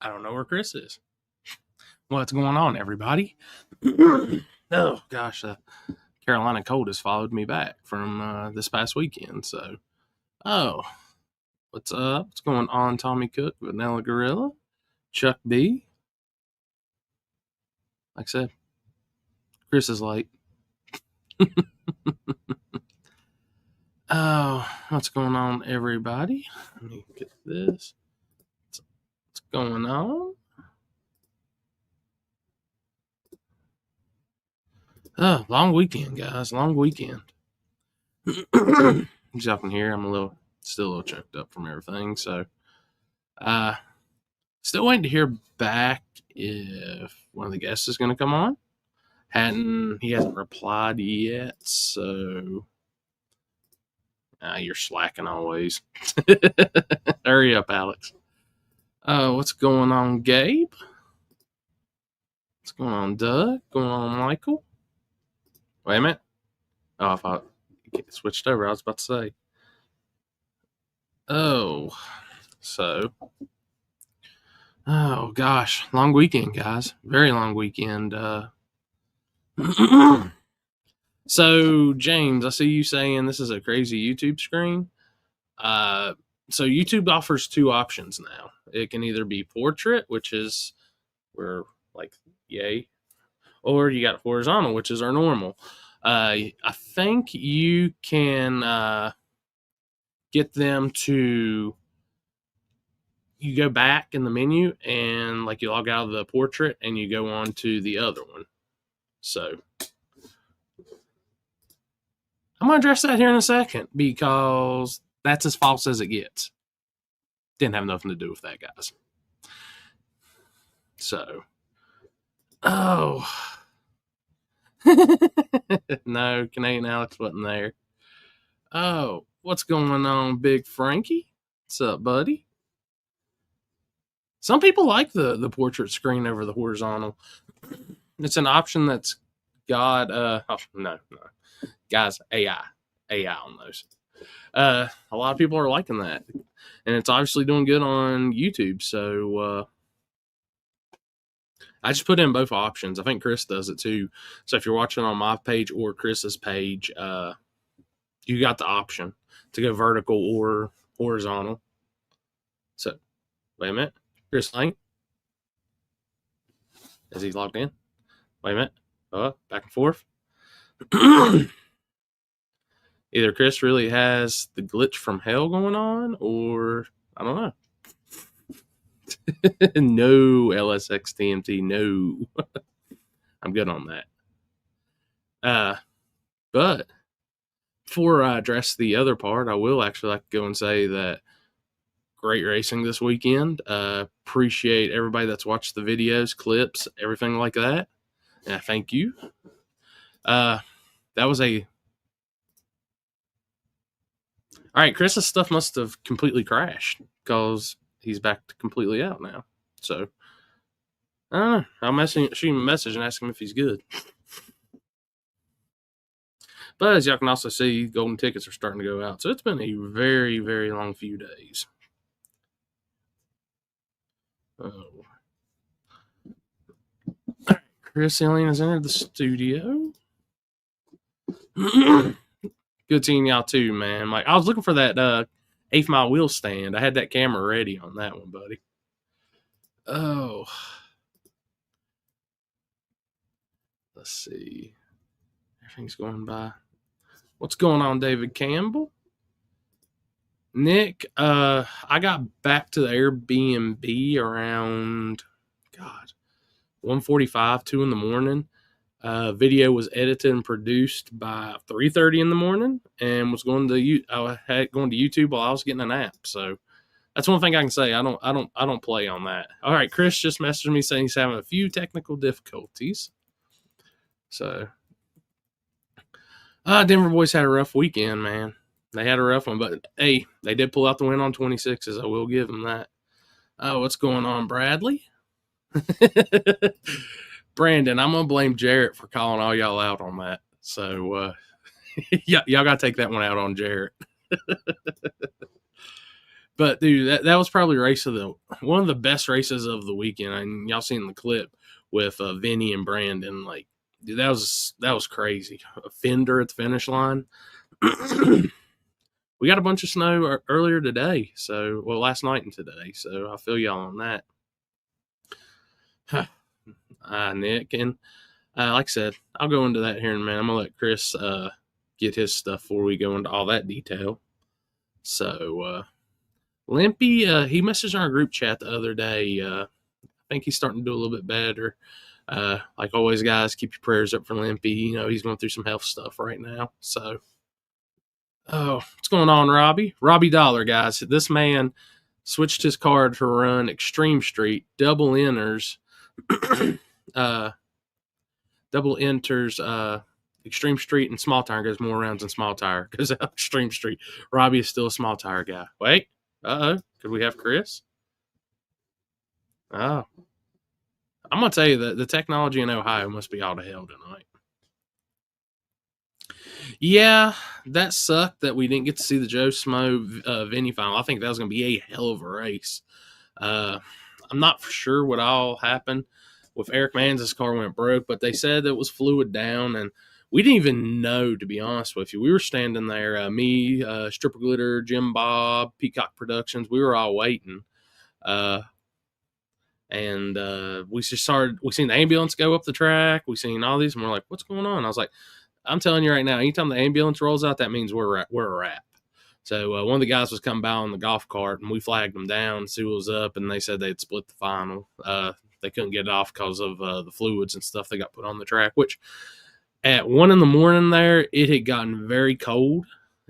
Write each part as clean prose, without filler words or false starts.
I don't know where Chris is. What's going on, everybody? Oh, gosh. Carolina Cold has followed me back from this past weekend. So, what's up? What's going on, Tommy Cook, Vanilla Gorilla, Chuck B? Like I said, Chris is late. Oh, what's going on, everybody? Let me get this. What's going on? Oh, long weekend, guys. Long weekend. As y'all can hear, I'm still a little choked up from everything. So, still waiting to hear back if one of the guests is going to come on. He hasn't replied yet, so you're slacking always. Hurry up, Alex. What's going on, Gabe? What's going on, Doug? Going on, Michael? Wait a minute. Oh, I thought it switched over. I was about to say. Oh, gosh. Long weekend, guys. Very long weekend. So, James, I see you saying this is a crazy YouTube screen. So YouTube offers two options now. It can either be portrait, which is we're like, yay, or you got horizontal, which is our normal. I think you can get them to, you go back in the menu and like you log out of the portrait and you go on to the other one. So I'm going to address that here in a second because that's as false as it gets. Didn't have nothing to do with that, guys. So, no, Canadian Alex wasn't there. Oh, what's going on, Big Frankie? What's up, buddy? Some people like the portrait screen over the horizontal. It's an option that's got no, guys, AI on those. A lot of people are liking that, and it's obviously doing good on YouTube. So I just put in both options. I think Chris does it too. So if you're watching on my page or Chris's page, you got the option to go vertical or horizontal. So wait a minute, Chris Lane, is he logged in? Wait a minute, back and forth. Either Chris really has the glitch from hell going on, or I don't know. No, LSX TMT, no. I'm good on that. But before I address the other part, I will actually like to go and say that great racing this weekend. Appreciate everybody that's watched the videos, clips, everything like that. And thank you. That was all right, Chris's stuff must have completely crashed because he's back completely out now. So, I don't know. I'll shoot him a message and ask him if he's good. But as y'all can also see, golden tickets are starting to go out. So it's been a very, very long few days. Oh. Chris Alien has entered the studio. Good seeing y'all too, man. Like I was looking for that 8th Mile wheel stand. I had that camera ready on that one, buddy. Oh. Let's see. Everything's going by. What's going on, David Campbell? Nick, I got back to the Airbnb around 1:45, 2 in the morning. Video was edited and produced by 3:30 in the morning, and was going to YouTube while I was getting a nap. So that's one thing I can say. I don't play on that. All right, Chris just messaged me saying he's having a few technical difficulties. So, Denver boys had a rough weekend, man. They had a rough one, but hey, they did pull out the win on 26s. I will give them that. What's going on, Bradley? Brandon, I'm gonna blame Jarrett for calling all y'all out on that. So y'all gotta take that one out on Jarrett. But dude, that was probably one of the best races of the weekend. And y'all seen the clip with Vinny and Brandon. Like, dude, that was crazy. A fender at the finish line. We got a bunch of snow earlier today, so last night and today. So I feel y'all on that. Nick, and like I said, I'll go into that here in a minute. I'm gonna let Chris get his stuff before we go into all that detail. So Limpy, he messaged our group chat the other day. I think he's starting to do a little bit better. Like always, guys, keep your prayers up for Limpy. You know, he's going through some health stuff right now. So, what's going on, Robbie? Robbie Dollar, guys. This man switched his card to run Extreme Street, double enters Extreme Street and Small Tire, goes more rounds than Small Tire, goes out Extreme Street. Robbie is still a Small Tire guy. Wait, could we have Chris? Oh, I'm gonna tell you that the technology in Ohio must be all to hell tonight. Yeah, that sucked that we didn't get to see the Joe Smo Vinny final. I think that was gonna be a hell of a race. I'm not for sure what all happened with Eric Manz's car went broke, but they said it was fluid down, and we didn't even know, to be honest with you. We were standing there, me, Stripper Glitter, Jim Bob, Peacock Productions. We were all waiting. And we seen the ambulance go up the track. We seen all these, and we're like, what's going on? I was like, I'm telling you right now, anytime the ambulance rolls out, that means we're a wrap. So one of the guys was coming by on the golf cart, and we flagged them down to see what was up, and they said they'd split the final. They couldn't get it off because of the fluids and stuff they got put on the track, which at 1 a.m. there, it had gotten very cold.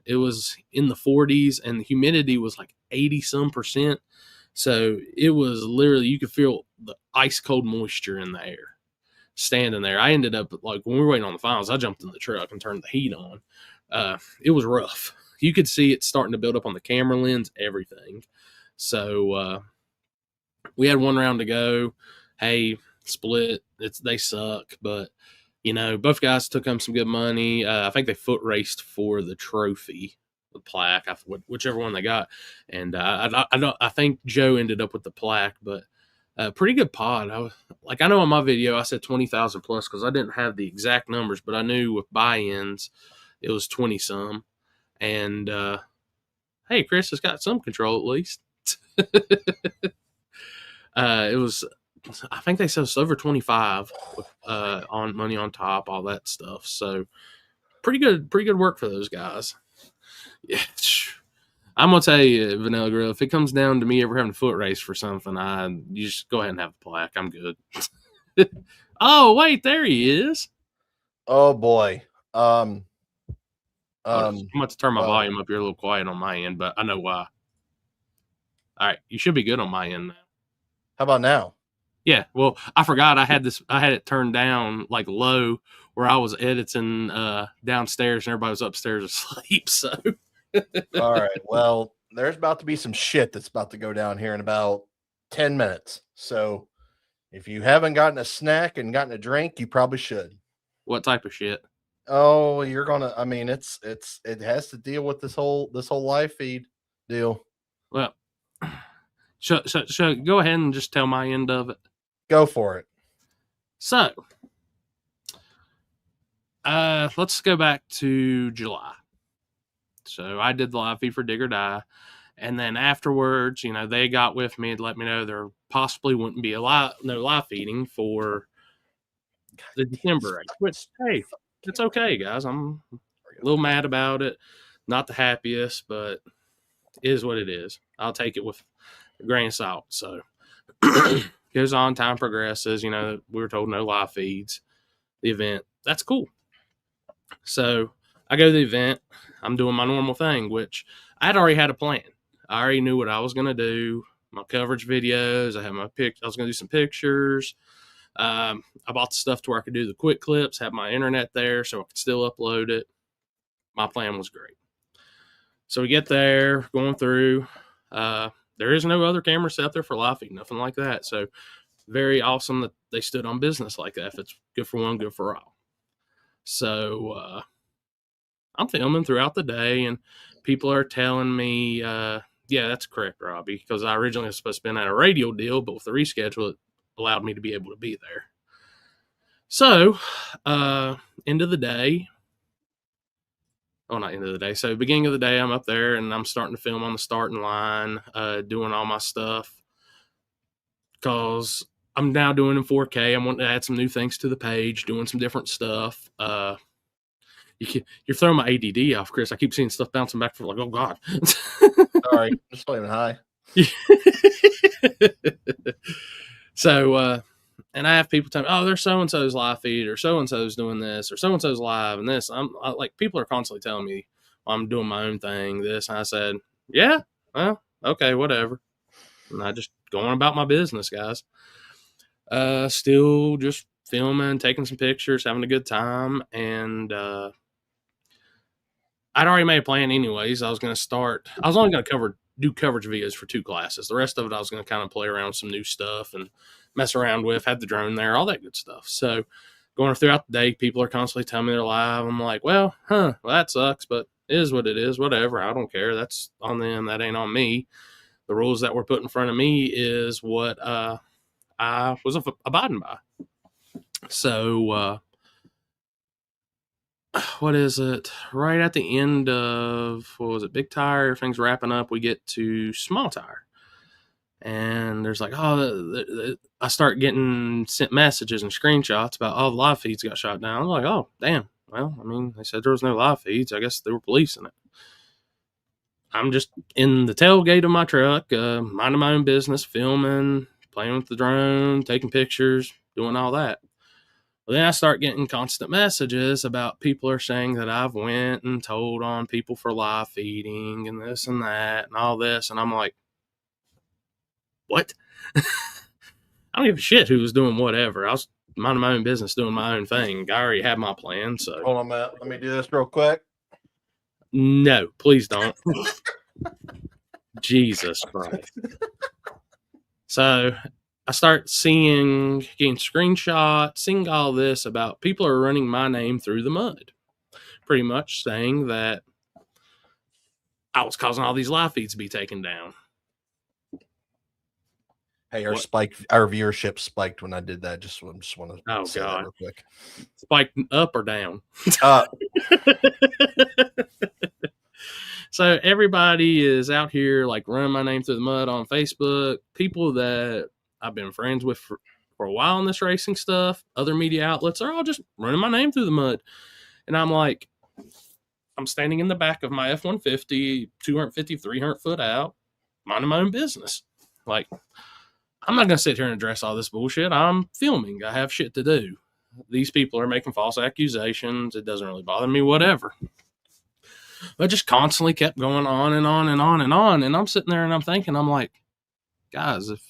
It was in the 40s, and the humidity was like 80-some%. So it was literally, you could feel the ice cold moisture in the air standing there. I ended up, like, when we were waiting on the finals, I jumped in the truck and turned the heat on. It was rough. You could see it starting to build up on the camera lens, everything. So we had 1 round to go. Hey, split. They suck, but you know, both guys took home some good money. I think they foot raced for the trophy, the plaque, whichever one they got. And I think Joe ended up with the plaque, but pretty good pod. I know on my video I said 20,000 plus because I didn't have the exact numbers, but I knew with buy-ins it was 20 some. And hey, Chris has got some control at least. It was, I think they said it's over 25 with on money on top, all that stuff. So pretty good work for those guys. Yeah, I'm gonna tell you, Vanilla Grill, if it comes down to me ever having a foot race for something, you just go ahead and have the plaque. I'm good. Oh wait, there he is. Oh boy. I'm going to turn my volume up here a little quiet on my end, but I know why. All right, you should be good on my end now. How about now? Yeah, well, I forgot I had it turned down like low where I was editing downstairs and everybody was upstairs asleep. So, all right. Well, there's about to be some shit that's about to go down here in about 10 minutes. So, if you haven't gotten a snack and gotten a drink, you probably should. What type of shit? Oh, you're gonna. I mean, it has to deal with this whole live feed deal. Well, so go ahead and just tell my end of it. Go for it. So, let's go back to July. So I did the live feed for Dig or Die, and then afterwards, you know, they got with me and let me know there possibly wouldn't be no live feeding for the December race. Which, hey, it's okay, guys. I'm a little mad about it. Not the happiest, but it is what it is. I'll take it with a grain of salt. So goes on, time progresses. You know, we were told no live feeds. The event, that's cool. So I go to the event. I'm doing my normal thing, which I had already had a plan. I already knew what I was going to do. My coverage videos. I had I was going to do some pictures. I bought the stuff to where I could do the quick clips, have my internet there so I could still upload it. My plan was great. So we get there, going through. There is no other camera set there for live feed, nothing like that. So very awesome that they stood on business like that. If it's good for one, good for all. So I'm filming throughout the day, and people are telling me, Yeah, that's correct, Robbie, because I originally was supposed to be in at a radio deal, but with the reschedule, it allowed me to be able to be there. So, end of the day, not end of the day. So, beginning of the day, I'm up there and I'm starting to film on the starting line, doing all my stuff because I'm now doing in 4K. I'm wanting to add some new things to the page, doing some different stuff. You're throwing my ADD off, Chris. I keep seeing stuff bouncing back from like, oh God. Sorry, just flaming high. So, and I have people tell me, oh, there's so and so's live feed, or so and so's doing this, or so and so's live, and this. Like, people are constantly telling me I'm doing my own thing. This, and I said, yeah, well, okay, whatever. And I just going about my business, guys. Still just filming, taking some pictures, having a good time, and I'd already made a plan anyways. I was only going to do coverage videos for 2 classes. The rest of it, I was going to kind of play around with some new stuff and mess around with, had the drone there, all that good stuff. So going throughout the day, people are constantly telling me they're live. I'm like, well, that sucks, but it is what it is. Whatever. I don't care. That's on them. That ain't on me. The rules that were put in front of me is what I was abiding by. So, what is it? Right at the end of, what was it, Big Tire, everything's wrapping up, we get to Small Tire. And there's like, I start getting sent messages and screenshots about, the live feeds got shot down. I'm like, oh, damn. Well, I mean, they said there was no live feeds. I guess they were policing it. I'm just in the tailgate of my truck, minding my own business, filming, playing with the drone, taking pictures, doing all that. Well, then I start getting constant messages about people are saying that I've went and told on people for live feeding and this and that and all this. And I'm like, what? I don't give a shit who was doing whatever. I was minding my own business, doing my own thing. I already had my plan. So hold on, Matt. Let me do this real quick. No, please don't. Jesus Christ. So I start getting screenshots, seeing all this about people are running my name through the mud, pretty much saying that I was causing all these live feeds to be taken down. Hey, our viewership spiked when I did that. Just want to say that real quick. Spiked up or down? Up. So everybody is out here like running my name through the mud on Facebook. People that I've been friends with for a while in this racing stuff, other media outlets are all just running my name through the mud. And I'm like, I'm standing in the back of my F-150, 250, 300 foot out, minding my own business. Like, I'm not going to sit here and address all this bullshit. I'm filming. I have shit to do. These people are making false accusations. It doesn't really bother me, whatever. But just constantly kept going on and on and on and on. And I'm sitting there and I'm thinking, I'm like, guys, if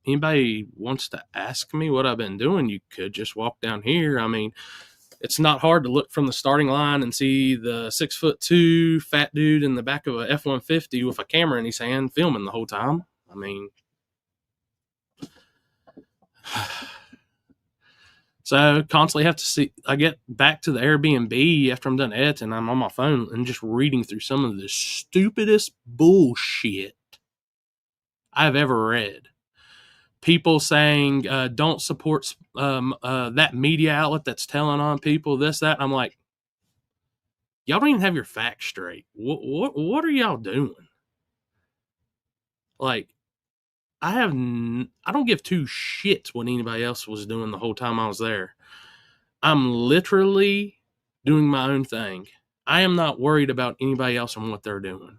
anybody wants to ask me what I've been doing, you could just walk down here. I mean, it's not hard to look from the starting line and see the 6'2" fat dude in the back of a F-150 with a camera in his hand filming the whole time. I mean, so constantly have to see. I get back to the Airbnb after I'm done editing. I'm on my phone and just reading through some of the stupidest bullshit I've ever read. People saying, don't support that media outlet that's telling on people, this, that. And I'm like, y'all don't even have your facts straight. What are y'all doing? Like, I don't give 2 shits what anybody else was doing the whole time I was there. I'm literally doing my own thing. I am not worried about anybody else and what they're doing.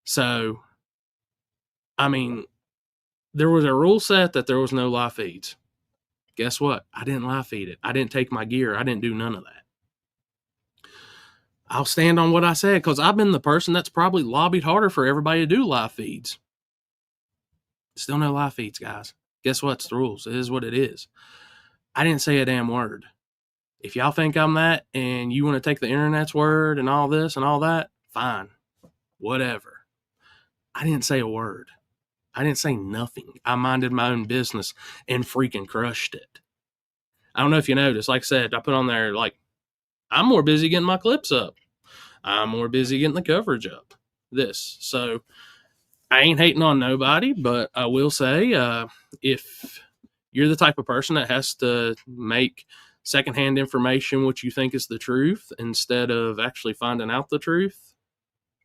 So, I mean, there was a rule set that there was no live feeds. Guess what? I didn't live feed it. I didn't take my gear. I didn't do none of that. I'll stand on what I said because I've been the person that's probably lobbied harder for everybody to do live feeds. Still no live feeds, guys. Guess what? It's the rules. It is what it is. I didn't say a damn word. If y'all think I'm that and you want to take the internet's word and all this and all that, fine. Whatever. I didn't say a word. I didn't say nothing. I minded my own business and freaking crushed it. I don't know if you noticed. Like I said, I put on there, like, I'm more busy getting my clips up. I'm more busy getting the coverage up. this. So I ain't hating on nobody, but I will say, if you're the type of person that has to make secondhand information what you think is the truth instead of actually finding out the truth,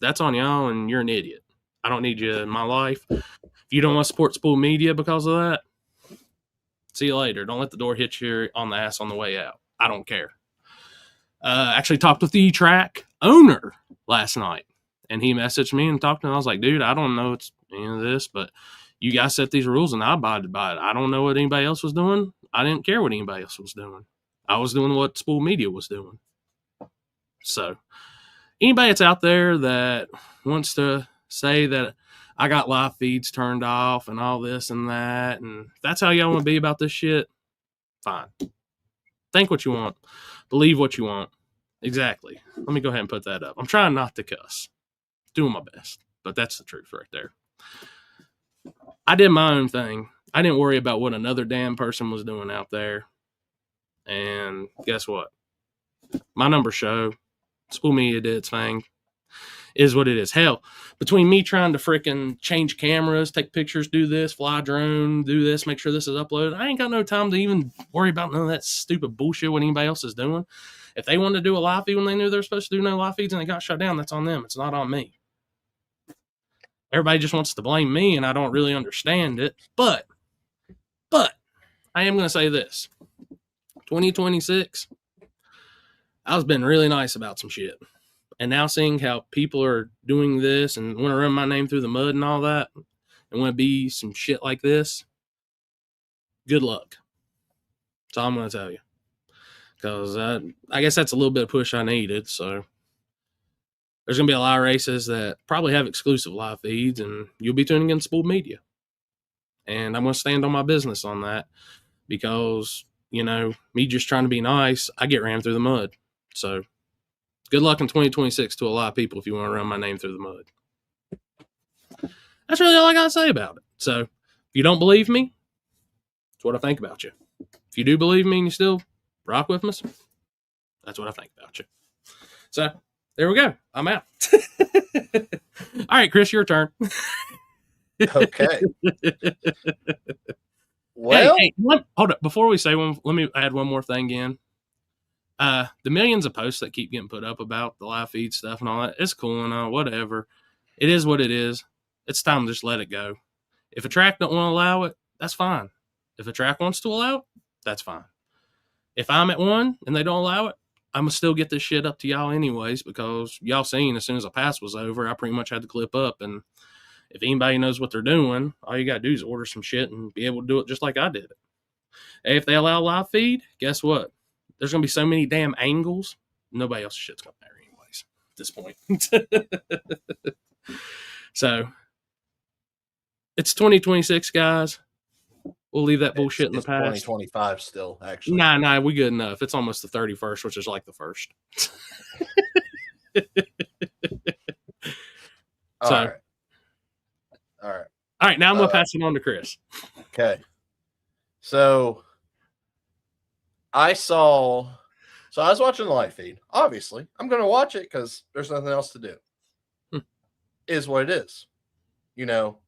that's on y'all, and you're an idiot. I don't need you in my life. If you don't want to support Spool Media because of that, see you later. Don't let the door hit you on the ass on the way out. I don't care. Actually talked with the track owner last night, and he messaged me and talked to me. I was like, dude, I don't know it's any of this, but you guys set these rules and I abided by it. I don't know what anybody else was doing. I didn't care what anybody else was doing. I was doing what Spool Media was doing. So anybody that's out there that wants to say that I got live feeds turned off and all this and that, and if that's how y'all want to be about this shit, fine. Think what you want. Believe what you want. Exactly. Let me go ahead and put that up. I'm trying not to cuss. Doing my best. But that's the truth right there. I did my own thing. I didn't worry about what another damn person was doing out there. And guess what? My numbers show. Spool Media did its thing. Is what it is. Hell, between me trying to freaking change cameras, take pictures, do this, fly drone, do this, make sure this is uploaded, I ain't got no time to even worry about none of that stupid bullshit what anybody else is doing. If they wanted to do a live feed when they knew they were supposed to do no live feeds and they got shut down, that's on them. It's not on me. Everybody just wants to blame me, and I don't really understand it. But I am going to say this. 2026, I was being really nice about some shit. And now seeing how people are doing this and want to run my name through the mud and all that, and want to be some shit like this, good luck. That's all I'm going to tell you. Because I guess that's a little bit of push I needed. So there's going to be a lot of races that probably have exclusive live feeds, and you'll be tuning in Spool Media. And I'm going to stand on my business on that because, you know, me just trying to be nice, I get ran through the mud. So good luck in 2026 to a lot of people if you want to run my name through the mud. That's really all I got to say about it. So if you don't believe me, that's what I think about you. If you do believe me and you still rock with me, that's what I think about you. So there we go. I'm out. All right, Chris, your turn. Okay. Well, hey, hold up. Before we say one, let me add one more thing in. The millions of posts that keep getting put up about the live feed stuff and all that, it's cool and all, whatever. It is what it is. It's time to just let it go. If a track don't want to allow it, that's fine. If a track wants to allow it, that's fine. If I'm at one and they don't allow it, I'm going to still get this shit up to y'all anyways, because y'all seen as soon as the pass was over, I pretty much had the clip up. And if anybody knows what they're doing, all you got to do is order some shit and be able to do it just like I did it. Hey, if they allow live feed, guess what? There's going to be so many damn angles, nobody else's shit's going to matter anyways at this point. So it's 2026, guys. We'll leave that bullshit in the past. 2025 still, actually. Nah, we good enough. It's almost the 31st, which is like the first. All right. Now I'm going to pass it on to Chris. Okay. So I was watching the live feed. Obviously, I'm going to watch it because there's nothing else to do. Is what it is. You know,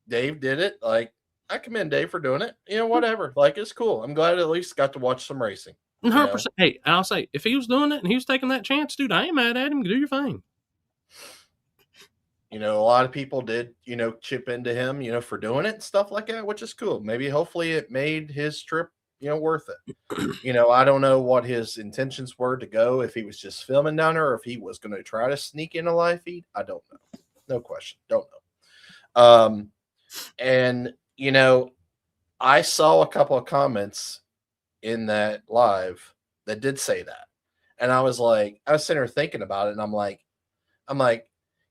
Dave did it. Like, I commend Dave for doing it. You know, whatever. Like, it's cool. I'm glad I at least got to watch some racing. 100%. Hey, I'll say, if he was doing it and he was taking that chance, dude, I ain't mad at him. Do your thing. You know, a lot of people did, you know, chip into him, you know, for doing it and stuff like that, which is cool. Maybe, hopefully, it made his trip, you know, worth it. You know, I don't know what his intentions were to go, if he was just filming down there or if he was going to try to sneak in a live feed. I don't know. No question. Don't know. And, you know, I saw a couple of comments in that live that did say that. And I was sitting there thinking about it, and I'm like,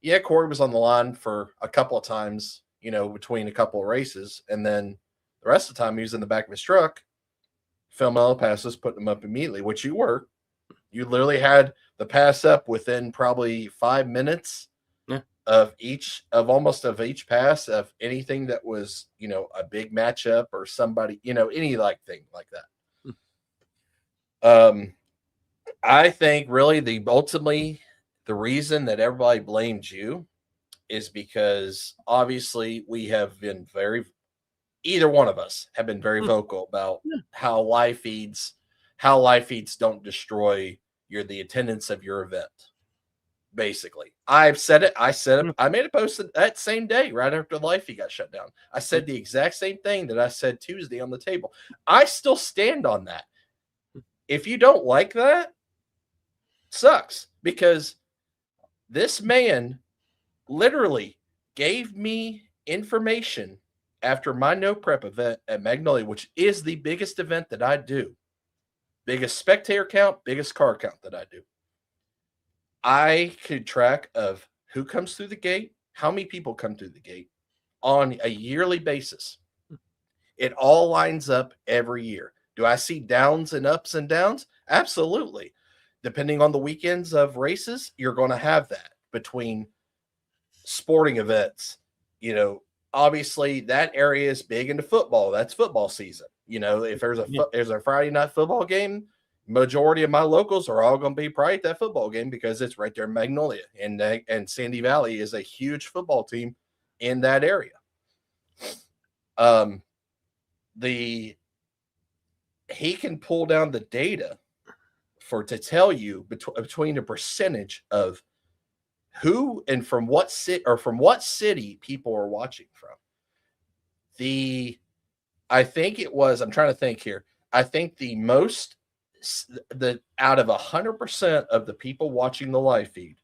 yeah, Corey was on the line for a couple of times, you know, between a couple of races. And then the rest of the time he was in the back of his truck, filming all the passes, putting them up immediately, which you were. You literally had the pass up within probably 5 minutes of each pass of anything that was, you know, a big matchup or somebody, you know, any thing like that. I think really ultimately the reason that everybody blamed you is because obviously we have been either one of us have been very vocal about Yeah. how live feeds don't destroy the attendance of your event. Basically, I've said it. I made a post that same day, right after the live feed got shut down. I said the exact same thing that I said Tuesday on the table. I still stand on that. If you don't like that, sucks, because this man literally gave me information after my no prep event at Magnolia, which is the biggest event that I do, biggest spectator count, biggest car count that I do. I keep track of who comes through the gate, how many people come through the gate on a yearly basis. It all lines up every year. Do I see downs and ups and downs? Absolutely. Depending on the weekends of races, you're going to have that between sporting events. Obviously that area is big into football. That's football season. If there's a Friday night football game, majority of my locals are all going to be probably at that football game because it's right there in Magnolia, and Sandy Valley is a huge football team in that area. He can pull down the data to tell you between the percentage of who and from what city people are watching from. I think it was, I'm trying to think here. I think out of 100% of the people watching the live feed,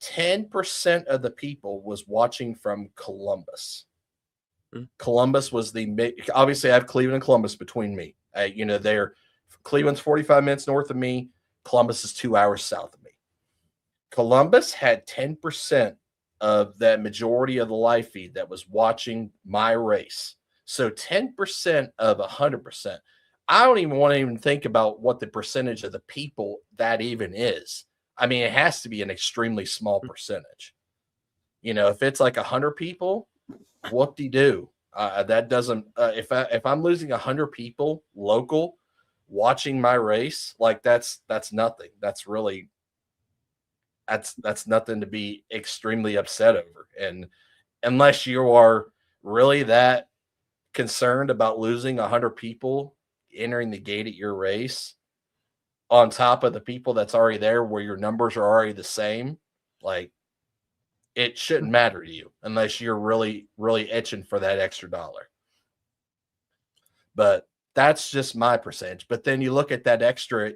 10% of the people was watching from Columbus. Columbus was obviously I have Cleveland and Columbus between me. Cleveland's 45 minutes north of me. Columbus is 2 hours south of me. Columbus had 10% of that majority of the live feed that was watching my race. So 10% of 100%. I don't even want to even think about what the percentage of the people that even is. I mean, it has to be an extremely small percentage. If it's like 100 people, whoop-de-doo. That doesn't. If I'm losing 100 people local watching my race, like that's nothing. That's really that's nothing to be extremely upset over. And unless you are really that concerned about losing 100 people entering the gate at your race on top of the people that's already there where your numbers are already the same, like it shouldn't matter to you unless you're really, really itching for that extra dollar. But that's just my percentage. But then you look at that extra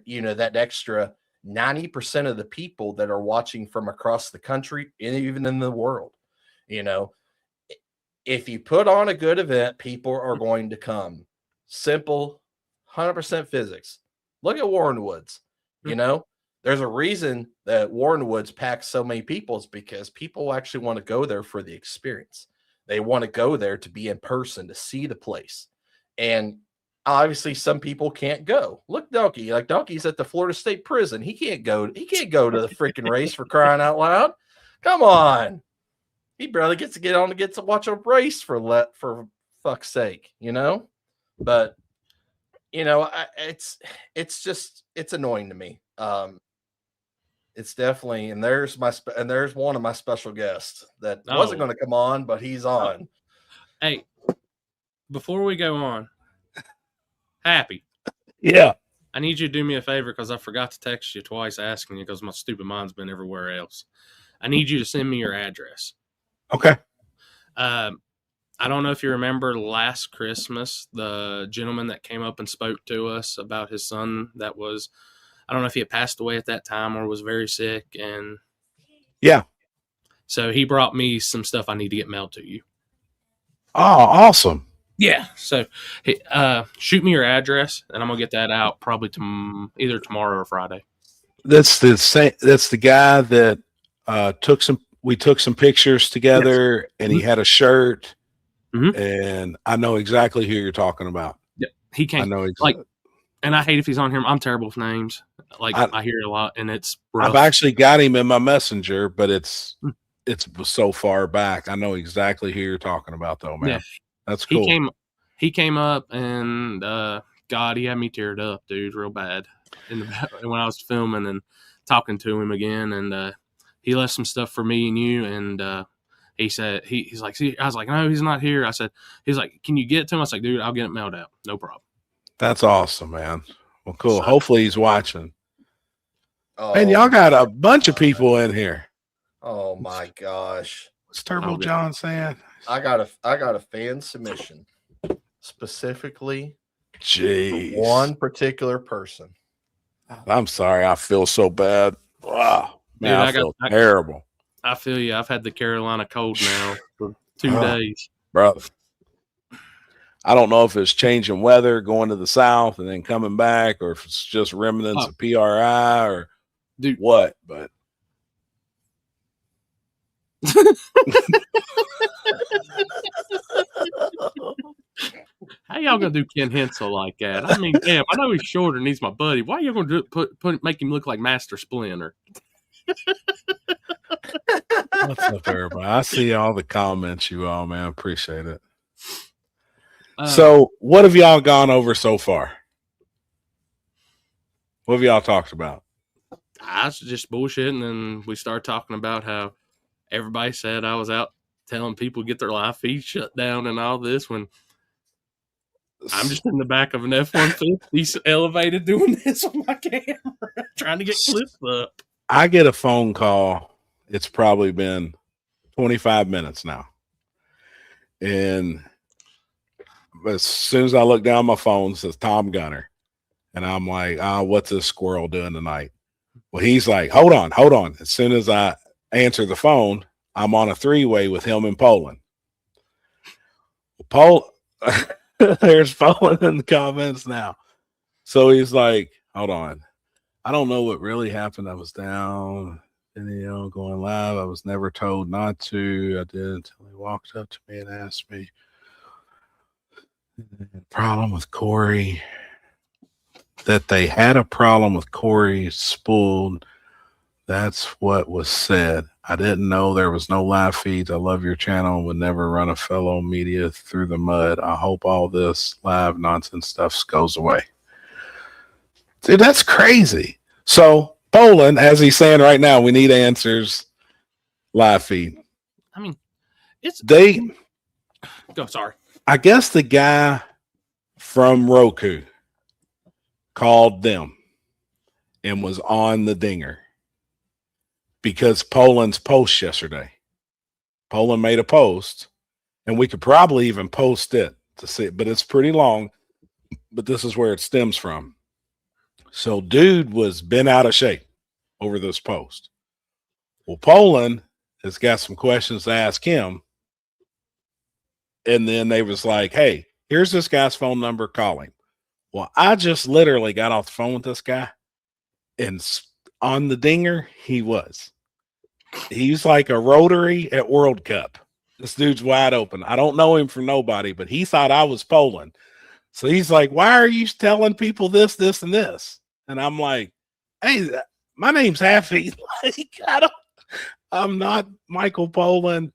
90% of the people that are watching from across the country and even in the world. If you put on a good event, people are going to come. Simple, 100% physics. Look at Warren Woods. There's a reason that Warren Woods packs so many people, is because people actually want to go there for the experience. They want to go there to be in person, to see the place. And obviously some people can't go. Look, Donkey, Donkey's at the Florida State Prison. He can't go to the freaking race, for crying out loud. Come on. He barely gets to watch a race for fuck's sake, But it's annoying to me. It's definitely, and there's one of my special guests that wasn't going to come on, but he's on. Hey, before we go on, Happy. Yeah. I need you to do me a favor, because I forgot to text you twice asking you, because my stupid mind's been everywhere else. I need you to send me your address. Okay. I don't know if you remember last Christmas, the gentleman that came up and spoke to us about his son that was, I don't know if he had passed away at that time or was very sick. And yeah. So he brought me some stuff I need to get mailed to you. Oh, awesome. Yeah. So shoot me your address and I'm going to get that out probably either tomorrow or Friday. That's the guy that we took some pictures together. Yes. And he had a shirt. Mm-hmm. And I know exactly who you're talking about. Yeah, he came. I know exactly. And I hate if he's on here. I'm terrible with names. I hear it a lot, and it's rough. I've actually got him in my messenger, but it's so far back. I know exactly who you're talking about, though, man. Yeah. That's cool. He came up, and God, he had me teared up, dude, real bad. When I was filming and talking to him again, and he left some stuff for me and you, and He said, he's like, see, I was like, no, he's not here. I said, he's like, can you get it to him? I was like, dude, I'll get it mailed out. No problem. That's awesome, man. Well, cool. So- Hopefully he's watching. Oh, Man, y'all got a bunch of people in here. Oh my gosh. What's Turbo Okay. John saying? I got a fan submission specifically Jeez. for one particular person. I'm sorry. I feel so bad. Wow. Man, Dude, I feel terrible. I feel you. I've had the Carolina cold now for 2 Oh. days. Brother. I don't know if it's changing weather, going to the south and then coming back, or if it's just remnants of PRI or Dude, what, but how y'all gonna do Ken Hensel like that? I mean, damn, I know he's shorter and he's my buddy. Why are you gonna do it, make him look like Master Splinter? what's up, everybody? I see all the comments, you all, man. Appreciate it. So, what have y'all gone over so far? What have y'all talked about? I was just bullshitting, and then we started talking about how everybody said I was out telling people to get their live feed shut down and all this when I'm just in the back of an F-150 elevated doing this with my camera, trying to get clips up. I get a phone call. It's probably been 25 minutes now. And as soon as I look down my phone, it says Tom Gunner. And I'm like, what's this squirrel doing tonight? Well, he's like, hold on. As soon as I answer the phone, I'm on a 3-way with him in Poland. There's Poland in the comments now. So he's like, hold on. I don't know what really happened. I was down, video going live. I was never told not to. I did until he walked up to me and asked me. Problem with Corey. That they had a problem with Corey spooled. That's what was said. I didn't know there was no live feeds. I love your channel and would never run a fellow media through the mud. I hope all this live nonsense stuff goes away. Dude, that's crazy. So Poland, as he's saying right now, we need answers. Live feed. I mean, sorry. I guess the guy from Roku called them and was on the dinger because Poland's post yesterday. Poland made a post, and we could probably even post it to see it, but it's pretty long. But this is where it stems from. So, dude was bent out of shape over this post. Well, Poland has got some questions to ask him. And then they was like, hey, here's this guy's phone number, call him. Well, I just literally got off the phone with this guy, and on the dinger, he was. He's like a rotary at World Cup. This dude's wide open. I don't know him from nobody, but he thought I was Poland. So he's like, why are you telling people this, this, and this? And I'm like, hey, my name's Happy. Like, I'm not Michael Poland.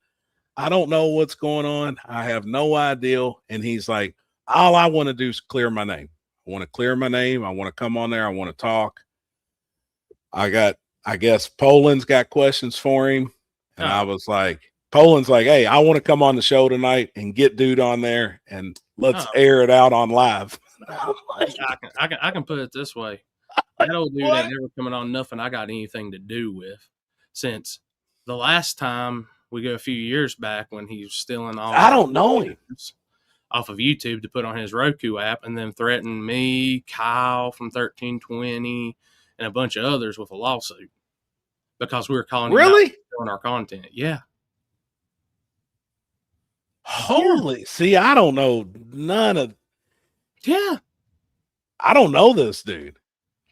I don't know what's going on. I have no idea. And he's like, all I want to do is clear my name. I want to clear my name. I want to come on there. I want to talk. I guess Poland's got questions for him. And I was like, Poland's like, hey, I want to come on the show tonight and get dude on there and let's air it out on live. I can put it this way. That old dude ain't never coming on nothing I got anything to do with since the last time we go a few years back when he was stealing all. I don't know him. Off of YouTube to put on his Roku app and then threatened me, Kyle from 1320, and a bunch of others with a lawsuit because we were calling him out on our content. Yeah. Holy, see, I don't know none of. Yeah. I don't know this dude.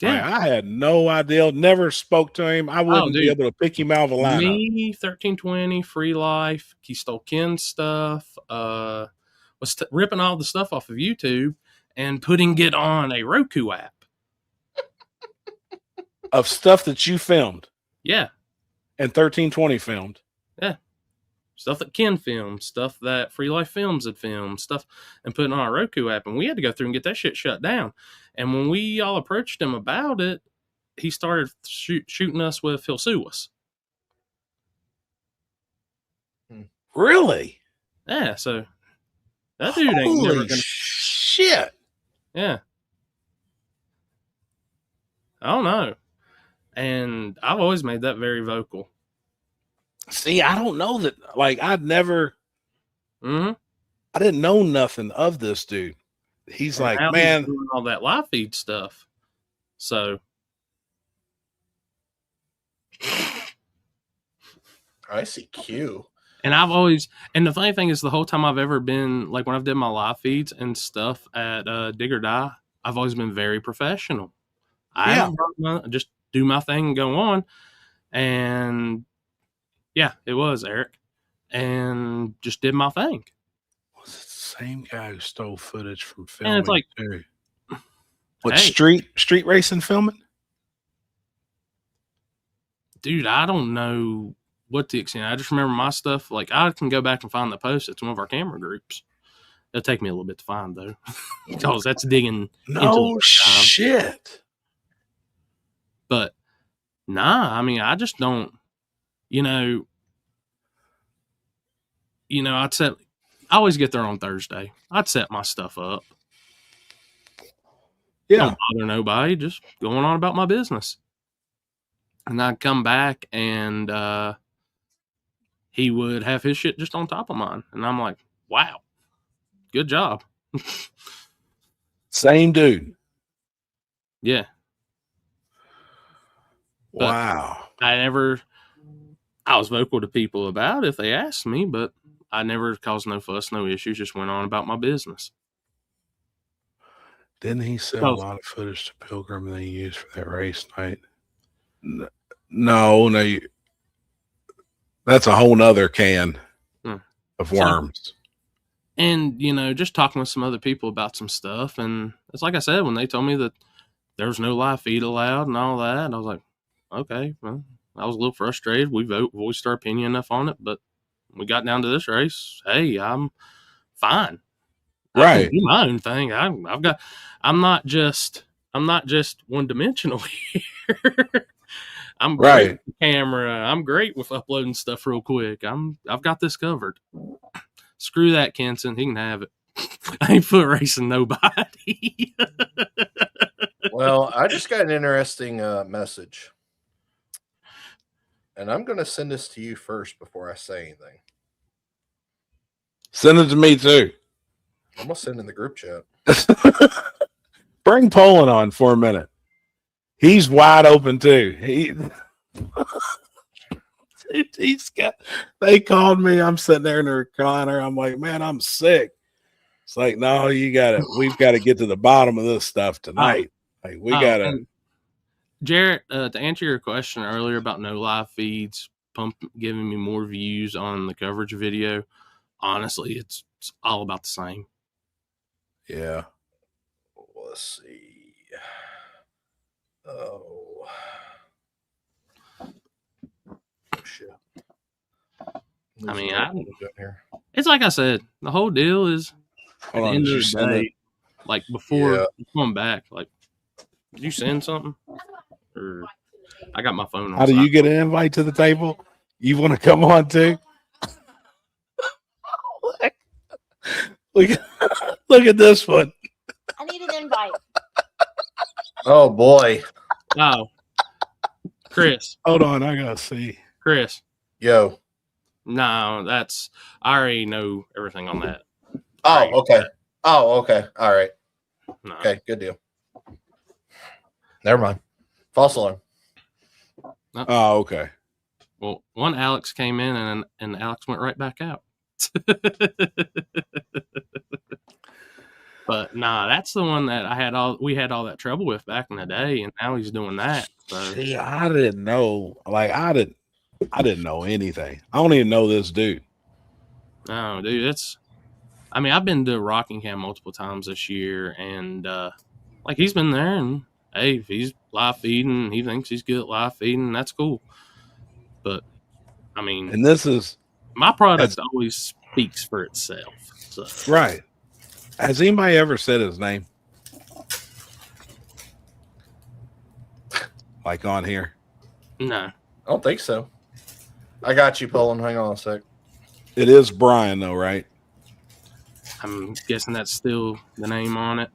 Yeah. Like, I had no idea. Never spoke to him. I wouldn't be able to pick him out of a lineup. Me, 1320, Free Life. He stole Ken's stuff. Was ripping all the stuff off of YouTube and putting it on a Roku app. Of stuff that you filmed. Yeah. And 1320 filmed. Yeah. Stuff that Ken filmed, stuff that Free Life Films had filmed, stuff, and putting on our Roku app. And we had to go through and get that shit shut down. And when we all approached him about it, he started shooting us with he'll sue us. Really? Yeah, so that dude ain't never Holy gonna. shit! Yeah, I don't know, and I've always made that very vocal. See, I don't know that. Like, Mm-hmm. I didn't know nothing of this dude. He's And like, now he's man, doing all that live feed stuff. So I see Q. and the funny thing is, the whole time I've ever been, like when I've did my live feeds and stuff at Dig or Die, I've always been very professional. I Yeah. haven't just do my thing and go on. And yeah, it was Eric, and just did my thing. was it the same guy who stole footage from And filming? it's like, too? What, hey, street racing filming? dude, I don't know what the extent. I just remember my stuff. Like, I can go back and find the post. It's one of our camera groups. It'll take me a little bit to find though, because that's digging. No shit. But nah, I mean, I just don't. I always get there on Thursday. I'd set my stuff up. Yeah. Don't bother nobody. Just going on about my business. And I'd come back and he would have his shit just on top of mine. And I'm like, wow, good job. Same dude. Yeah. But Wow. I was vocal to people about it if they asked me, but I never caused no fuss, no issues, just went on about my business. Didn't he sell a lot of footage to Pilgrim that he used for that race night? No. That's a whole nother can of worms. And, just talking with some other people about some stuff. And it's like I said, when they told me that there was no live feed allowed and all that, I was like, okay, well, I was a little frustrated. We voiced our opinion enough on it, but we got down to this race. Hey, I'm fine. Right. I can do my own thing. I'm not just one dimensional here. I'm great with the camera. I'm great with uploading stuff real quick. I've got this covered. Screw that, Kenson. He can have it. I ain't foot racing nobody. Well, I just got an interesting message. And I'm going to send this to you first before I say anything. Send it to me too. I'm going to send in the group chat. Bring Poland on for a minute. He's wide open too. They called me. I'm sitting there in the recliner. I'm like, man, I'm sick. It's like, no, we've got to get to the bottom of this stuff tonight. Like, we got to. Jarrett, to answer your question earlier about no live feeds, giving me more views on the coverage video, honestly, it's all about the same. Yeah. Let's see. Oh shit. I mean, it's like I said, the whole deal is at the end of the day, like before you come back, like, did you send something? Or I got my phone on. How do you get an invite to the table? You want to come on too? Look at this one. I need an invite. Oh boy. Oh, Chris. Hold on, I gotta see. Chris. Yo. No, I already know everything on that. Oh, okay. Oh, okay. All right. No. Okay, good deal. Never mind. False alarm. Oh, okay. Well, one Alex came in and Alex went right back out. But nah, that's the one that we had all that trouble with back in the day, and now he's doing that. So. See, I didn't know. Like, I didn't know anything. I don't even know this dude. No, dude, I've been to Rockingham multiple times this year, and like, he's been there, and hey, if he's live feeding, he thinks he's good at live feeding, that's cool. But I mean, and this is my product always speaks for itself. So. Right. Has anybody ever said his name? Like on here? No. I don't think so. I got you, Poland. Hang on a sec. It is Brian, though, right? I'm guessing that's still the name on it.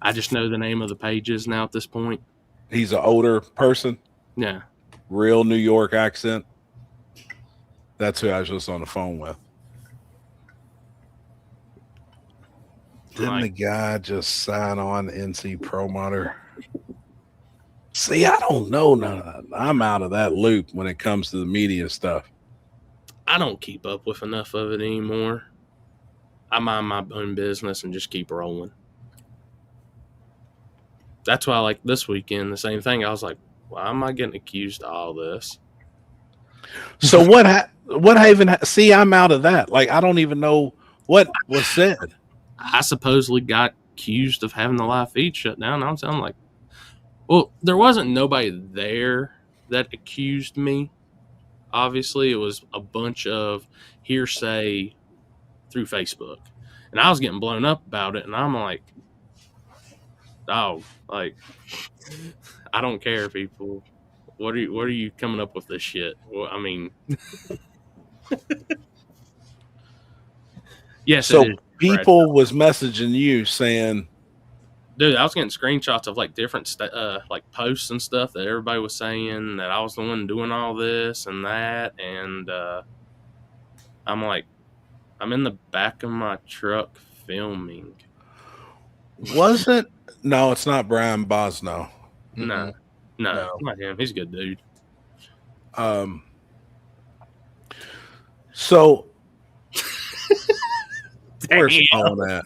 I just know the name of the pages now at this point. He's an older person, Yeah. real New York accent. That's who I was just on the phone with. Didn't the guy just sign on NC Promoter? See, I don't know none of that. I'm out of that loop when it comes to the media stuff. I don't keep up with enough of it anymore. I mind my own business and just keep rolling. That's why, like this weekend, the same thing. I was like, why am I getting accused of all this? So what even see, I'm out of that. Like, I don't even know what was said. I supposedly got accused of having the live feed shut down. I'm like, well, there wasn't nobody there that accused me. Obviously, it was a bunch of hearsay through Facebook. And I was getting blown up about it. And I'm like, oh, like, I don't care, people. What are you coming up with this shit? Well, I mean, yes. So people was messaging you saying, dude, I was getting screenshots of like different like posts and stuff that everybody was saying that I was the one doing all this and that, and I'm like, I'm in the back of my truck filming. Was it? No, it's not Brian Bosno. No, not him. He's a good dude. So where's all that?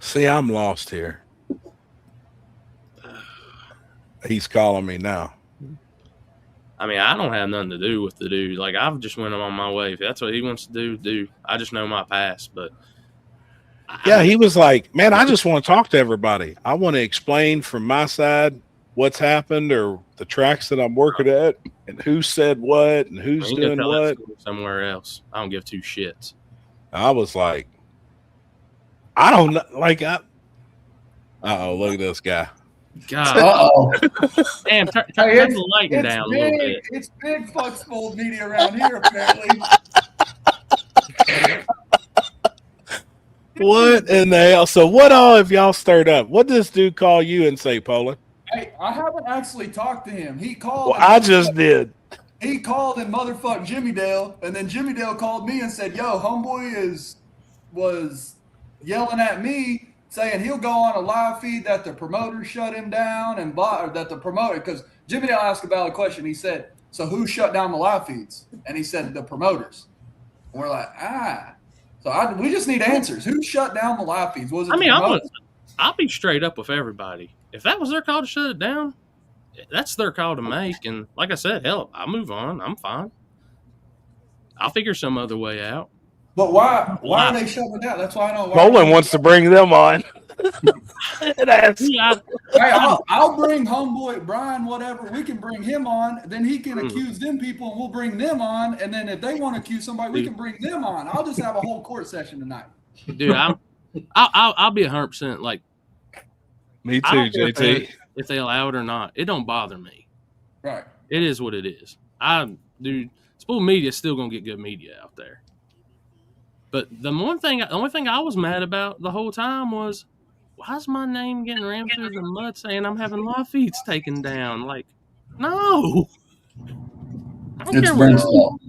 See, I'm lost here. He's calling me now. I mean, I don't have nothing to do with the dude. Like, I've just went on my way. If that's what he wants to do. I just know my past, but yeah, he was like, man, I just want to talk to everybody. I want to explain from my side what's happened or the tracks that I'm working at and who said what and who's doing what. Somewhere else. I don't give two shits. I was like, I don't know. Like, uh-oh, look at this guy. God. Uh-oh. Damn, turn the lighting down a little bit. It's big fucksfold media around here, apparently. What in the hell? So what all have y'all stirred up? What does this dude call you and say, Poland? Hey, I haven't actually talked to him. He called. Well, I just did. He called and motherfucked Jimmy Dale, and then Jimmy Dale called me and said, "Yo, homeboy was yelling at me, saying he'll go on a live feed that the promoter shut him down and blah, or that the promoter." Because Jimmy Dale asked a valid question. He said, "So who shut down the live feeds?" And he said, "The promoters." And we're like, So we just need answers. Who shut down the live feeds? Was it? I mean, I'll be straight up with everybody. If that was their call to shut it down, that's their call to make. And like I said, hell, I'll move on. I'm fine. I'll figure some other way out. But why are they shutting it down? That's why I don't. Poland wants to bring them on. Hey, I'll bring homeboy Brian, whatever. We can bring him on. Then he can accuse them people, and we'll bring them on. And then if they want to accuse somebody, we can bring them on. I'll just have a whole court session tonight. Dude, I'll be 100% like. Me too, JT. If they allow it or not, it don't bother me. Right. It is what it is. Dude, Spool Media is still gonna get good media out there. But the only thing I was mad about the whole time was, why is my name getting rammed through the mud saying I'm having live feeds taken down? Like, no. It's Brent's fault.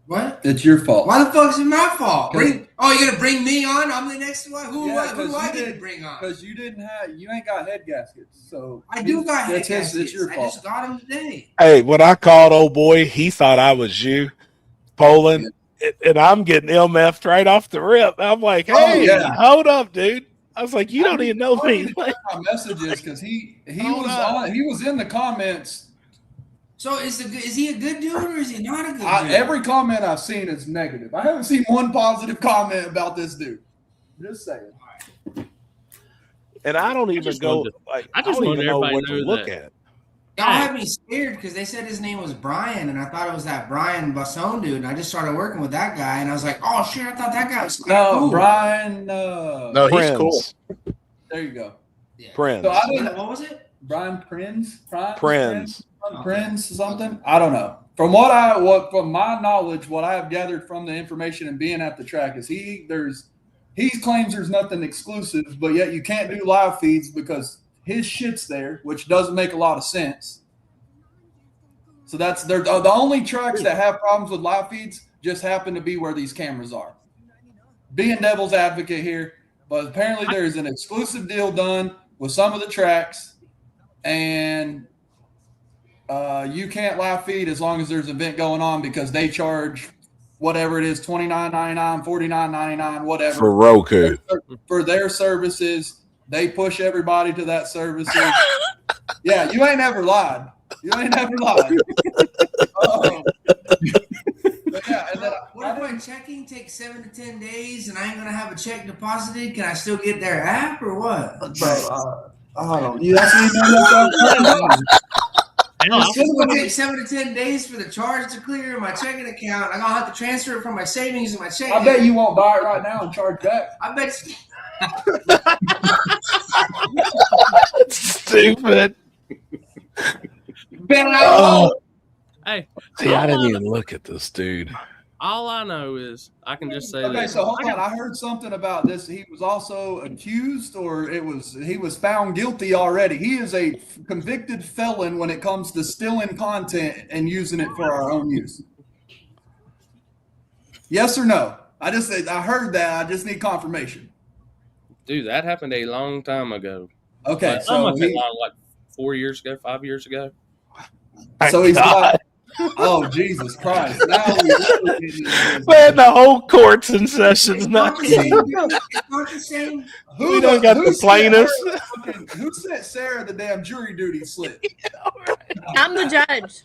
What? It's your fault. Why the fuck is it my fault? You're gonna bring me on? I'm the next one. Who I get to bring on? Because you ain't got head gaskets. So I do got head gaskets. It's your fault. I just got them today. Hey, when I called old boy, he thought I was you, Poland, and I'm getting MF'd right off the rip. I'm like, hey, hold up, dude. I was like, you don't even know me. My messages because he was in the comments. So is he a good dude or is he not a good dude? Every comment I've seen is negative. I haven't seen one positive comment about this dude. Just saying. And I don't even go like I don't even know what to look at. Y'all had me scared because they said his name was Brian, and I thought it was that Brian Basson dude. And I just started working with that guy, and I was like, "Oh shit, I thought that guy was cool." Brian. No, he's cool. There you go. Yeah. Prince. So What was it? Brian Prince. Prince. Prince something. I don't know. From from my knowledge, what I have gathered from the information and being at the track is he claims there's nothing exclusive, but yet you can't do live feeds because his shit's there, which doesn't make a lot of sense. So they're the only tracks that have problems with live feeds just happen to be where these cameras are. Being devil's advocate here, but apparently there is an exclusive deal done with some of the tracks, and you can't live feed as long as there's an event going on because they charge whatever it is, $29.99, $49.99, whatever. For Roku. For their services. They push everybody to that services. Yeah, you ain't ever lied. You ain't ever lied. Yeah, and then what if my checking takes 7 to 10 days and I ain't gonna have a check deposited? Can I still get their app or what? Bro, I don't. You actually know It's gonna take 7 to 10 days for the charge to clear in my checking account. I'm gonna have to transfer it from my savings to my checking. I bet you won't buy it right now and charge back. I bet. Stupid. Hey, See, I didn't even look at this dude. all I know is I can just say Okay, this. so hold on. I heard something about this. He was also accused, or he was found guilty already. He is a convicted felon when it comes to stealing content and using it for our own use. Yes or no? I heard that. I just need confirmation. Dude, that happened a long time ago. Okay, Like, so almost like 4 years ago, 5 years ago. so he's got. Oh Jesus Christ! Now Man, the whole court's in session. It's Not not the same. We done got the plaintiffs. Who sent Sarah the damn jury duty slip? I'm the judge.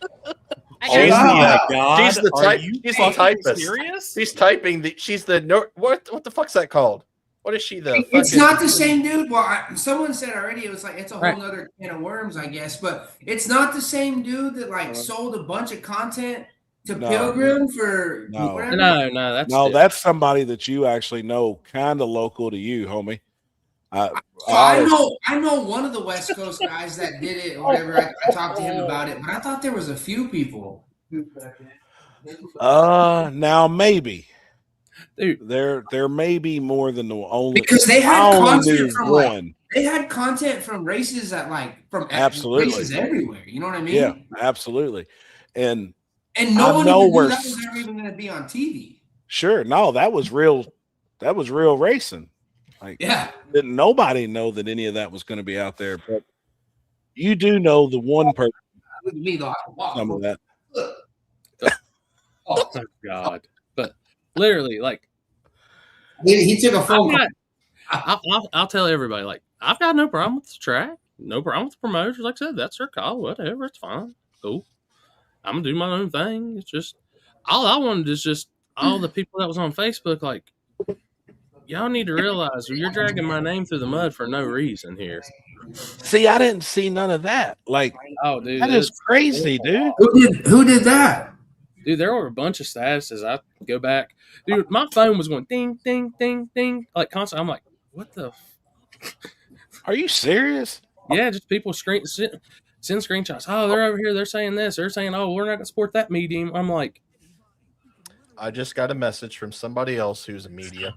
She's wow. She's the type. She's the typist. Serious? She's typing. She's the what the fuck's that called? What is she the? It's not the same dude. Well, someone said already. It was like it's a whole other can of worms, I guess. But it's not the same dude that like sold a bunch of content to Pilgrim for whatever. No, that's somebody that you actually know, kind of local to you, homie. I know one of the West Coast guys that did it or whatever. I talked to him about it, but I thought there was a few people. Now maybe. Dude, there may be more than the only, because they had content from one. They had content from races absolutely races everywhere. You know what I mean? Yeah, absolutely. And no one even knew that was ever even going to be on TV. Sure, no, that was real. That was real racing. Like, didn't nobody know that any of that was going to be out there, but you do know the one person. With me, though, some of that. Oh God! But literally, like, he took a phone call. I'll tell everybody, like, I've got no problem with the track, no problem with the promoters. Like I said, that's their call. Whatever, it's fine. Cool. I'm gonna do my own thing. It's just all I wanted is just all the people that was on Facebook, like, y'all need to realize you're dragging my name through the mud for no reason here. See, I didn't see none of that. Like, oh, dude, that is crazy, dude. Who did that? Dude, there were a bunch of statuses. I go back. Dude, my phone was going ding, ding, ding, ding, like constantly. I'm like, what the? Are you serious? Yeah, just people send screenshots. Oh, they're over here. They're saying this. They're saying, oh, we're not going to support that medium. I'm like, I just got a message from somebody else who's a media.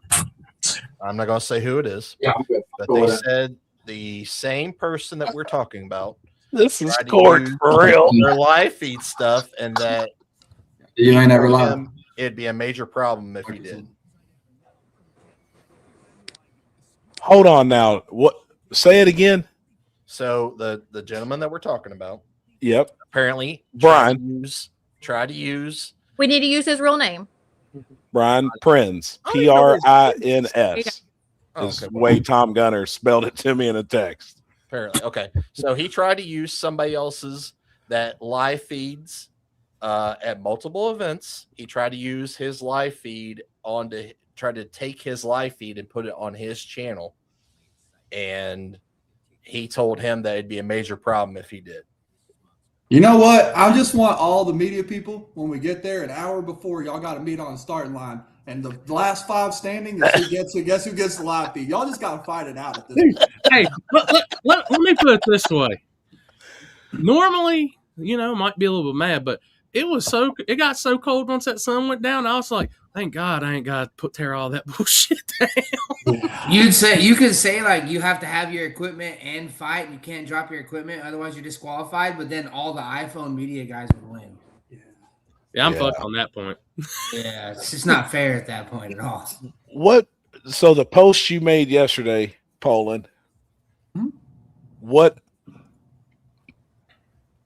I'm not going to say who it is. Yeah, but they said the same person that we're talking about. This is court for real. Their live feed stuff, and that you ain't never lied. It'd be a major problem if he did. Hold on now. What? Say it again. So the gentleman that we're talking about. Yep. Apparently, Brian tried to use. We need to use his real name. Brian Prins. Prins is the way Tom Gunner spelled it to me in a text. Apparently, okay. So he tried to use somebody else's that live feeds at multiple events. He tried to use his live feed try to take his live feed and put it on his channel, and he told him that it'd be a major problem if he did. You know what? I just want all the media people, when we get there, an hour before, y'all got to meet on the starting line. And the last five standing is guess who gets the live feed. Y'all just got to fight it out at this point. Hey, let me put it this way. Normally, might be a little bit mad, but it got so cold once that sun went down. I was like, thank God I ain't got to tear all that bullshit down. You could say like you have to have your equipment and fight, and you can't drop your equipment, otherwise you're disqualified. But then all the iPhone media guys would win. Yeah, I'm fucked on that point. Yeah, it's just not fair at that point at all. So the post you made yesterday, Poland, what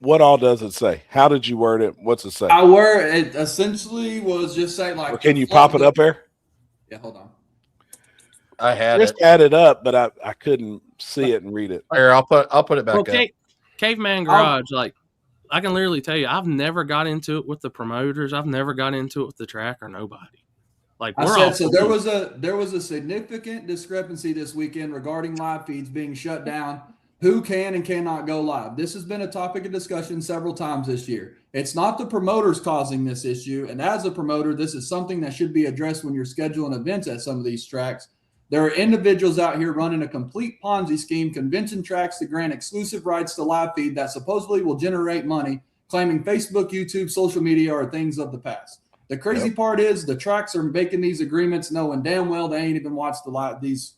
all does it say? How did you word it? What's it say? It essentially was just saying like. Or can you pop it up there? Yeah, hold on. I had Chris it. had it up, but I couldn't see it and read it. Here, I'll put it back up. Caveman Garage, like I can literally tell you, I've never got into it with the promoters. I've never got into it with the track or nobody. Like there was a significant discrepancy this weekend regarding live feeds being shut down. Who can and cannot go live? This has been a topic of discussion several times this year. It's not the promoters causing this issue. And as a promoter, this is something that should be addressed when you're scheduling events at some of these tracks. There are individuals out here running a complete Ponzi scheme, convincing tracks to grant exclusive rights to live feed that supposedly will generate money, claiming Facebook, YouTube, social media are things of the past. The crazy part is the tracks are making these agreements knowing damn well they ain't even watched these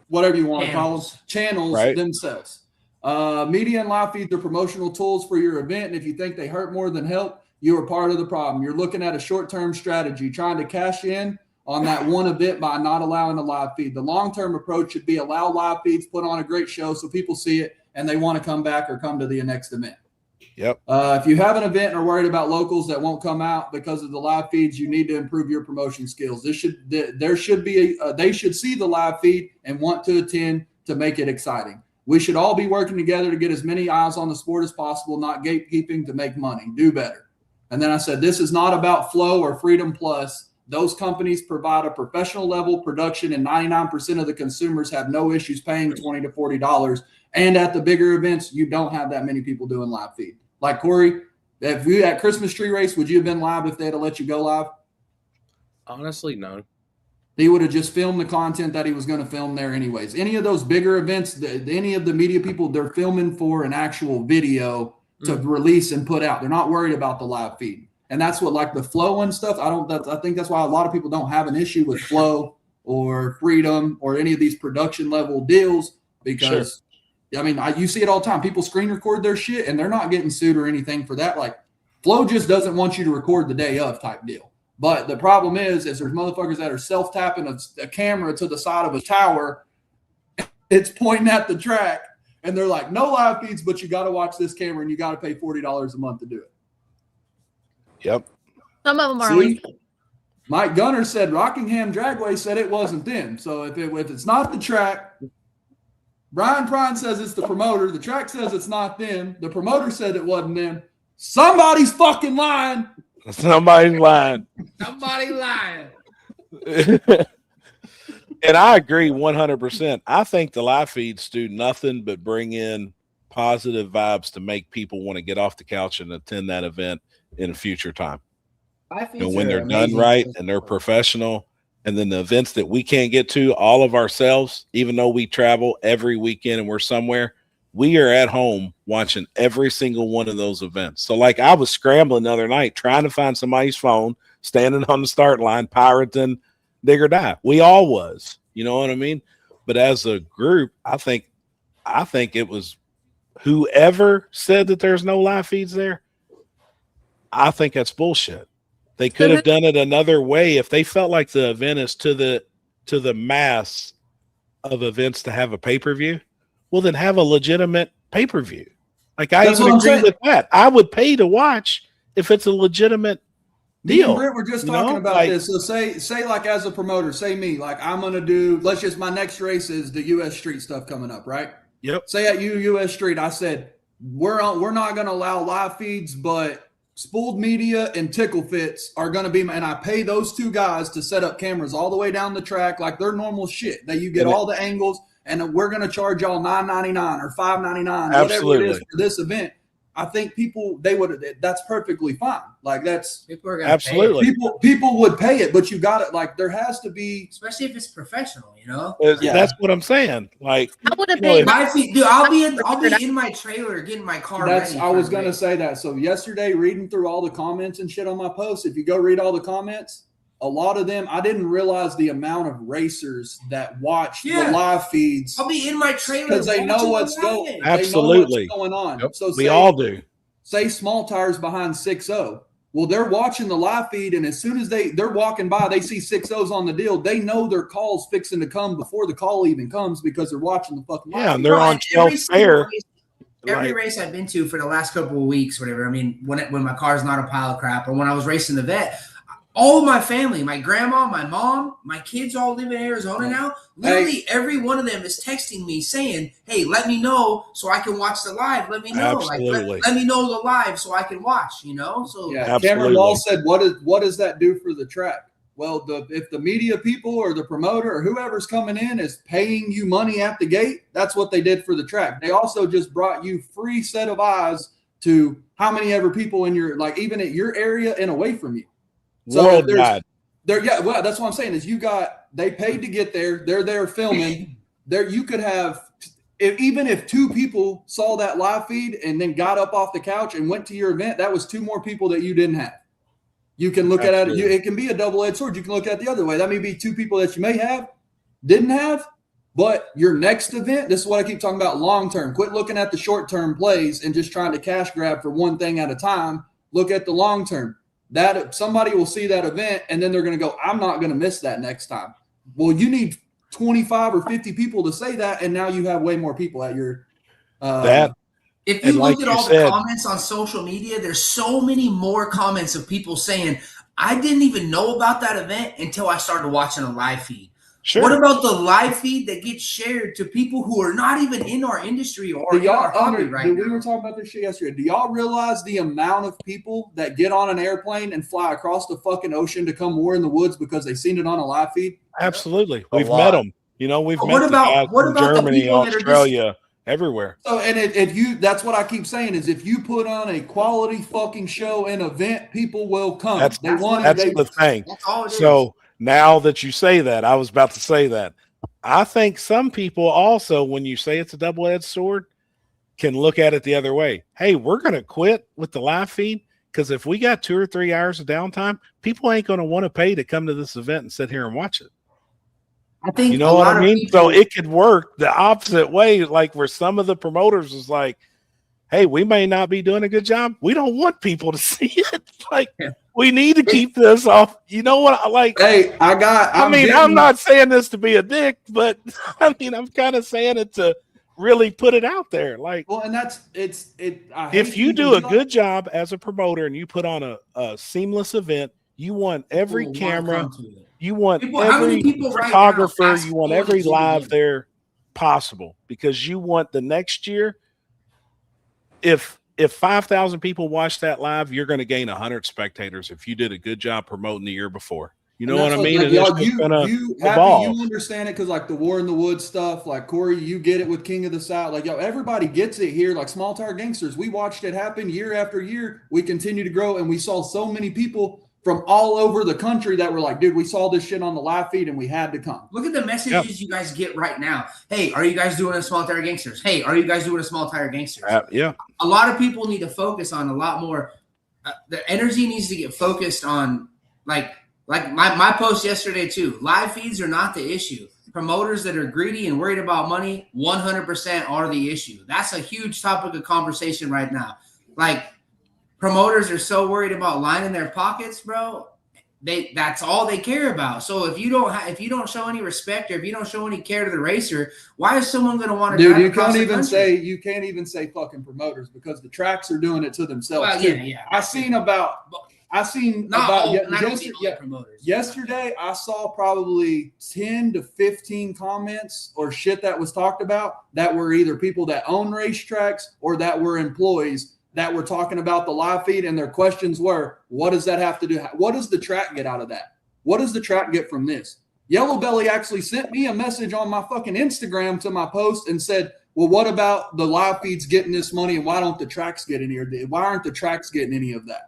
whatever you want to call them, channels themselves. Media and live feeds are promotional tools for your event, and if you think they hurt more than help, you are part of the problem. You're looking at a short-term strategy, trying to cash in on that one event by not allowing a live feed. The long-term approach should be allow live feeds, put on a great show so people see it and they want to come back or come to the next event. Yep. If you have an event and are worried about locals that won't come out because of the live feeds, you need to improve your promotion skills. They should see the live feed and want to attend to make it exciting. We should all be working together to get as many eyes on the sport as possible, not gatekeeping to make money. Do better. And then I said, this is not about Flow or Freedom Plus. Those companies provide a professional level production, and 99% of the consumers have no issues paying $20 to $40. And at the bigger events, you don't have that many people doing live feed. Like Corey, if you at Christmas tree race, would you have been live if they had let you go live? Honestly, no. He would have just filmed the content that he was going to film there anyways. Any of those bigger events, any of the media people, they're filming for an actual video to release and put out. They're not worried about the live feed. And that's what, like the Flow and stuff, I think that's why a lot of people don't have an issue with Flow or Freedom or any of these production level deals because, I mean, you see it all the time. People screen record their shit and they're not getting sued or anything for that. Like Flow just doesn't want you to record the day of type deal. But the problem is there's motherfuckers that are self-tapping a camera to the side of a tower. It's pointing at the track and they're like, no live feeds, but you got to watch this camera and you got to pay $40 a month to do it. Yep. Some of them are. See, Mike Gunner said Rockingham Dragway said it wasn't them. So if it's not the track, Brian Prine says it's the promoter. The track says it's not them. The promoter said it wasn't them. Somebody's fucking lying. Somebody's lying. Somebody lying. And I agree 100%. I think the live feeds do nothing but bring in positive vibes to make people want to get off the couch and attend that event in a future time. When they're done right and they're professional, and then the events that we can't get to all of ourselves, even though we travel every weekend and we're somewhere, we are at home watching every single one of those events. So like I was scrambling the other night trying to find somebody's phone, standing on the start line, pirating Dig or Die. We all was, you know what I mean? But as a group, I think it was whoever said that there's no live feeds there. I think that's bullshit. They could have done it another way if they felt like the event is to the mass of events to have a pay-per-view. Well, then have a legitimate pay-per-view. Like I even agree with that. I would pay to watch if it's a legitimate deal. Me and Britt were just talking about this. So say like as a promoter, say me, like I'm gonna do. My next race is the US Street stuff coming up, right? Yep. Say at US Street, I said we're not gonna allow live feeds, but Spooled Media and Tickle Fits are going to be, and I pay those two guys to set up cameras all the way down the track like they're normal shit. That you get all the angles, and we're going to charge y'all $9.99 or $5.99, whatever it is for this event. I think that's perfectly fine. Like People are gonna Absolutely. people would pay it, but you got it. Like there has to be, especially if it's professional, you know. Yeah. That's what I'm saying. Like, I would have you know, paid. My feet, dude, I'll be in my trailer getting my car ready. I was going to say that. So yesterday, reading through all the comments and shit on my post, if you go read all the comments, a lot of them, I didn't realize the amount of racers that watch the live feeds. I'll be in my trailer because they know what's going. Absolutely. going on. Yep. So we all do. Say Small Tires behind 6-0. Well, they're watching the live feed, and as soon as they're walking by, they see 6-0s on the deal. They know their call's fixing to come before the call even comes because they're watching the fucking live Yeah, feed. and they're on 12 fair. Every race I've been to for the last couple of weeks, whatever. I mean, when my car's not a pile of crap, or when I was racing the vet, all of my family, my grandma, my mom, my kids all live in Arizona now. Literally, every one of them is texting me saying, "Hey, let me know so I can watch the live. Let me know, Absolutely. let me know the live so I can watch." You know, so Yeah, Absolutely. Cameron Law said, "What does that do for the track?" Well, if the media people or the promoter or whoever's coming in is paying you money at the gate, that's what they did for the track. They also just brought you free set of eyes to how many ever people in your, like, even at your area and away from you. So Worldwide. Well, that's what I'm saying is they paid to get there. They're there filming. You could have, even if 2 people saw that live feed and then got up off the couch and went to your event, that was 2 more people that you didn't have. You can look at it. It can be a double-edged sword. You can look at it the other way. That may be 2 people that you may have, didn't have, but your next event, this is what I keep talking about, long-term. Quit looking at the short-term plays and just trying to cash grab for one thing at a time. Look at the long-term. That somebody will see that event and then they're going to go, I'm not going to miss that next time. Well, you need 25 or 50 people to say that, and now you have way more people at your If you like look at all said, the comments on social media, there's so many more comments of people saying, I didn't even know about that event until I started watching a live feed. Sure. What about the live feed that gets shared to people who are not even in our industry or in our hobby right now? We were talking about this shit yesterday. Do y'all realize the amount of people that get on an airplane and fly across the fucking ocean to come war in the woods because they've seen it on a live feed? Absolutely. A We've lot. met them. You know, we've met the guys from Germany, Australia, everywhere. So, and that's what I keep saying is if you put on a quality fucking show and event, people will come. That's the thing. That's all it is. So now that you say that, I was about to say that. I think some people also, when you say it's a double-edged sword, can look at it the other way. Hey, we're going to quit with the live feed because if we got 2 or 3 hours of downtime, people ain't going to want to pay to come to this event and sit here and watch it. I think you know what I mean? So it could work the opposite way, like where some of the promoters is like, hey, we may not be doing a good job. We don't want people to see it. Like, we need to keep this off. You know what? Hey, I'm not saying this to be a dick, but I mean, I'm kind of saying it to really put it out there. Like, well, and if you do a good job as a promoter and you put on a seamless event, you want every camera, you want every photographer, you want every live there possible because you want the next year. If 5,000 people watch that live, you're going to gain 100 spectators if you did a good job promoting the year before. You know what I mean? Like, you understand it because like the War in the Woods stuff, like Corey, you get it with King of the South. Like, everybody gets it here. Like Small Tire Gangsters, we watched it happen year after year. We continue to grow, and we saw so many people from all over the country that were like, dude, we saw this shit on the live feed and we had to come. Look at the messages you guys get right now. Hey, are you guys doing a Small Tire Gangsters? Hey, are you guys doing a Small Tire Gangsters? Yeah. A lot of people need to focus on a lot more. The energy needs to get focused on like my post yesterday too. Live feeds are not the issue. Promoters that are greedy and worried about money 100% are the issue. That's a huge topic of conversation right now. Like, promoters are so worried about lining their pockets, bro. That's all they care about. So if you don't show any respect or if you don't show any care to the racer, why is someone going to want to? Dude, you can't even say fucking promoters because the tracks are doing it to themselves. Well, yeah. Yesterday, I saw probably 10 to 15 comments or shit that was talked about that were either people that own racetracks or that were employees that were talking about the live feed, and their questions were, what does that have to do? What does the track get out of that? What does the track get from this? Yellow Belly actually sent me a message on my fucking Instagram to my post and said, well, what about the live feeds getting this money, and why don't the tracks get any? Or why aren't the tracks getting any of that?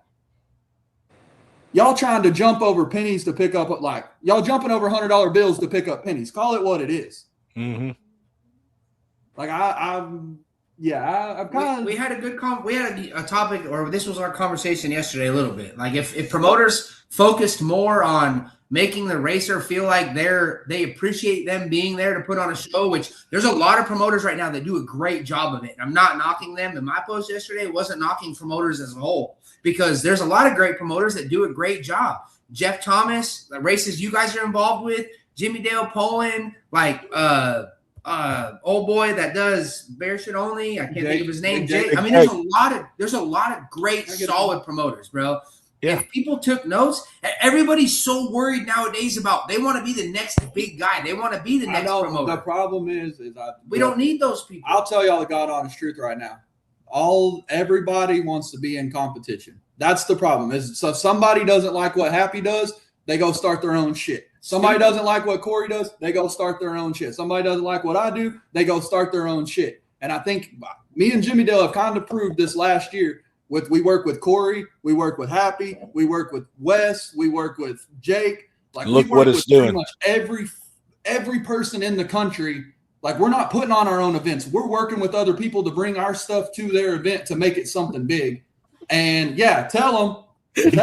Y'all trying to jump over pennies to pick up, like y'all jumping over $100 bills to pick up pennies. Call it what it is. Mm-hmm. Like I'm kind of. We had a good we had a topic, or this was our conversation yesterday a little bit. Like if promoters focused more on making the racer feel like they appreciate them being there to put on a show, which there's a lot of promoters right now that do a great job of it. I'm not knocking them. In my post yesterday, wasn't knocking promoters as a whole, because there's a lot of great promoters that do a great job. Jeff Thomas, the races you guys are involved with, Jimmy Dale Poland, like old boy that does bear shit only. I can't think of his name. Jake. I mean, there's a lot of great solid promoters, bro. Yeah. If people took notes, everybody's so worried nowadays about they want to be the next big guy. They want to be the next promoter. The problem is we don't need those people. I'll tell y'all the God honest truth right now. Everybody wants to be in competition. That's the problem. So if somebody doesn't like what Happy does, they go start their own shit. Somebody doesn't like what Corey does, they go start their own shit. Somebody doesn't like what I do, they go start their own shit. And I think me and Jimmy Dale have kind of proved this last year. We work with Corey, we work with Happy, we work with Wes, we work with Jake. Like, look what it's doing. Pretty much every person in the country. Like, we're not putting on our own events. We're working with other people to bring our stuff to their event to make it something big. And yeah, tell them. There's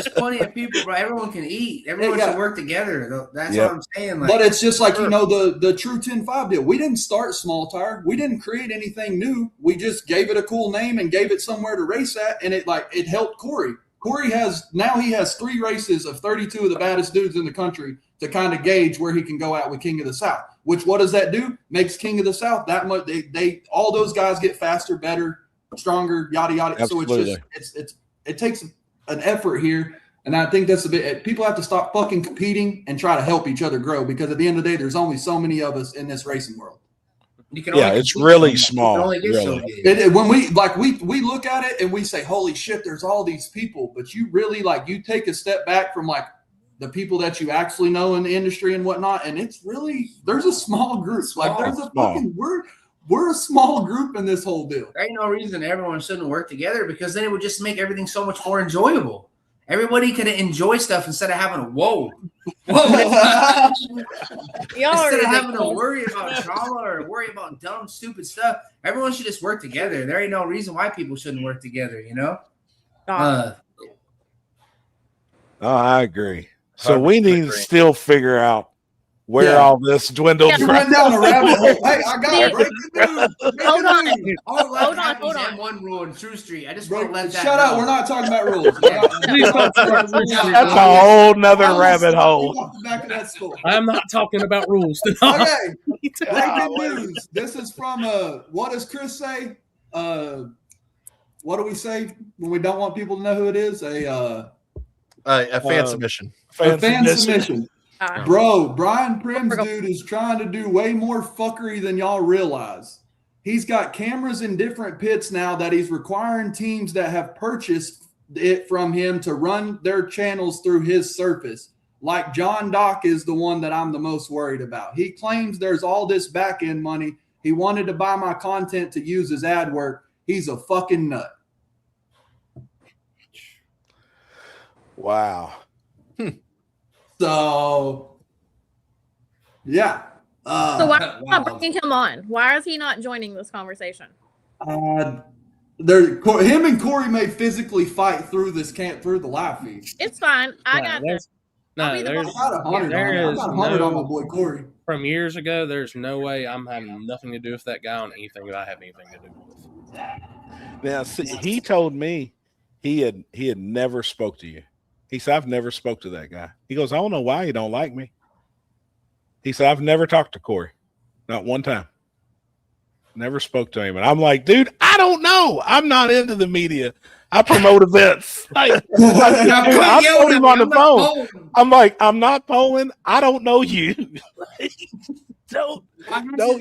plenty of people, bro. Everyone can eat. Everyone should work together. That's what I'm saying. Like, but it's just like, the True 10-5 deal. We didn't start Small Tire. We didn't create anything new. We just gave it a cool name and gave it somewhere to race at, and it helped Corey. Corey has 3 races of 32 of the baddest dudes in the country to kind of gauge where he can go at with King of the South. Which, what does that do? Makes King of the South that much. They all those guys get faster, better, stronger, yada yada. Absolutely. So it takes an effort here, and I think that's a bit. People have to stop fucking competing and try to help each other grow, because at the end of the day, there's only so many of us in this racing world. It's really small. Really. When we look at it and we say, "Holy shit, there's all these people," but you really you take a step back from the people that you actually know in the industry and whatnot, and it's really there's a small group. We're a small group in this whole deal. There ain't no reason everyone shouldn't work together, because then it would just make everything so much more enjoyable. Everybody could enjoy stuff instead of having to instead of having to worry about drama or worry about dumb, stupid stuff. Everyone should just work together. There ain't no reason why people shouldn't work together, you know? I agree. So we need to still figure out where all this dwindled from. Went down a rabbit hole. Hey, I got breaking news. Hold on. Hold on. One rule in True Street. I just want to let that shut up. We're not talking about rules. That's a whole nother rabbit hole. Back of that school. I'm not talking about rules. Okay. Breaking news. This is from what does Chris say? What do we say when we don't want people to know who it is? A fan submission. A fan submission. Bro, Brian Prim's dude is trying to do way more fuckery than y'all realize. He's got cameras in different pits now that he's requiring teams that have purchased it from him to run their channels through his surface. Like John Dock is the one that I'm the most worried about. He claims there's all this back end money. He wanted to buy my content to use his ad work. He's a fucking nut. Wow. So, yeah. So why are you not bringing him on? Why is he not joining this conversation? Him and Corey may physically fight through the live feed. It's fine. I got this. No, there's on my boy Corey. From years ago, there's no way I'm having nothing to do with that guy on anything that I have anything to do with. Now, see, he told me he had never spoke to you. He said, I've never spoke to that guy. He goes, I don't know why he don't like me. He said, I've never talked to Corey. Not one time. Never spoke to him. And I'm like, dude, I don't know. I'm not into the media. I promote events. I told him on the phone. I'm like, I'm not polling. I don't know you. Don't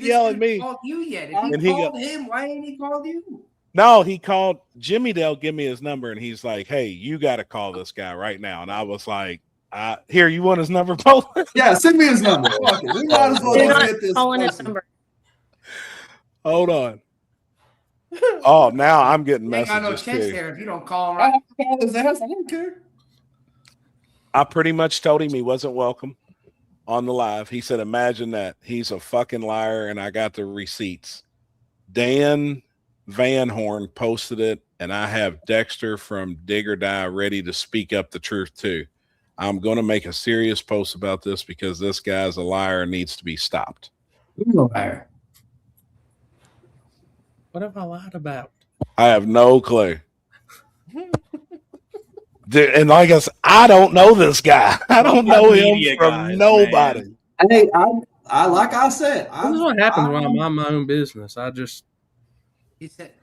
yell at me. Called you yet? If he called him, why ain't he called you? No, he called Jimmy Dale, give me his number, and he's like, hey, you got to call this guy right now. And I was like, Here, you want his number, Poland? Yeah, send me his number. Fuck it. We might as well You're just not get this. calling his person. number. Hold on. Oh, now I'm getting You ain't got no messages chance too. there if you don't call him I right. have to call his ass. I don't care. I pretty much told him he wasn't welcome on the live. He said, imagine that. He's a fucking liar, and I got the receipts. Dan Van Horn posted it, and I have Dexter from Dig or Die ready to speak up the truth too. I'm going to make a serious post about this because this guy's a liar and needs to be stopped. Who's a liar? What have I lied about? I have no clue. Dude, and like I said, I don't know this guy. I don't know him Media from guys, nobody. man. Hey, I like I said. This is what happens when I mind my own business. I just He said,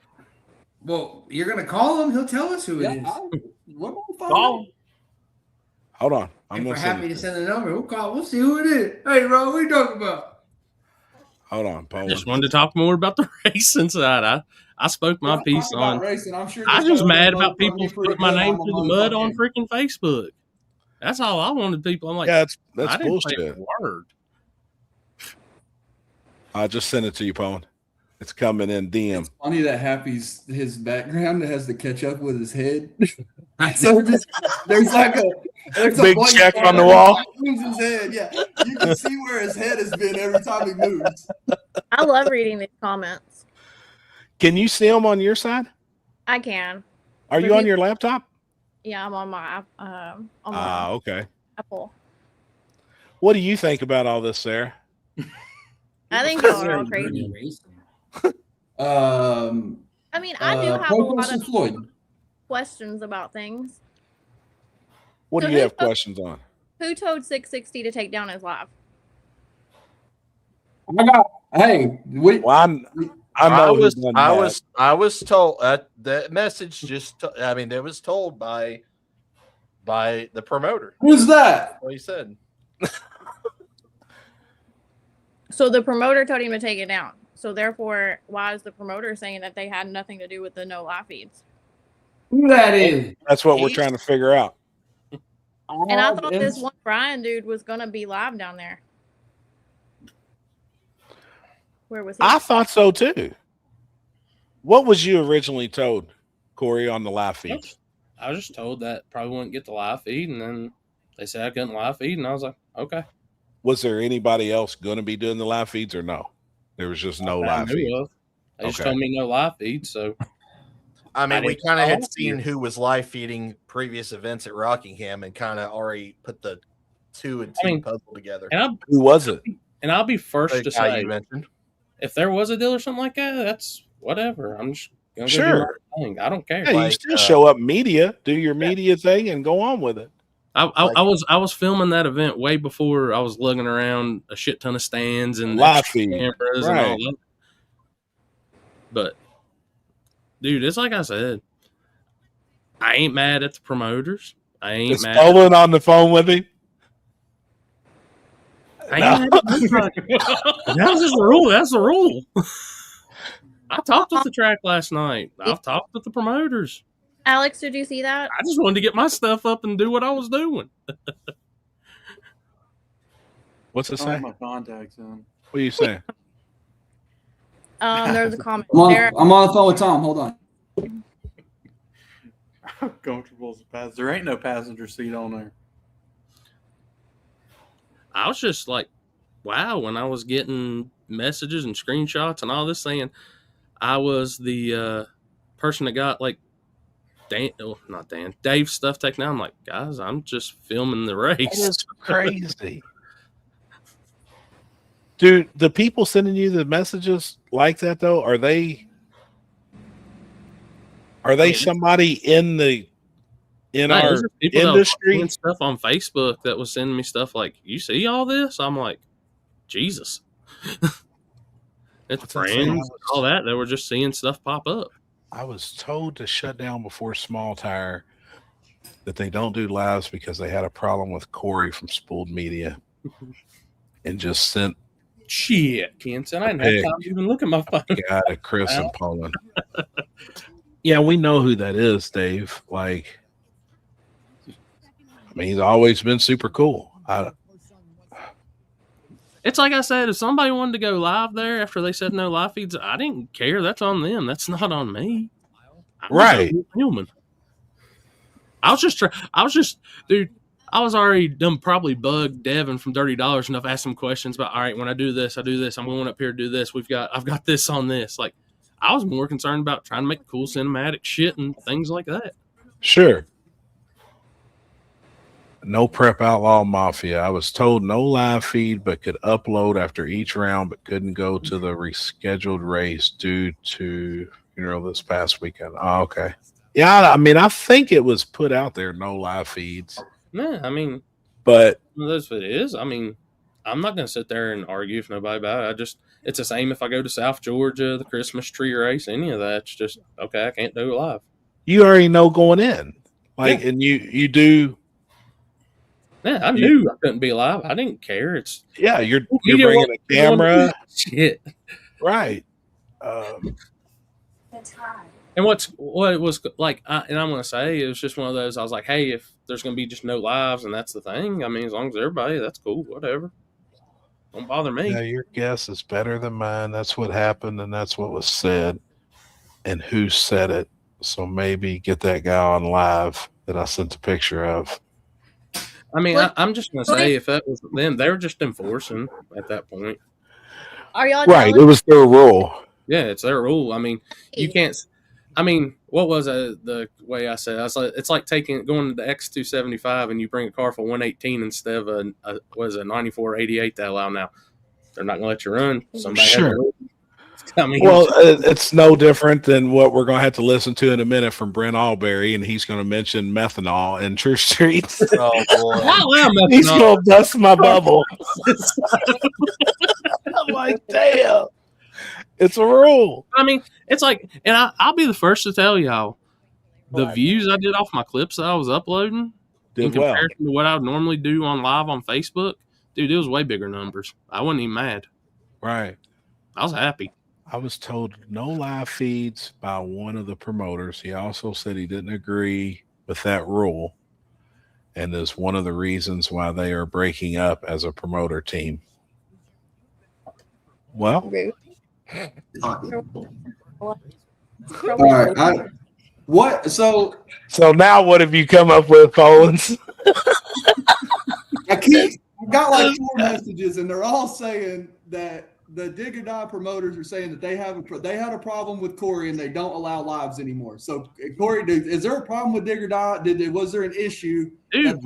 "Well, you're gonna call him. He'll tell us who it is. Call. Hold on. I'm If gonna we're send happy it to to send the number, we'll call. We'll see who it is. Hey, Ron, what are you talking about? Hold on, Poland. just wanted to talk more about the racing side. I spoke my piece on. Racing. I'm sure I this just guy mad will about vote for me people pretty putting my good name on through the the mud on motherfucking- freaking Facebook. That's all I wanted people. I'm like, Yeah, I that's didn't say a bullshit. word. I'll just send it to you, Poland. It's coming in DM. It's funny that Happy's his background has to catch up with his head. So there's like a Big blank check spot on the every wall. time he moves his head. Yeah, you can see where his head has been every time he moves. I love reading these comments. Can you see them on your side? I can. Are you on your laptop? Yeah, I'm on my Okay. Apple. What do you think about all this, Sarah? I think y'all are all crazy. I mean, I do have a lot Professor of Floyd. questions about things. What So do you who have told- questions on? Who told 660 to take down his live? Hey, Well, I know who done that. I was told the message just. I mean, it was told by the promoter. who's that? That's what he said. So the promoter told him to take it down. So therefore, why is the promoter saying that they had nothing to do with the no live feeds? Who that is? That's what we're trying to figure out. And I thought this one Brian dude was gonna be live down there. Where was he? I thought so too. What was you originally told, Corey, on the live feed? I was just told that probably wouldn't get the live feed, and then they said I couldn't live feed, and I was like, okay. Was there anybody else going to be doing the live feeds or no? There was just no I live knew feeds. of. They just Okay. told me no live feed, so I mean, I we didn't kind of had follow seen you. who was live feeding previous events at Rockingham and kind of already put the two and two I mean, puzzle together. Who was it? I'll be first The to guy say, you mentioned. if there was a deal or something like that, that's whatever. I'm just gonna go do Sure. my thing. I don't care. Yeah, you Like, still show up media, do your media thing, and go on with it. I was filming that event way before I was lugging around a shit ton of stands and Live extra feed. cameras and all Right. that. But dude, it's like I said, I ain't mad at the promoters. I ain't Is mad. Poland on the phone with him? I ain't mad at nobody. That's just the rule. That's the rule. I talked with the track last night. I've talked with the promoters. Alex, did you see that? I just wanted to get my stuff up and do what I was doing. What's it I say? have my contacts in. What are you saying? There's a comment. I'm There, on the phone with Tom. Hold on. How comfortable is the passenger? There ain't no passenger seat on there. I was just like, wow, when I was getting messages and screenshots and all this saying I was the person that got like Dave's stuff taken down. I'm like, guys, I'm just filming the race. That is crazy. Dude, the people sending you the messages like that though, are they somebody in No, our those are people that were industry? posting stuff on Facebook that was sending me stuff like, you see all this? I'm like, Jesus. It's What's friends, insane? all that. They were just seeing stuff pop up. I was told to shut down before Small Tire, that they don't do lives because they had a problem with Corey from Spooled Media, and just sent Shit, Kenton. I didn't have time to even look at my phone. guy to Chris and Poland. Yeah, we know who that is, Dave. Like, I mean, he's always been super cool. It's like I said, if somebody wanted to go live there after they said no live feeds, I didn't care. That's on them. That's not on me. I'm Right. Human. I was just, dude. I was already done. Probably bugged Devin from Dirty Dollars enough. Asked some questions about. All right, when I do this, I do this. I'm going up here to do this. I've got this on this. Like, I was more concerned about trying to make cool cinematic shit and things like that. Sure. No Prep Outlaw Mafia. I was told no live feed, but could upload after each round, but couldn't go to the rescheduled race due to this past weekend. Oh, okay. Yeah, I mean, I think it was put out there, no live feeds. Yeah, I mean, but that's what it is. I mean, I'm not going to sit there and argue with nobody about it. It's the same if I go to South Georgia, the Christmas tree race, any of that. It's just, okay, I can't do it live. You already know going in. Like, and you do. Yeah, I knew I couldn't be live. I didn't care. You're bringing a camera. Shit. Right. And what it was like, and I'm going to say, it was just one of those, I was like, hey, if there's going to be just no lives and that's the thing, I mean, as long as everybody, that's cool, whatever. Don't bother me. Yeah, your guess is better than mine. That's what happened, and that's what was said, and who said it. So maybe get that guy on live that I sent a picture of. I mean, I'm just going to say, if that was them, they were just enforcing at that point. Are y'all right? It was their rule. Yeah, it's their rule. I mean, you can't. I mean, what was the way I said? I was like, it's like going to the X275 and you bring a car for 118 instead of a 9488 they allow now. They're not going to let you run. Somebody sure. I mean, well, it's no different than what we're going to have to listen to in a minute from Brent Alberry, and he's going to mention methanol in True Streets. Oh boy, he's going to bust my bubble. I'm like, damn. It's a rule. I mean, it's like, and I'll be the first to tell y'all, the views I did off my clips that I was uploading in comparison to what I would normally do on live on Facebook, dude, it was way bigger numbers. I wasn't even mad. Right. I was happy. I was told no live feeds by one of the promoters. He also said he didn't agree with that rule, and is one of the reasons why they are breaking up as a promoter team. Well, all right. What? So now what have you come up with, Pollens? I got like 4 messages, and they're all saying that the Dig or Die promoters are saying that they had a problem with Corey and they don't allow lives anymore. So Corey, is there a problem with Dig or Die? Was there an issue? Dude,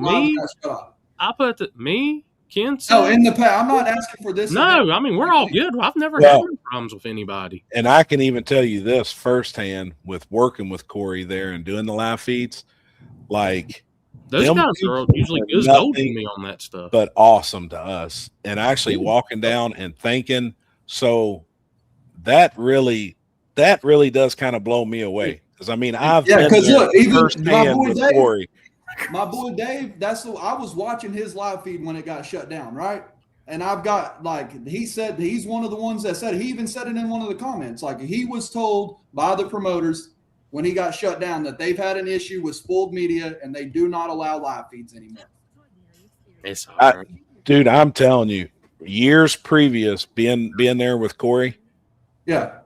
I put me. Ken said, no, in the past. I'm not asking for this. No, I mean, we're all good. I've never had any problems with anybody. And I can even tell you this firsthand with working with Corey there and doing the live feeds. Like, those guys are usually good as gold to me on that stuff. But awesome to us. And actually walking down and thinking, so that really does kind of blow me away. Because, I mean, I've been there firsthand with Corey. My boy Dave, I was watching his live feed when it got shut down, right? And I've got, like, he said he's one of the ones that said it. He even said it in one of the comments. Like, he was told by the promoters when he got shut down that they've had an issue with spoiled media and they do not allow live feeds anymore. It's hard. Dude, I'm telling you, years previous being there with Corey. Yeah.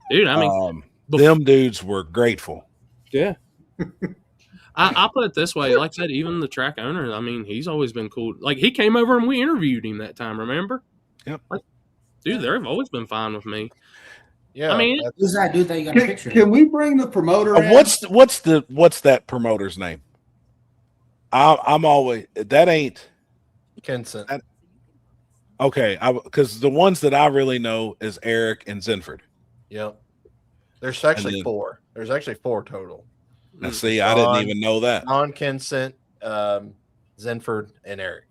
Dude, I mean, them dudes were grateful. Yeah. I'll put it this way. Like I said, even the track owner, I mean, he's always been cool. Like, he came over and we interviewed him that time, remember? Yep. Like, dude, they've always been fine with me. Yeah. I mean, who's that dude that you got a picture of? Can we bring the promoter in? What's that promoter's name? I'm always, that ain't Kenson. Okay, because the ones that I really know is Eric and Zenford. Yep. There's actually 4. There's actually 4 total. Now, see, I didn't even know that. On Kenson, Zenford, and Eric.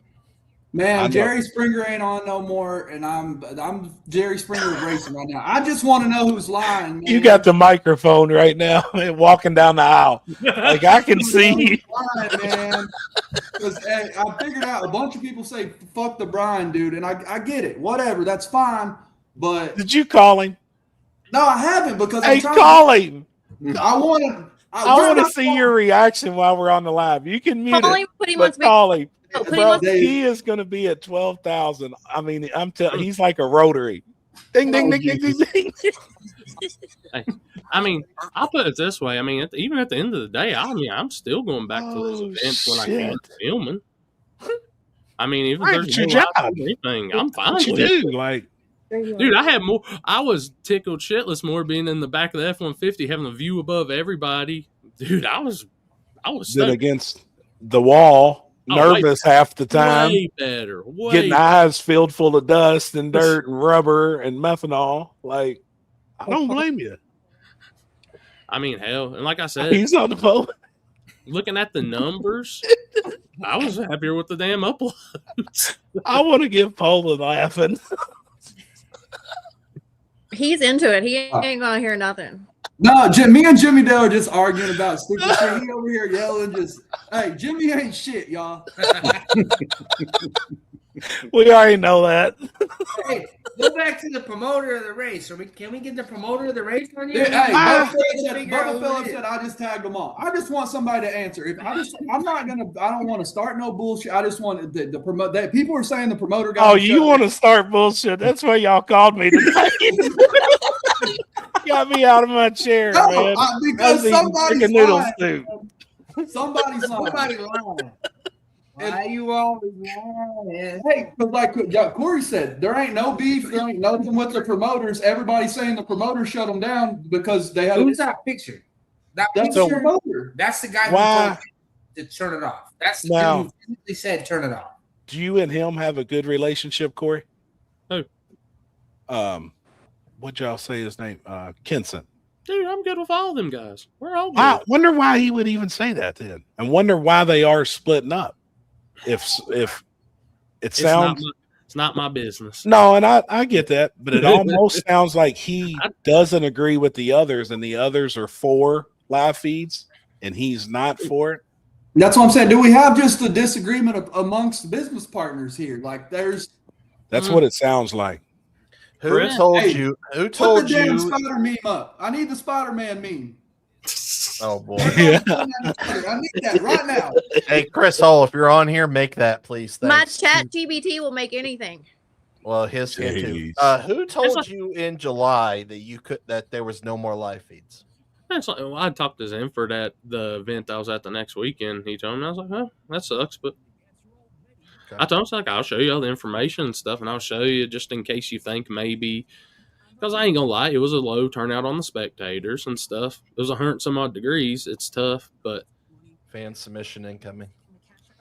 Man, Jerry Springer ain't on no more, and I'm Jerry Springer racing right now. I just want to know who's lying. Man. You got the microphone right now, walking down the aisle. Like, I can see. Lying, man. Because I figured out a bunch of people say "fuck the Brian dude," and I get it. Whatever, that's fine. But did you call him? No, I haven't because call him. I want to. I want to see your reaction while we're on the live. You can mute Paulie it, put him but on speaker. call him. Put him Bro, on speaker. he is going to be at 12,000. I mean, he's like a rotary. Ding, ding, ding, ding, ding, ding. I mean, I'll put it this way. I mean, even at the end of the day, I'm still going back to those events when I can filming. I mean, even if there's your no live job. anything, I'm fine What you with it. do? Like, Dude, I was tickled shitless more being in the back of the F-150 having a view above everybody. Dude, I was then stoked. against the wall, nervous half the time, Way better. Way getting eyes filled full of dust and dirt and rubber and methanol. Like, I don't blame you. I mean, hell, and like I said, He's on the phone. looking at the numbers, I was happier with the damn uploads. I want to give Poland laughing. He's into it. He ain't gonna hear nothing. No, me and Jimmy Dale are just arguing about stupid shit. He over here yelling, hey, Jimmy ain't shit, y'all. We already know that. Hey, go back to the promoter of the race. Can we get the promoter of the race on here? Hey, Bubba Phillips said I just tagged them all. I just want somebody to answer. I don't want to start no bullshit. I just want the promote that people are saying the promoter got. Oh, you want to start bullshit? That's why y'all called me tonight. Got me out of my chair, man. Because somebody's lying. Soup. Somebody's lying. Somebody lying. Why you always lying? Hey, but like Corey said, there ain't no beef. There ain't nothing with the promoters. Everybody's saying the promoters shut them down because they had. Who's that picture? That's picture, the promoter. That's the guy who told you to turn it off. That's the guy who physically said turn it off. Do you and him have a good relationship, Corey? Who? What'd y'all say his name? Kenson. Dude, I'm good with all of them guys. We're all good. I wonder why he would even say that then. And wonder why they are splitting up. If it sounds it's not my business. No, and I get that, but it almost sounds like he doesn't agree with the others, and the others are for live feeds, and he's not for it. That's what I'm saying. Do we have just a disagreement amongst business partners here? Like, there's. That's what it sounds like. Who told you? Who told put the damn you? Spider meme up. I need the Spider-Man meme. Oh boy! Yeah. I need that right now. Hey, Chris Hall, if you're on here, make that please. Thanks. My chat GBT will make anything. Well, his can too. Who told you in July that there was no more live feeds? Well, I talked to Zenford at the event I was at the next weekend. He told me, I was like, "Oh, that sucks," but I told him, I'll show you all the information and stuff, and I'll show you just in case you think maybe. Because I ain't gonna lie, it was a low turnout on the spectators and stuff. It was 100 some odd degrees. It's tough, but fan submission incoming.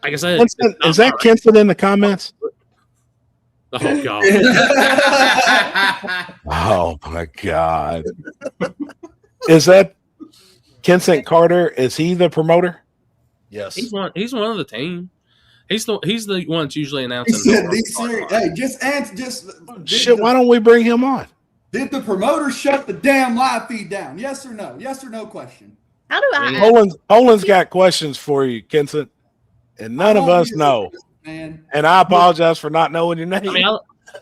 Like I said, is that Kenson in the comments? Oh god! Oh my god! Is that Kenson Carter? Is he the promoter? Yes, he's one of the team. He's the one that's usually announcing. Hey, just answer. Shit, why don't we bring him on? Did the promoter shut the damn live feed down? Yes or no? Yes or no question. How do I? Poland's got questions for you, Kenson, and none of us know. Man. And I apologize for not knowing your name. I mean,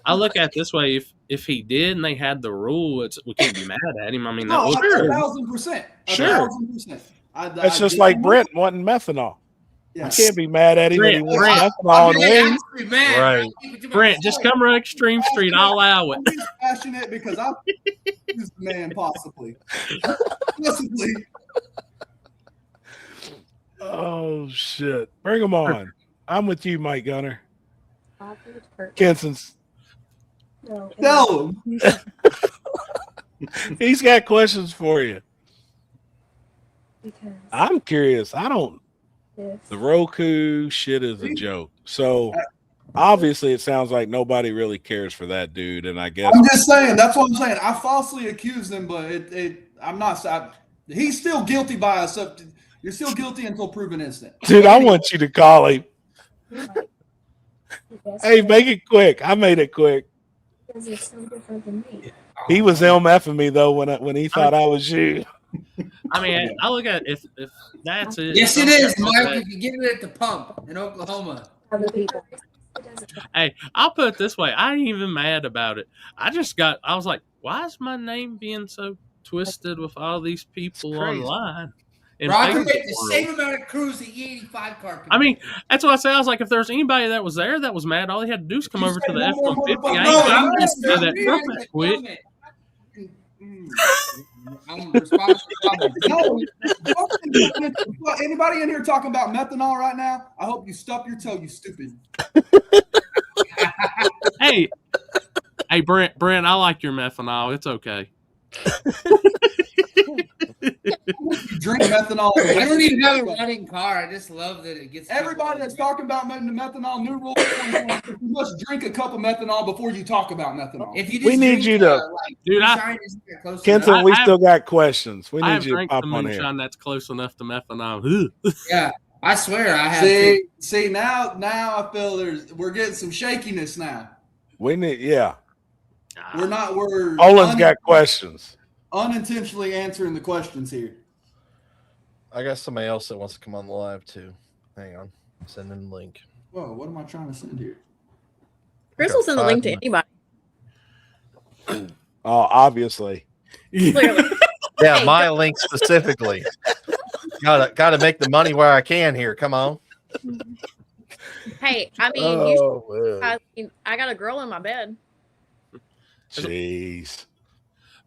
I look at it this way: if he did and they had the rule, we can't be mad at him. I mean, that was 1,000%. Sure. 1,000%. That's just like Brent wanting methanol. Yes. I can't be mad at him when he wants methanol and wings. Right. Brent, just come run Extreme Street. I'll allow it. I'm just passionate because I'm this man possibly. Possibly. Oh shit! Bring him on. I'm with you, Mike Gunner. Kenson's. Tell him. He's got questions for you. I'm curious. The Roku shit is a joke. So obviously it sounds like nobody really cares for that dude. And I guess I'm just saying, that's what I'm saying. I falsely accused him, but I'm not. He's still guilty by us. You're still guilty until proven innocent. Dude, I want you to call him. Hey, make it quick. I made it quick. He was MFing me though when he thought I was you. I mean, I look at if that's it. Yes, it is, Mike. You can get it at the pump in Oklahoma. Hey, I'll put it this way. I ain't even mad about it. I was like, why is my name being so twisted with all these people online? and Bro, I pay can for make the the same world. amount of crews the E85 car can. I mean, that's what I said. I was like, if there's anybody that was there that was mad, all he had to do is come You over to said the one more F-150. I motherfucker. ain't No, got you to just tear told that me truck as that a quick. comment. I'm responsible for comments. No, anybody in here talking about methanol right now? I hope you stub your toe, you stupid. Hey, Brent, I like your methanol. It's okay. You drink methanol. I don't even have a running car. I just love that it gets Everybody that's talking about methanol, new rule, you must drink a cup of methanol before you talk about methanol. If you just We need drink, you to- like, Dude, moonshine, isn't that close Kenton, enough? we I still got questions. We I need have you to drank pop the on here. moonshine that's close enough to methanol. Ugh. Yeah, I swear I have. to. See now I feel we're getting some shakiness now. We need, yeah. We're Olin's got questions. unintentionally answering the questions here. I got somebody else that wants to come on the live too. Hang on, send them the link. Whoa, what am I trying to send here? Chris will send the link to anybody. Oh, obviously. Clearly. Yeah, Hey, my link specifically. Gotta make the money where I can here. Come on. Hey, I mean, you well. I got a girl in my bed. Jeez.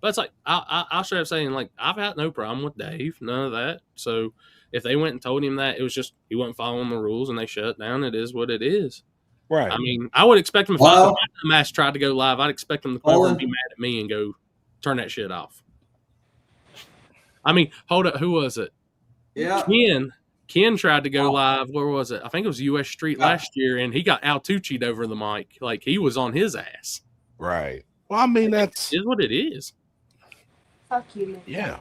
But it's like I'll straight up saying, like, I've had no problem with Dave, none of that. So if they went and told him that, it was just he wasn't following the rules and they shut down. It is what it is. Right. I mean, I would expect him if Well, the match tried to go live, I'd expect him to come over and Olin. be mad at me and go turn that shit off. I mean, hold up, who was it? Yeah. Ken tried to go live. Where was it? I think it was US Street last year, and he got Altucci'd over the mic. Like he was on his ass. Right. Well, I mean, that's, It is what it is. Fuck you, man. yeah.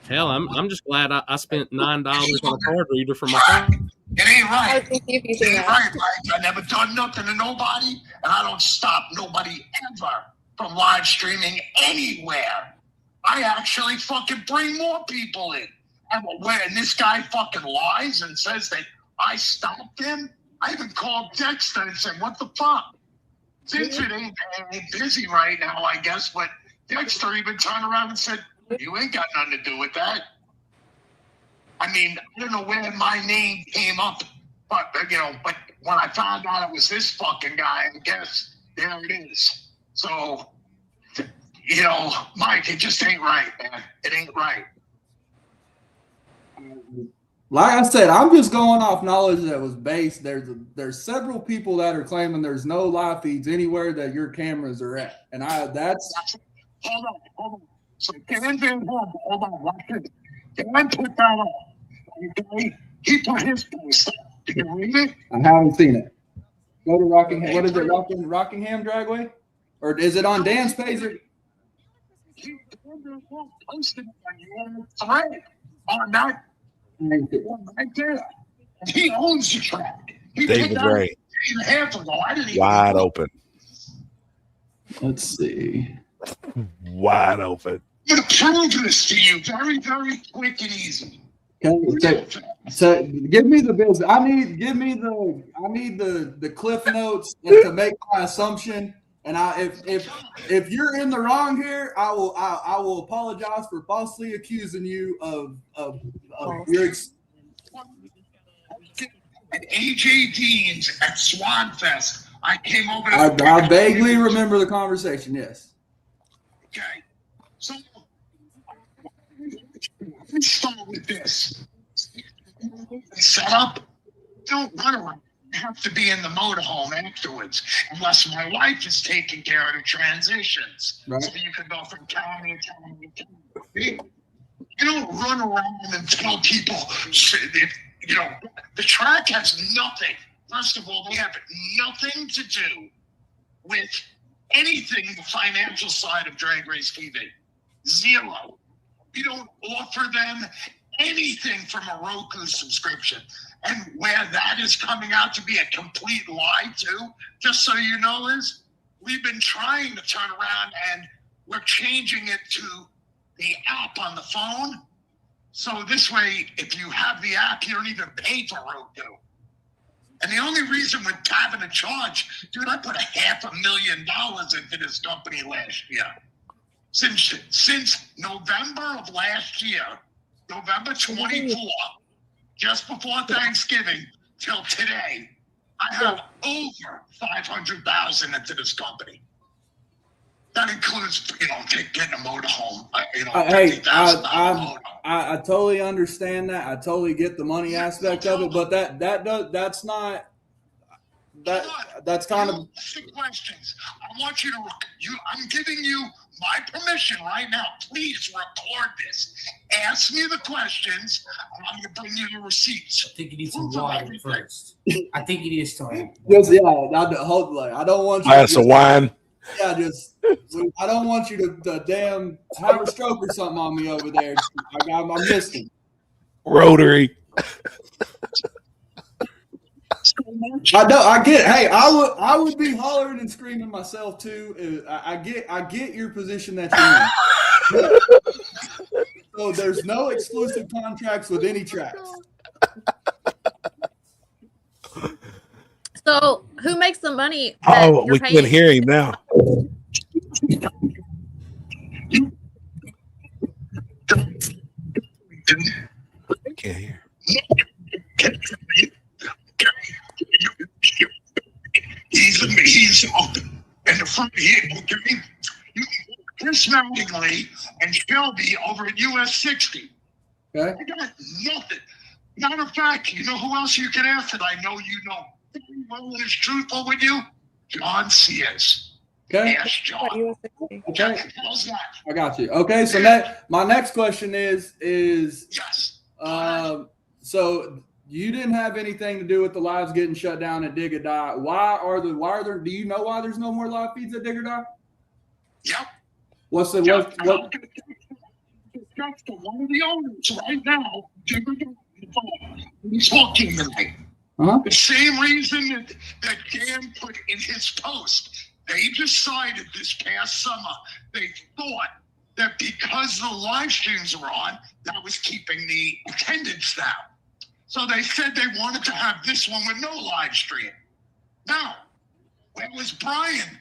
Hell, I'm just glad I spent $9 on a card reader for my phone. It ain't I right. was thinking if you It seen ain't that. right, Mike. I never done nothing to nobody, and I don't stop nobody ever from live streaming anywhere. I actually fucking bring more people in. And when this guy fucking lies and says that I stopped him, I even called Dexter and said, what the fuck? Since it ain't busy right now, I guess, but Dexter even turned around and said, you ain't got nothing to do with that. I mean, I don't know where my name came up, but but when I found out it was this fucking guy, I guess there it is. So, Mike, it just ain't right, man. It ain't right. Like I said, I'm just going off knowledge that was based. There's several people that are claiming there's no live feeds anywhere that your cameras are at, and that's Hold on. So Dan Van Horn, hold on, watch it. Dan put that on. Okay? He put his post up. Did you read it? I haven't seen it. Go to Rockingham. What is it, Rockingham Dragway, or is it on Dan's page? Dan Van Horn posted it on your thread on that right there. He owns the track. He David put that Ray. a day and a half ago. I didn't even Wide know. open. Let's see. Wide open. I'm going to prove this to you very, very quick and easy. Okay, so give me the business. I need the cliff notes and to make my assumption. And if you're in the wrong here, I will apologize for falsely accusing you of your. At AJ Dean's at Swan Fest, I came over. I vaguely remember the conversation. Yes. Okay, so let's start with this. Set up. Don't run around. I have to be in the motorhome afterwards, unless my wife is taking care of the transitions. Right. So you can go from county to county to county. You don't run around and tell people, the track has nothing. First of all, they have nothing to do with anything the financial side of Drag Race TV. Zero. We don't offer them anything from a Roku subscription. And where that is coming out to be a complete lie too, just so you know, is we've been trying to turn around and we're changing it to the app on the phone. So this way, if you have the app, you don't even pay for Roku. And the only reason we're having a charge, dude, I put $500,000 into this company last year. Since November of last year, November 24, just before Thanksgiving till today, I have over 500,000 into this company. That includes, getting a motorhome. Hey, $50,000 motor. I totally understand that. I totally get the money aspect of it, but that's not that's kind of Ask the questions. I want you to. I'm giving you my permission right now. Please record this. Ask me the questions, and I'm going to bring you the receipts. I think you need some water first. I think you need to start. just I don't want you Glass to of wine. I don't want you to damn have a stroke or something on me over there. I'm listening. Rotary. I get it. Hey, I would be hollering and screaming myself too. I get your position that you're in. So there's no exclusive contracts with any tracks. So who makes the money? that Oh, you're we paying? can hear him now. Can't hear. He's open in the front here. Okay, Chris Mattingly and Shelby over at US 60. Okay. I got nothing. Matter of fact, you know who else you can ask that I know you know? Anyone is truthful with you? John Sears. Okay. Ask John. Okay. How's that? I got you. Okay. So my next question is Yes. so you didn't have anything to do with the lives getting shut down at Dig or Die. Why are there? Do you know why there's no more live feeds at Dig or Die? Yep. What's the Yep. what? That's the one of the owners right now. He's talking tonight. Uh-huh. The same reason that Dan put in his post. They decided this past summer, they thought that because the live streams were on, that was keeping the attendance down. So they said they wanted to have this one with no live stream. Now, where was Brian?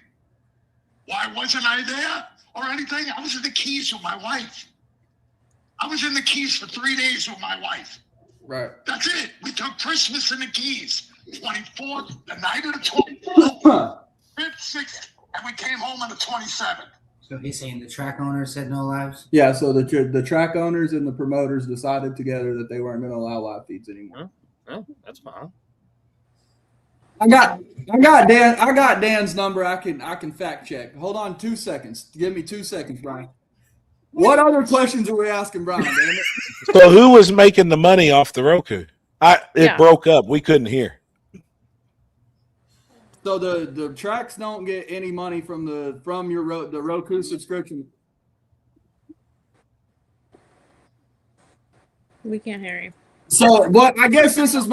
Why wasn't I there or anything? I was in the Keys with my wife. I was in the Keys for 3 days with my wife. Right. That's it. We took Christmas in the Keys. 24th, the night of the 24th, 5th, 6th, and we came home on the 27th. So he's saying the track owner said no lives? Yeah, so the track owners and the promoters decided together that they weren't going to allow live feeds anymore. Oh, that's fine. I got Dan's number. I can fact check. Hold on 2 seconds. Give me 2 seconds, Brian. What other questions are we asking Brian, damn it? So who was making the money off the Roku? It Yeah. broke up. We couldn't hear. So the tracks don't get any money from the Roku subscription. We can't hear you. So what I guess this is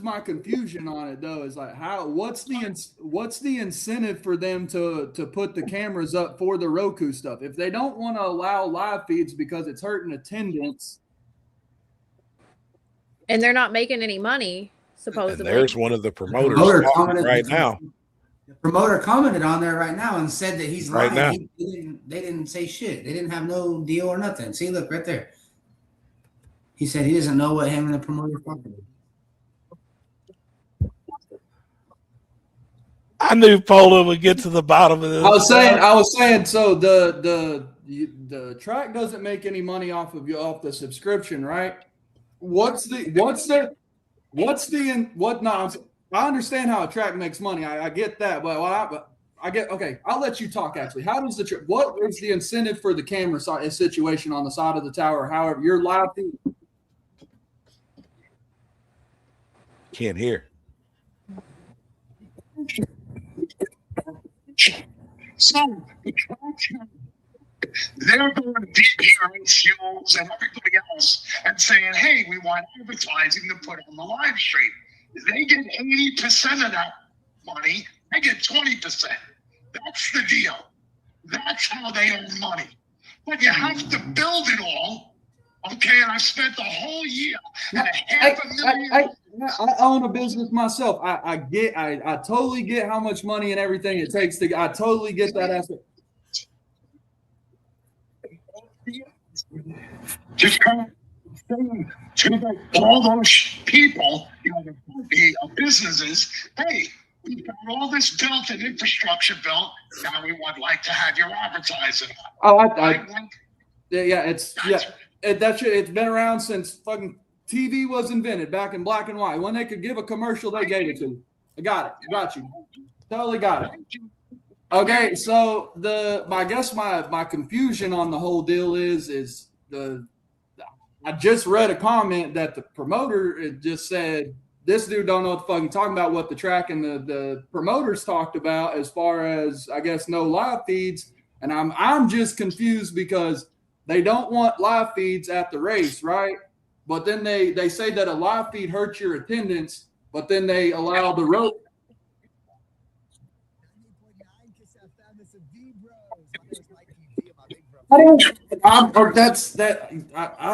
my confusion on it though, is like what's the incentive for them to put the cameras up for the Roku stuff? If they don't want to allow live feeds because it's hurting attendance. And they're not making any money, And supposedly. there's one of the promoters Promoter talking commented- right now. The promoter commented on there right now and said that he's Right lying. now. They didn't say shit. They didn't have no deal or nothing. See, look right there. He said he doesn't know what him and the promoter talking about. I knew Polo would get to the bottom of this. I was saying. So the track doesn't make any money off the subscription, right? I understand how a track makes money. I get that, but okay. I'll let you talk. Actually, how does what is the incentive for the camera situation on the side of the tower? However, your live feed. Can't hear. So they're going to DPI Fuels and everybody else and saying, hey, we want advertising to put on the live stream. They get 80% of that money. I get 20%. That's the deal. That's how they earn money. But you have to build it all. Okay, and I spent the whole year and $500,000. I own a business myself. I totally get how much money and everything it takes to. I totally get that aspect. Just kind of to all those people, the businesses, hey, we've got all this built and infrastructure built. Now we would like to have your advertising. Oh, it's been around since fucking TV was invented back in black and white. When they could give a commercial, they gave it to you. I got it. Got you. Totally got it. Okay, so I guess my confusion on the whole deal is I just read a comment that the promoter just said this dude don't know what the fuck he's talking about, what the track and the promoters talked about as far as I guess no live feeds, and I'm just confused because they don't want live feeds at the race, right? But then they say that a live feed hurts your attendance, but then they allow the road. I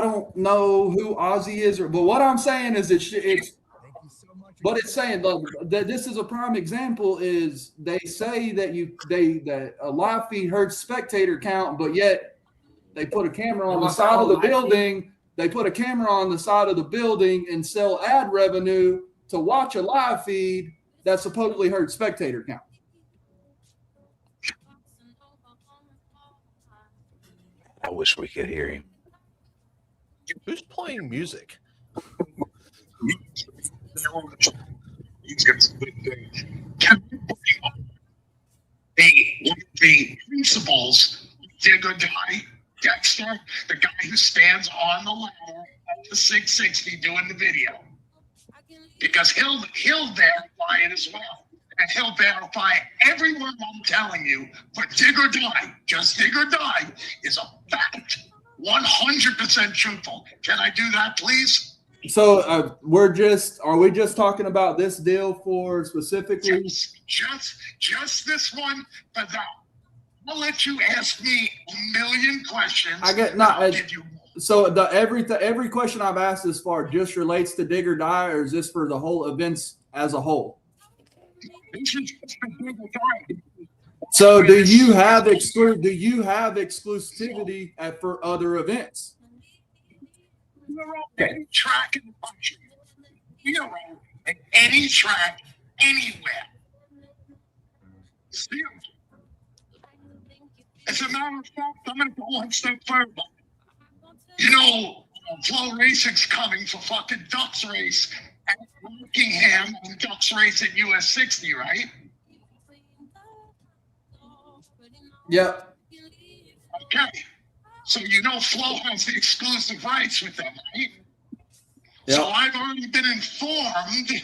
don't know who Ozzy is, but what I'm saying is it's saying that this is a prime example. Is they say that that a live feed hurts spectator count, but yet they put a camera on the side of the building. They put a camera on the side of the building and sell ad revenue to watch a live feed that supposedly hurts spectator count. I wish we could hear him. Who's playing music? The principals, Digger Guy, Dexter, the guy who stands on the ladder at the 660 doing the video. Because he'll verify it as well. And he'll verify every word I'm telling you, but dig or die, just dig or die, is a fact. 100% truthful. Can I do that, please? So are we just talking about this deal for specifically? Just this one for that. I'll let you ask me a million questions. So every question I've asked this far just relates to dig or die, or is this for the whole events as a whole? So do you have exclusivity for other events? Any track in the country, at any track, anywhere. As a matter of fact, I'm going to go one step further. Flow Racing's coming for fucking Ducks Race at Rockingham and Ducks Race at US 60, right? Yep. Okay. So Flow has the exclusive rights with them, right? Yep. So I've already been informed,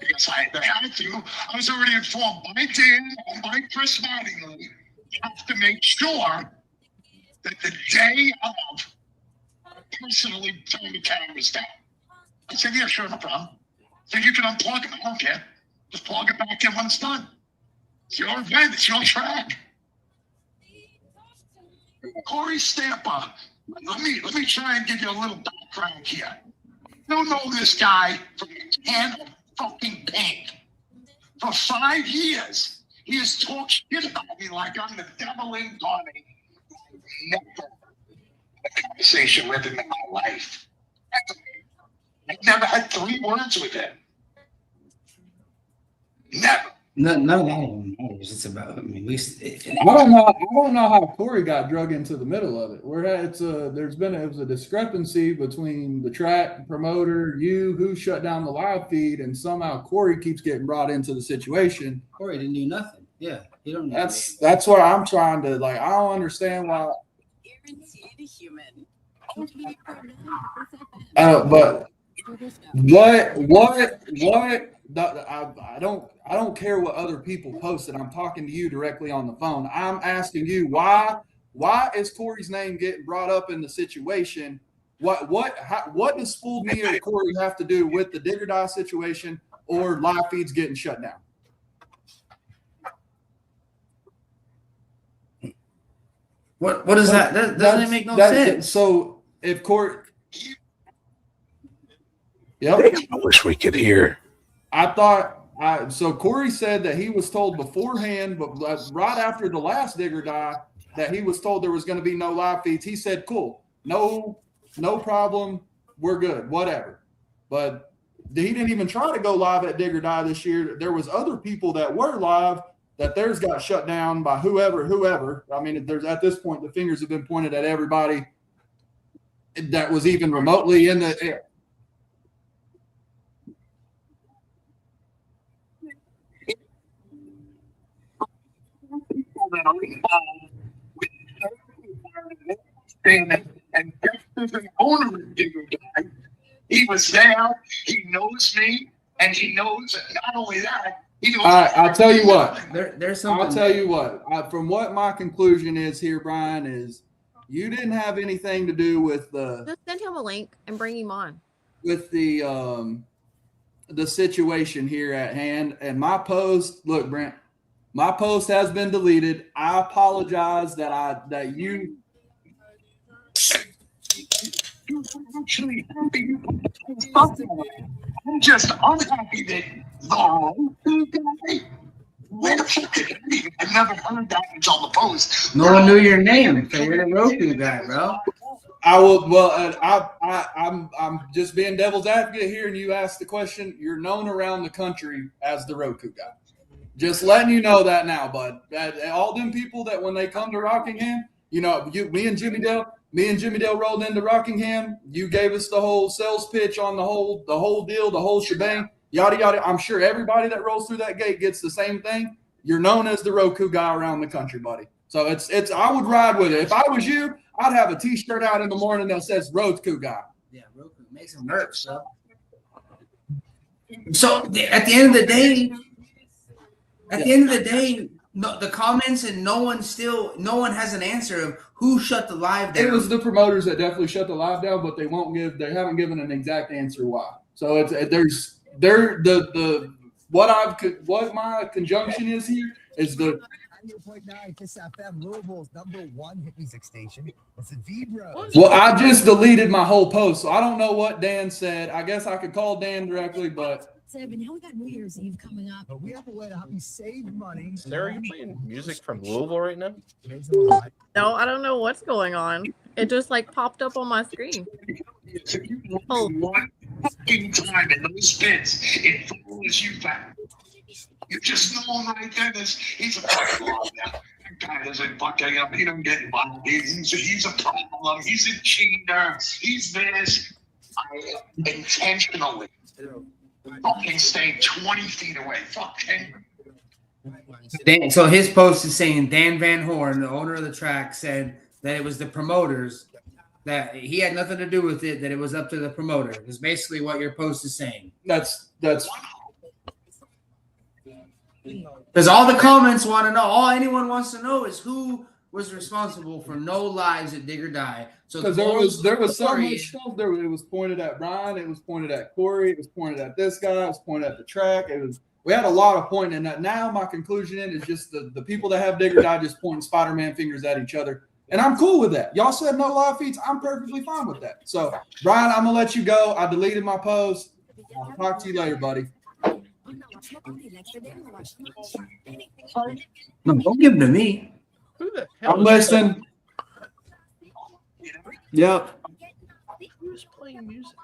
because I had to, I was already informed by Dan and by Chris Mattingly, you have to make sure that the day of, I personally turn the cameras down. I said, yeah, sure, no problem. So you can unplug them. I don't care. Just plug it back in when it's done. It's your event. It's your track. Corey Stampa. Let me try and give you a little background here. You don't know this guy from a can of fucking paint. For 5 years, he has talked shit about me like I'm the devil incarnate. Never had a conversation with him in my life. I've never had 3 words with him. Never. None of that even matters. It's about. I mean, I don't know how Corey got drug into the middle of it. It was a discrepancy between the track promoter, who shut down the live feed, and somehow Corey keeps getting brought into the situation. Corey didn't do nothing. Yeah, he don't know. That's what I'm trying to I don't understand why. Guaranteed human. But what? I don't care what other people posted. I'm talking to you directly on the phone. I'm asking you why is Corey's name getting brought up in the situation? What does Fooled Me or Corey have to do with the dig or die situation or live feeds getting shut down? What is that? That doesn't make no sense. So if Corey, yep, I wish we could hear. So Corey said that he was told beforehand, but right after the last dig or die, that he was told there was going to be no live feeds. He said, "Cool, no no problem. We're good, whatever. But he didn't even try to go live at Dig or Die this year. There was other people that were live that theirs got shut down by whoever. I mean, there's at this point, the fingers have been pointed at everybody that was even remotely in the air. And just as an owner of Dig or Die, he was there. He knows me, and he knows not only that. He knows. I'll tell you what. There's something. I'll tell you what. From what my conclusion is here, Brian, is you didn't have anything to do with the. Just send him a link and bring him on. With the situation here at hand, and my post. Look, Brent, my post has been deleted. I apologize that you. I'm just unhappy that where the fuck did it be? I've never heard that until the post. No one knew your name, so you're the Roku guy, bro. I will. Well, I'm just being devil's advocate here, and you asked the question. You're known around the country as the Roku guy. Just letting you know that now, bud. All them people that when they come to Rockingham, me and Jimmy Dale rolled into Rockingham. You gave us the whole sales pitch on the whole deal, the whole shebang, yada yada. I'm sure everybody that rolls through that gate gets the same thing. You're known as the Roku guy around the country, buddy. So it's. I would ride with it. If I was you, I'd have a T-shirt out in the morning that says Roku guy. Yeah, Roku makes some merch, bro. So at the end of the day, no, the comments and no one has an answer of who shut the live down. It was the promoters that definitely shut the live down, but they haven't given an exact answer why. So what my conjunction is here is the 98.9 Kiss FM, Louisville's #1 hit music station. It's the V-Bros. Well, I just deleted my whole post, so I don't know what Dan said. I guess I could call Dan directly, but. But now we got New Year's Eve coming up. But we have a way to help you save money. Sarah, are you playing music from Louisville right now? No, I don't know what's going on. It just popped up on my screen. Oh, one fucking time in those pits, it follows you back. You just know him right there. He's a fucking now. That guy doesn't fucking up. He don't get involved. He's a problem. He's a cheater. He's this. I intentionally fucking stayed 20 feet away. Fucking. So his post is saying Dan Van Horn, the owner of the track, said that it was the promoters, that he had nothing to do with it, that it was up to the promoter. Is basically what your post is saying. That's because all the comments want to know. All anyone wants to know is who was responsible for no lives at Dig or Die. So because there was so much stuff there. It was pointed at Brian. It was pointed at Corey. It was pointed at this guy. It was pointed at the track. We had a lot of pointing. And now my conclusion is just the people that have Dig or Die just pointing Spider-Man fingers at each other. And I'm cool with that. Y'all said no live feeds. I'm perfectly fine with that. So, Brian, I'm going to let you go. I deleted my post. I'll talk to you later, buddy. No, don't give them to me. Who the hell? I'm listening. Yep. Who's playing music?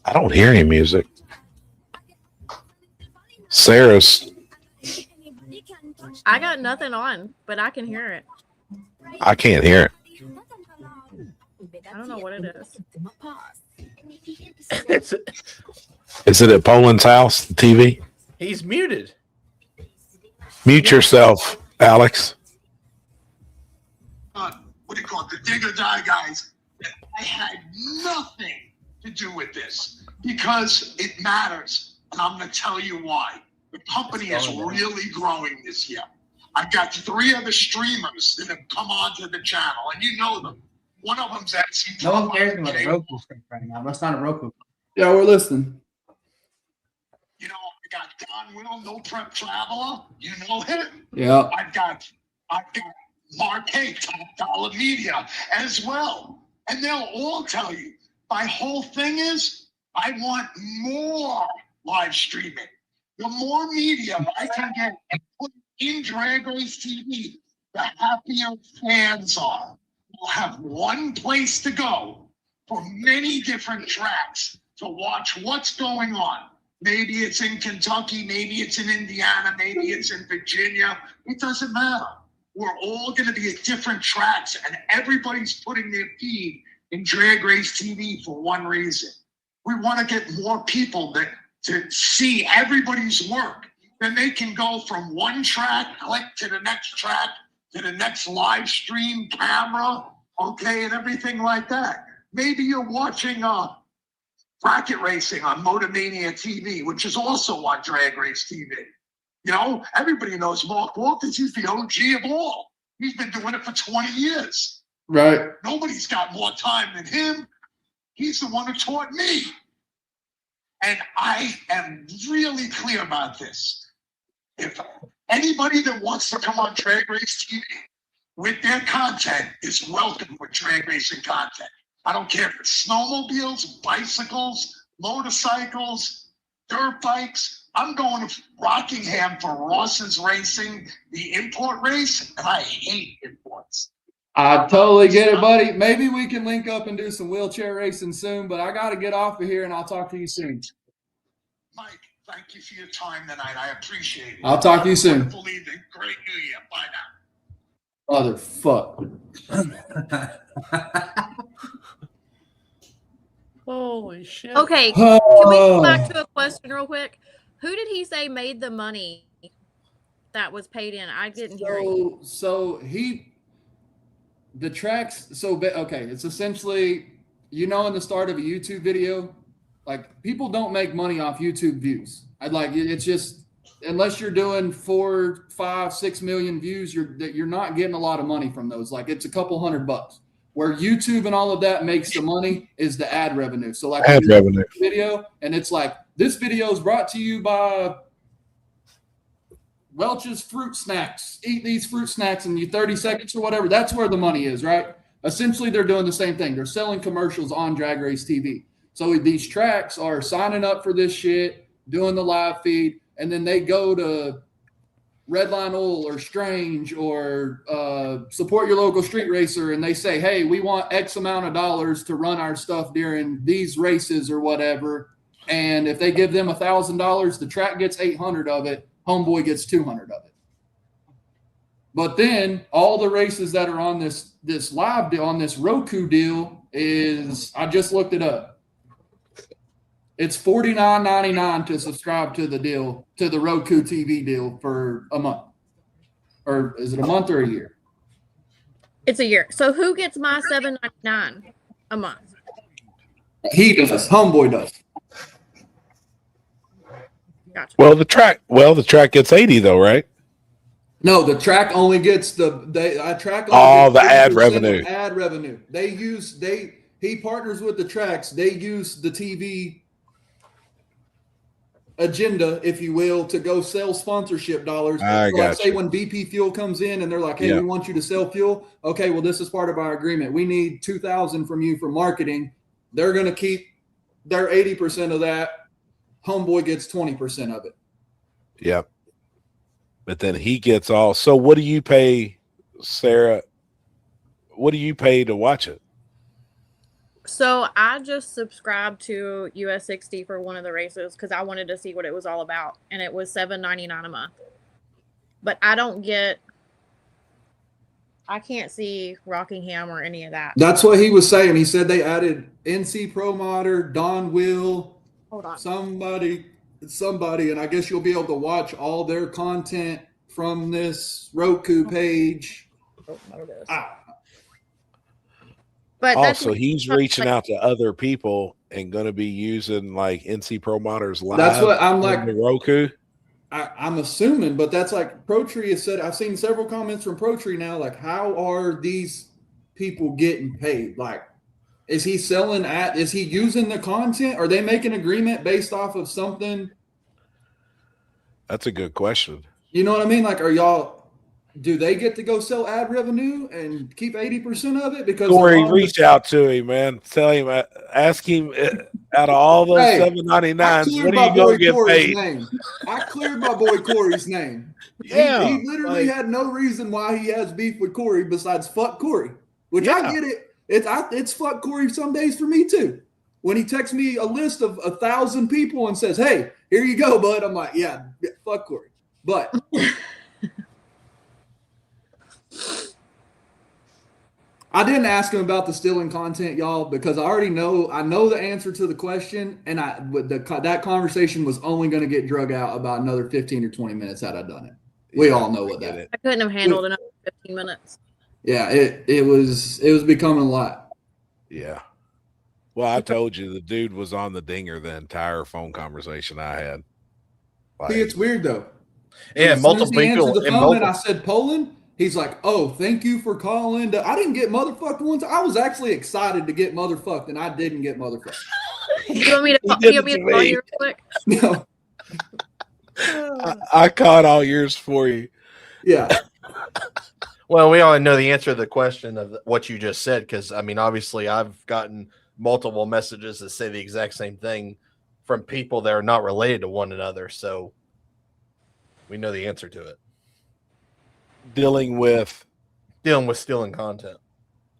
I don't hear any music. Sarah's. I got nothing on, but I can hear it. I can't hear it. I don't know what it is. Is it at Poland's house, the TV? He's muted. Mute yourself, Alex. What do you call it? The Dig or Die guys. I had nothing to do with this because it matters. And I'm going to tell you why. The company is really growing this year. I've got 3 other streamers that have come onto the channel, and you know them. One of them's actually. No one cares about a Roku right now. That's not a Roku. Yeah, we're listening. You know, I got Don Will, No Prep Traveler. You know him. Yeah. I've got Mark Hay, Top Dollar Media as well, and they'll all tell you. My whole thing is, I want more live streaming. The more media I can get and put in Drag Race TV, the happier fans are. will have one place to go for many different tracks to watch what's going on. Maybe it's in Kentucky, maybe it's in Indiana, maybe it's in Virginia. It doesn't matter. We're all going to be at different tracks, and everybody's putting their feed in Drag Race TV for one reason. We want to get more people to see everybody's work. Then they can go from one track, click to the next track, to the next live stream camera, okay, and everything like that. Maybe you're watching bracket racing on Motomania TV, which is also on Drag Race TV. You know, everybody knows Mark Walters. He's the OG of all. He's been doing it for 20 years. Right. Nobody's got more time than him. He's the one who taught me. And I am really clear about this. If anybody that wants to come on Drag Race TV with their content is welcome with drag racing content. I don't care if it's snowmobiles, bicycles, motorcycles, dirt bikes. I'm going to Rockingham for Ross's Racing, the import race, and I hate imports. I totally get it, buddy. Maybe we can link up and do some wheelchair racing soon, but I got to get off of here, and I'll talk to you soon. Mike, thank you for your time tonight. I appreciate it. I'll talk to you soon. Wonderful evening. Great New Year. Bye now. Motherfuck. Holy shit. Okay, can we go back to a question real quick? Who did he say made the money that was paid in? I didn't hear you. The tracks, okay, it's essentially, in the start of a YouTube video, like, people don't make money off YouTube views. It's just, unless you're doing 4, 5, 6 million views, you're not getting a lot of money from those. Like, it's a couple $100. Where YouTube and all of that makes the money is the ad revenue. So like ad revenue video, and it's like, this video is brought to you by Welch's Fruit Snacks. Eat these fruit snacks in 30 seconds or whatever. That's where the money is, right? Essentially, they're doing the same thing. They're selling commercials on Drag Race TV. So these tracks are signing up for this shit, doing the live feed, and then they go to Redline Oil or Strange or Support Your Local Street Racer, and they say, hey, we want X amount of dollars to run our stuff during these races or whatever. And if they give them $1,000, the track gets 800 of it. Homeboy gets 200 of it. But then all the races that are on this live deal, on this Roku deal, is, I just looked it up. It's $49.99 to subscribe to the deal, to the Roku TV deal for a month. Or is it a month or a year? It's a year. So who gets my $7.99 a month? He does. Homeboy does. Gotcha. Well, the track gets 80 though, right? No, the track only gets the ad revenue. Ad revenue. He partners with the tracks. They use the TV agenda, if you will, to go sell sponsorship dollars. Say when BP Fuel comes in and they're like, hey, we want you to sell fuel. Okay, well, this is part of our agreement. We need $2,000 from you for marketing. They're going to keep their 80% of that. Homeboy gets 20% of it. Yep. But then he gets all. So what do you pay, Sarah? What do you pay to watch it? So I just subscribed to US 60 for one of the races because I wanted to see what it was all about, and it was $7.99 a month. But I can't see Rockingham or any of that. That's what he was saying. He said they added NC Pro Modder, Don Will, somebody, and I guess you'll be able to watch all their content from this Roku page. But also, he's reaching out to other people and going to be using like NC Pro Modders live. That's what I'm like. The Roku. I'm assuming, but that's like ProTree has said. I've seen several comments from ProTree now. Like, how are these people getting paid? Like, is he selling is he using the content? Are they making an agreement based off of something? That's a good question. You know what I mean? Like, do they get to go sell ad revenue and keep 80% of it? Because Corey, reach out to him, man. Tell him, ask him out of all those $7.99s, what are you going to get paid? I cleared my boy Corey's name. Yeah. He literally had no reason why he has beef with Corey besides fuck Corey. which Yeah. I get it. It's fuck Corey some days for me too. When he texts me a list of 1,000 people and says, "Hey, here you go, bud," I'm like, yeah, fuck Corey. But I didn't ask him about the stealing content, y'all, because I know the answer to the question, and that conversation was only going to get drug out about another 15 or 20 minutes had I done it. We all know what that is. I couldn't have handled another 15 minutes. Yeah, it was becoming a lot. Yeah. Well, I told you the dude was on the dinger the entire phone conversation I had. Like, See, it's weird though. Yeah, As soon as multiple he answered people. the phone and I said Poland, he's like, "Oh, thank you for calling." I didn't get motherfucked once. I was actually excited to get motherfucked, and I didn't get motherfucked. You want me to call you real quick? No. I caught all yours for you. Yeah. Well, we all know the answer to the question of what you just said, because I mean, obviously, I've gotten multiple messages that say the exact same thing from people that are not related to one another. So we know the answer to it. Dealing with stealing content.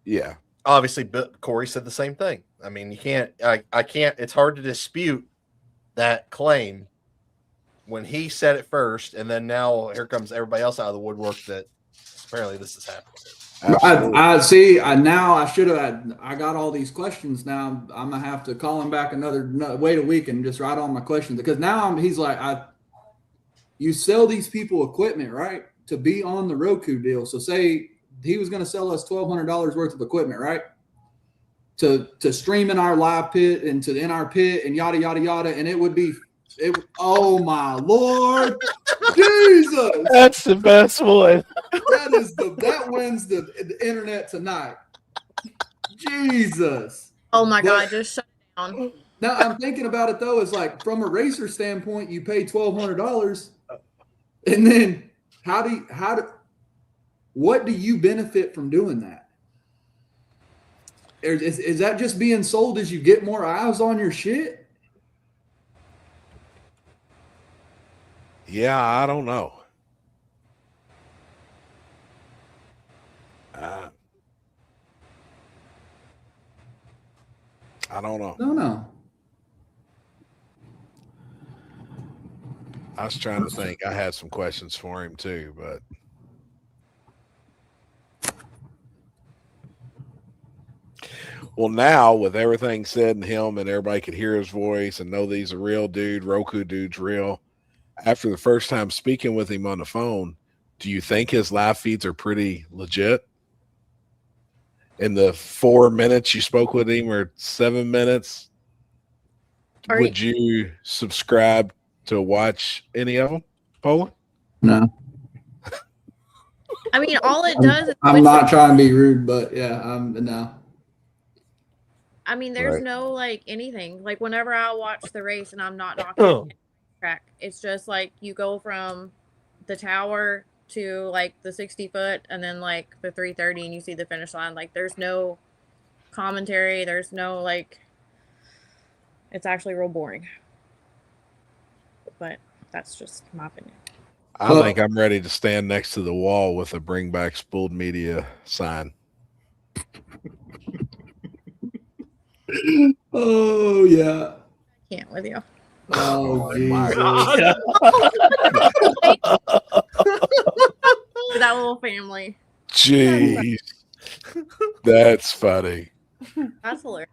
Yeah. Obviously, Corey said the same thing. I mean, you can't. I can't. It's hard to dispute that claim when he said it first, and then now here comes everybody else out of the woodwork that apparently this is happening. I see. I should have. I got all these questions. Now I'm gonna have to call him back wait a week and just write all my questions, because now he's like, you sell these people equipment, right, to be on the Roku deal. So say he was going to sell us $1,200 worth of equipment, right, to stream in our live pit and in our pit and yada yada yada, and it would be. Oh my Lord, Jesus! That's the best one. That wins the internet tonight. Jesus! Oh my God, just shut down. Now I'm thinking about it though. It's like from a racer standpoint, you pay $1,200, and then what do you benefit from doing that? Is that just being sold as you get more eyes on your shit? Yeah, I don't know. I don't know. No. I was trying to think. I had some questions for him too, but well, now with everything said and him and everybody could hear his voice and know that he's a real dude, Roku dude's real. After the first time speaking with him on the phone, do you think his live feeds are pretty legit? In the 4 minutes you spoke with him, or 7 minutes, would you subscribe to watch any of them, Paula? No. I mean, all it does is I'm not trying to be rude, but yeah, no. I mean, there's no like anything. Like whenever I watch the race and I'm not knocking track, it's just like you go from the tower to like the 60 foot and then like the 330 and you see the finish line. Like there's no commentary, there's no like, it's actually real boring. But that's just my opinion. I think I'm ready to stand next to the wall with a Bring Back Spooled Media sign. Oh yeah. Can't with you. Oh my God. That little family. Jeez. That's funny. That's hilarious.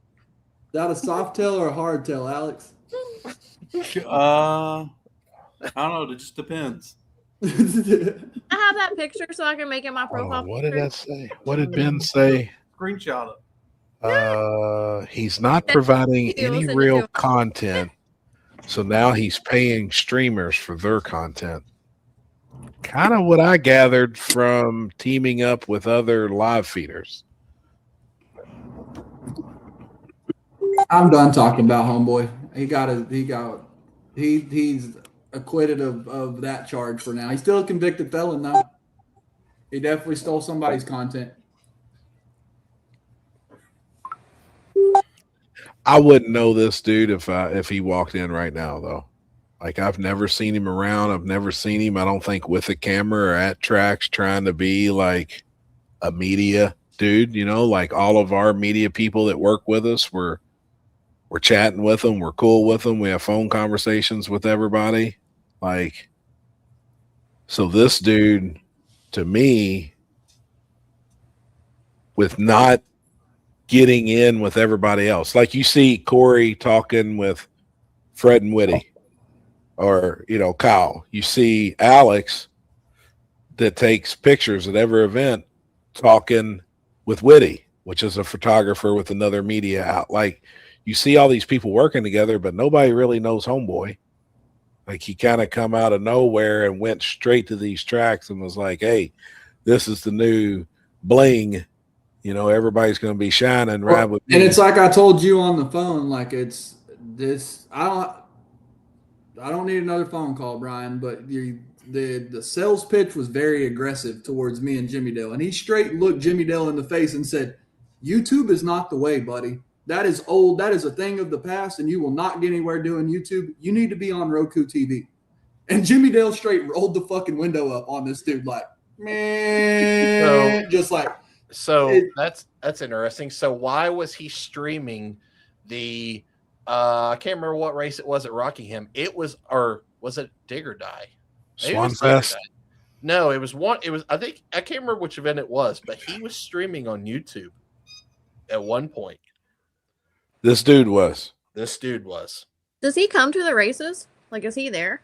Is that a soft tail or a hard tail, Alex? I don't know. It just depends. I have that picture so I can make it my profile. What did that say? What did Ben say? Screenshot it. He's not providing any real content, so now he's paying streamers for their content. Kind of what I gathered from teaming up with other live feeders. I'm done talking about homeboy. He's acquitted of that charge for now. He's still a convicted felon though. He definitely stole somebody's content. I wouldn't know this dude if he walked in right now though. Like I've never seen him around. I've never seen him, I don't think, with a camera or at tracks trying to be like a media dude. You know, like all of our media people that work with us, we're chatting with them. We're cool with them. We have phone conversations with everybody. Like, so this dude, to me, with not getting in with everybody else, like you see Corey talking with Fred and Whitty, or, you know, Kyle. You see Alex that takes pictures at every event talking with Whitty, which is a photographer with another media out. Like, you see all these people working together, but nobody really knows Homeboy. Like, he kind of come out of nowhere and went straight to these tracks and was like, hey, this is the new bling. You know, everybody's going to be shining. Ride with me. And it's like I told you on the phone, like it's this. I don't need another phone call, Brian, but the sales pitch was very aggressive towards me and Jimmy Dale. And he straight looked Jimmy Dale in the face and said, YouTube is not the way, buddy. That is old. That is a thing of the past, and you will not get anywhere doing YouTube. You need to be on Roku TV. And Jimmy Dale straight rolled the fucking window up on this dude like, man, just like. So that's interesting. So why was he streaming the I can't remember what race it was at Rockingham. It was, or was it Dig or Die? Swanfest? No, it was one. It was, I think, I can't remember which event it was, but he was streaming on YouTube at one point. This dude was. This dude was. Does he come to the races? Like, is he there?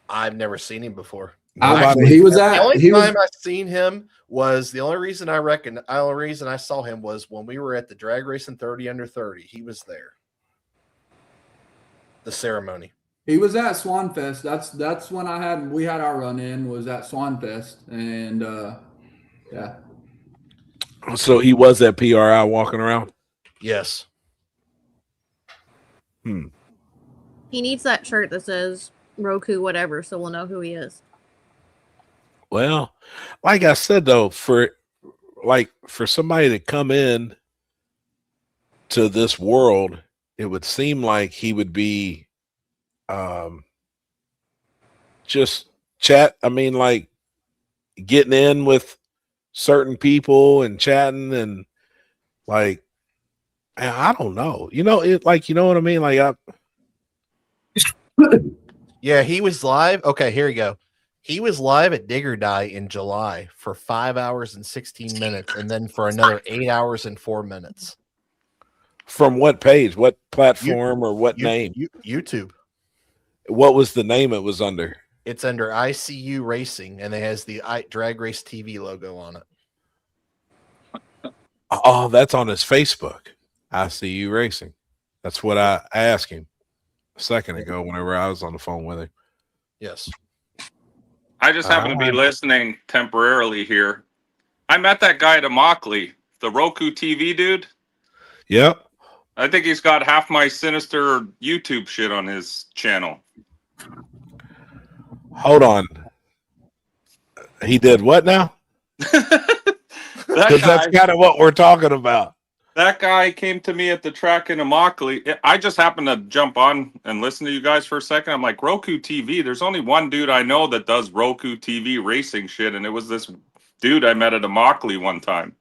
I've never seen him before. He was at. The only He was, time I seen him was the only reason I saw him was when we were at the drag racing 30 under 30. He was there. The ceremony. He was at Swanfest. That's when we had our run in, was at Swanfest, and yeah. So he was at PRI walking around. Yes. He needs that shirt that says Roku whatever, so we'll know who he is. Well, like I said though, for somebody to come in to this world, it would seem like he would be just chat. I mean, like getting in with certain people and chatting and like, I don't know. You know, it like, you know what I mean? Like Yeah, he was live. Okay, here we go. He was live at Dig or Die in July for 5 hours and 16 minutes, and then for another 8 hours and 4 minutes. From what page, what platform, or what name? YouTube. What was the name it was under? It's under ICU Racing, and it has the Drag Race TV logo on it. Oh, that's on his Facebook. ICU Racing. That's what I asked him a second ago whenever I was on the phone with him. Yes. I just happen to be listening temporarily here. I met that guy at Immokalee, the Roku TV dude. Yep. I think he's got half my Sinister YouTube shit on his channel. Hold on. He did what now? Because that's kind of what we're talking about. That guy came to me at the track in Immokalee. I just happened to jump on and listen to you guys for a second. I'm like, Roku TV, there's only one dude I know that does Roku TV racing shit, and it was this dude I met at Immokalee one time.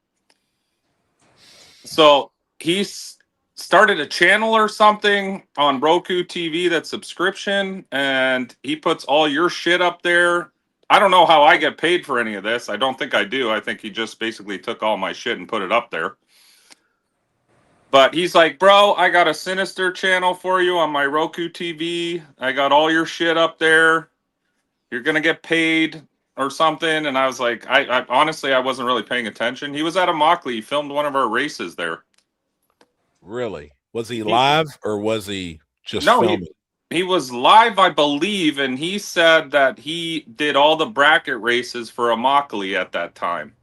So he's started a channel or something on Roku TV that's subscription, and he puts all your shit up there. I don't know how I get paid for any of this. I don't think I do. I think he just basically took all my shit and put it up there. But he's like, bro, I got a Sinister channel for you on my Roku TV. I got all your shit up there. You're going to get paid or something. And I was like, I honestly, I wasn't really paying attention. He was at Immokalee. He filmed one of our races there. Really? Was he live or was he just no, filming? He was live, I believe. And he said that he did all the bracket races for Immokalee at that time.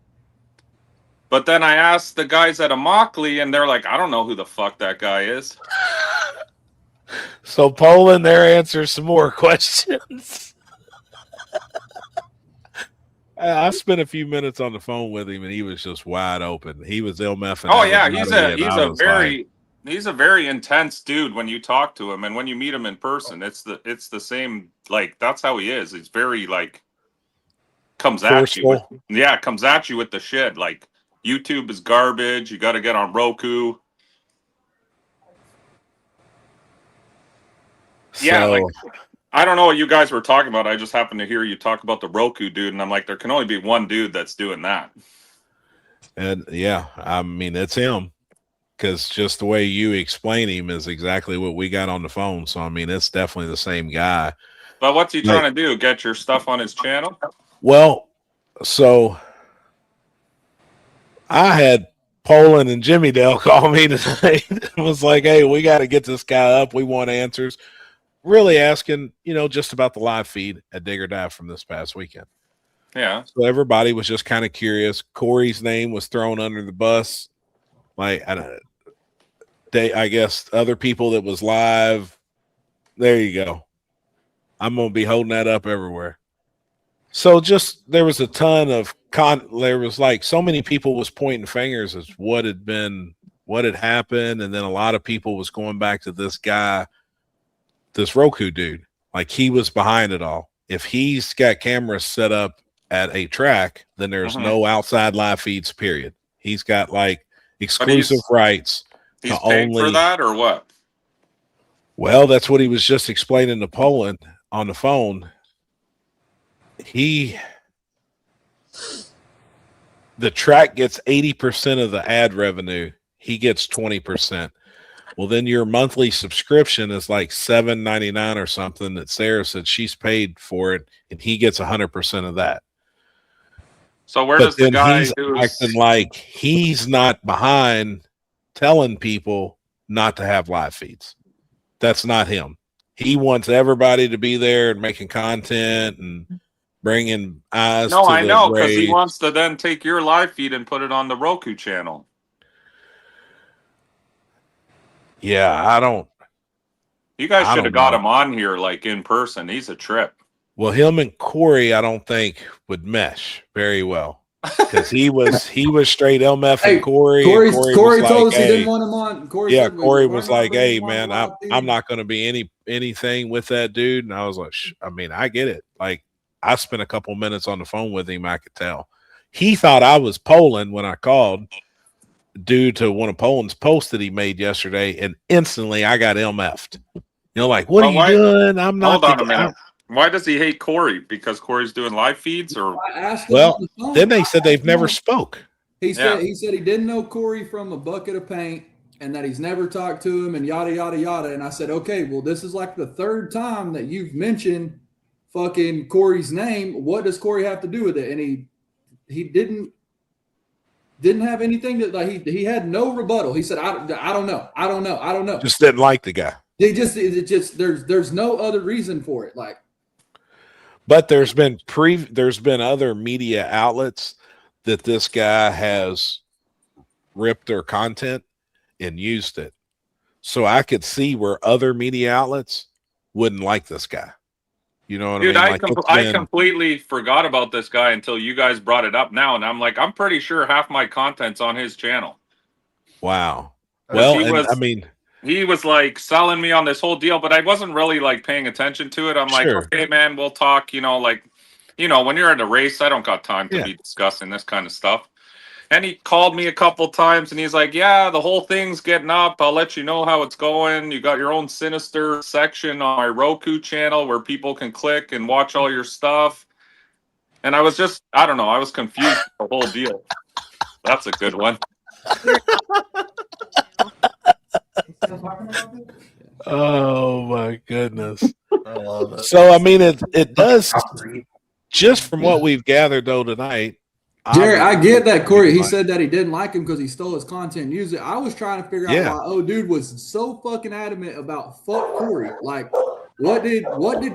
But then I asked the guys at Immokalee, and they're like, I don't know who the fuck that guy is. So Poland there answers some more questions. I spent a few minutes on the phone with him, and he was just wide open. He was MFing. Oh yeah, he's a very intense dude when you talk to him, and when you meet him in person, it's the same. Like that's how he is. He's very like comes at you. Comes at you with the shit like. YouTube is garbage. You got to get on Roku. Yeah, So, like I don't know what you guys were talking about. I just happened to hear you talk about the Roku dude, and I'm like, there can only be one dude that's doing that. and yeah, I mean, it's him, because just the way you explain him is exactly what we got on the phone. So, I mean, it's definitely the same guy. But what's he trying to do? Get your stuff on his channel? Well, so I had Poland and Jimmy Dale call me today. It was like, hey, we got to get this guy up. We want answers. Really asking, just about the live feed at Dig or Die from this past weekend. Yeah. So everybody was just kind of curious. Corey's name was thrown under the bus. Like, I guess other people that was live. There you go. I'm going to be holding that up everywhere. So there was a ton of there was like so many people was pointing fingers as what had happened. And then a lot of people was going back to this guy, this Roku dude, like he was behind it all. If he's got cameras set up at a track, then there's no outside live feeds, period. He's got like exclusive rights. He's paid for that or what? Well, that's what he was just explaining to Poland on the phone. The track gets 80% of the ad revenue. He gets 20%. Well, then your monthly subscription is like $7.99 or something that Sarah said she's paid for it, and he gets 100% of that. So where does the guy he's acting like he's not behind telling people not to have live feeds? That's not him. He wants everybody to be there and making content and bringing eyes. No, to I the know, because he race. wants to then take your live feed and put it on the Roku channel. Yeah, I don't. You guys I should have don't got know. him on here like in person. He's a trip. Well, him and Corey, I don't think would mesh very well, because he was straight LMF and Corey. Corey was told like, us he hey. didn't want him on. Corey Yeah, said, Corey "We're was not like, bringing hey, him on man, live feed." I'm not going to be anything with that dude. And I was like, I mean, I get it. Like, I spent a couple minutes on the phone with him. I could tell he thought I was Poland when I called, due to one of Poland's posts that he made yesterday, and instantly I got MF'd. Like, what are you doing? I'm not. Hold on a minute. Why does he hate Corey? Because Corey's doing live feeds, or Well, then they said they've never spoke. He said he didn't know Corey from a bucket of paint, and that he's never talked to him, and yada yada yada. And I said, okay, well, this is like the third time that you've mentioned fucking Corey's name. What does Corey have to do with it? And he didn't have anything that, like, he had no rebuttal. He said, I don't know. Just didn't like the guy. There's no other reason for it. Like, but there's been other media outlets that this guy has ripped their content and used it. So I could see where other media outlets wouldn't like this guy. You know what dude, I mean? I completely forgot about this guy until you guys brought it up now, and I'm like, I'm pretty sure half my content's on his channel. Wow. Well, he was like selling me on this whole deal, but I wasn't really like paying attention to it. I'm like, okay, man, we'll talk. When you're at a race, I don't got time to be discussing this kind of stuff. And he called me a couple times, and he's like, yeah, the whole thing's getting up. I'll let you know how it's going. You got your own Sinister section on my Roku channel where people can click and watch all your stuff. And I was just, I don't know, I was confused with the whole deal. That's a good one. Oh my goodness. I love it. So I mean, it does, just from what we've gathered though tonight. Jared, I get that Corey. He said that he didn't like him because he stole his content and used it. I was trying to figure out why dude was so fucking adamant about fuck Corey. Like, what did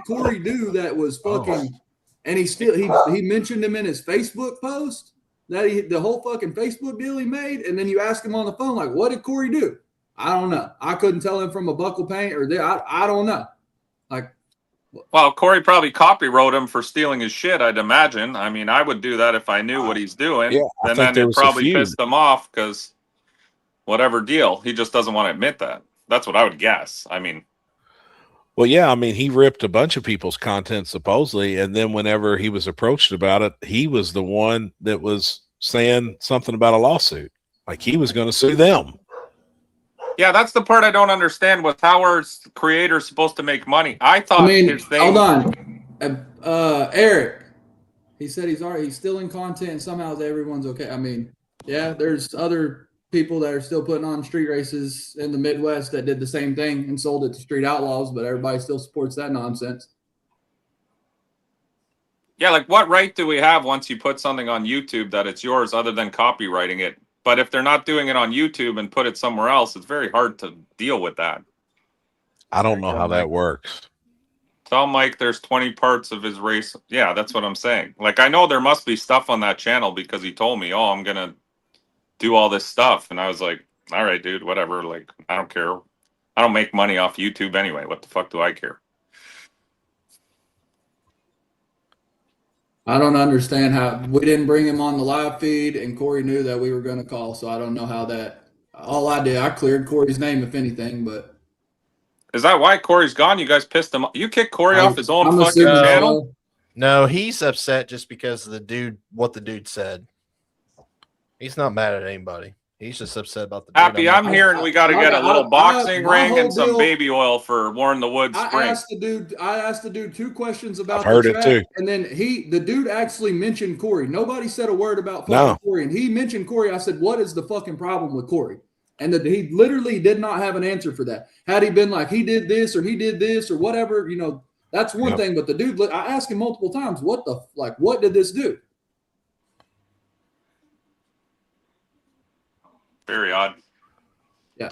Corey do that was fucking? And he mentioned him in his Facebook post that the whole fucking Facebook deal he made. And then you ask him on the phone, like, what did Corey do? I don't know. I couldn't tell him from a buckle paint or I don't know. Like, well, Corey probably copywrote him for stealing his shit, I'd imagine. I mean, I would do that if I knew what he's doing. Yeah, and then it probably pissed him off because whatever deal, he just doesn't want to admit that. That's what I would guess. I mean, well, yeah, I mean, he ripped a bunch of people's content supposedly, and then whenever he was approached about it, he was the one that was saying something about a lawsuit. Like he was going to sue them. Yeah, that's the part I don't understand. Was how are creators supposed to make money? I thought his thing. Hold on. Eric, he said he's still in content and somehow everyone's okay. I mean, yeah, there's other people that are still putting on street races in the Midwest that did the same thing and sold it to street outlaws, but everybody still supports that nonsense. Yeah, like what right do we have once you put something on YouTube that it's yours other than copywriting it? But if they're not doing it on YouTube and put it somewhere else, it's very hard to deal with that. I don't know how that works. Tell Mike there's 20 parts of his race. Yeah, that's what I'm saying. Like, I know there must be stuff on that channel because he told me, oh, I'm going to do all this stuff. And I was like, all right, dude, whatever. Like, I don't care. I don't make money off YouTube anyway. What the fuck do I care? I don't understand how we didn't bring him on the live feed and Corey knew that we were going to call. So I don't know how that, all I did, I cleared Corey's name, if anything, but. Is that why Corey's gone? You guys pissed him off? You kicked Corey off his own fucking channel? No, he's upset just because of what the dude said. He's not mad at anybody. He's just upset about the dude. Happy, I'm hearing we got to get a little boxing ring and some baby oil for Warren the Woods spring. I asked the dude 2 questions about I've heard it too. And then the dude actually mentioned Corey. Nobody said a word about fucking Corey. And he mentioned Corey. I said, what is the fucking problem with Corey? And he literally did not have an answer for that. Had he been like, he did this or whatever, that's one thing. But the dude, I asked him multiple times, what did this do? Very odd. Yeah.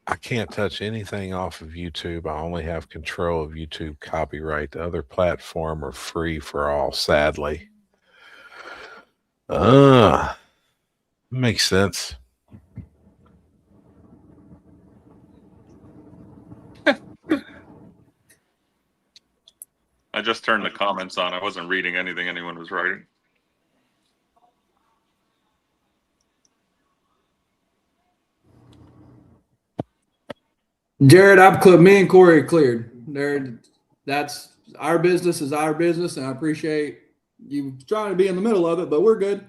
I can't touch anything off of YouTube. I only have control of YouTube copyright. The other platform are free for all, sadly. Makes sense. I just turned the comments on. I wasn't reading anything anyone was writing. Jared, me and Corey cleared. That's our business is our business, and I appreciate you trying to be in the middle of it, but we're good.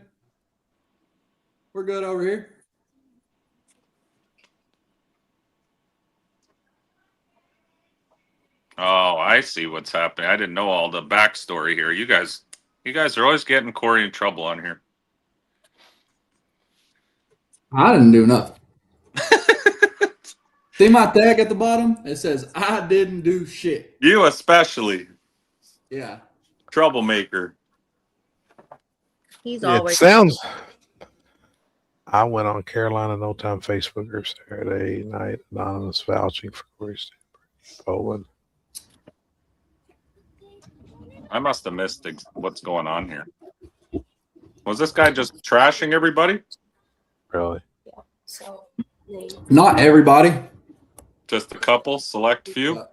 We're good over here. Oh, I see what's happening. I didn't know all the backstory here. You guys are always getting Corey in trouble on here. I didn't do nothing. See my tag at the bottom? It says, I didn't do shit. You especially. Yeah. Troublemaker. He's always. It sounds. I went on Carolina No Time Facebook group Saturday night, anonymous vouching for Corey Poland. I must have missed what's going on here. Was this guy just trashing everybody? Really? Yeah. So not everybody. Just a couple, select few.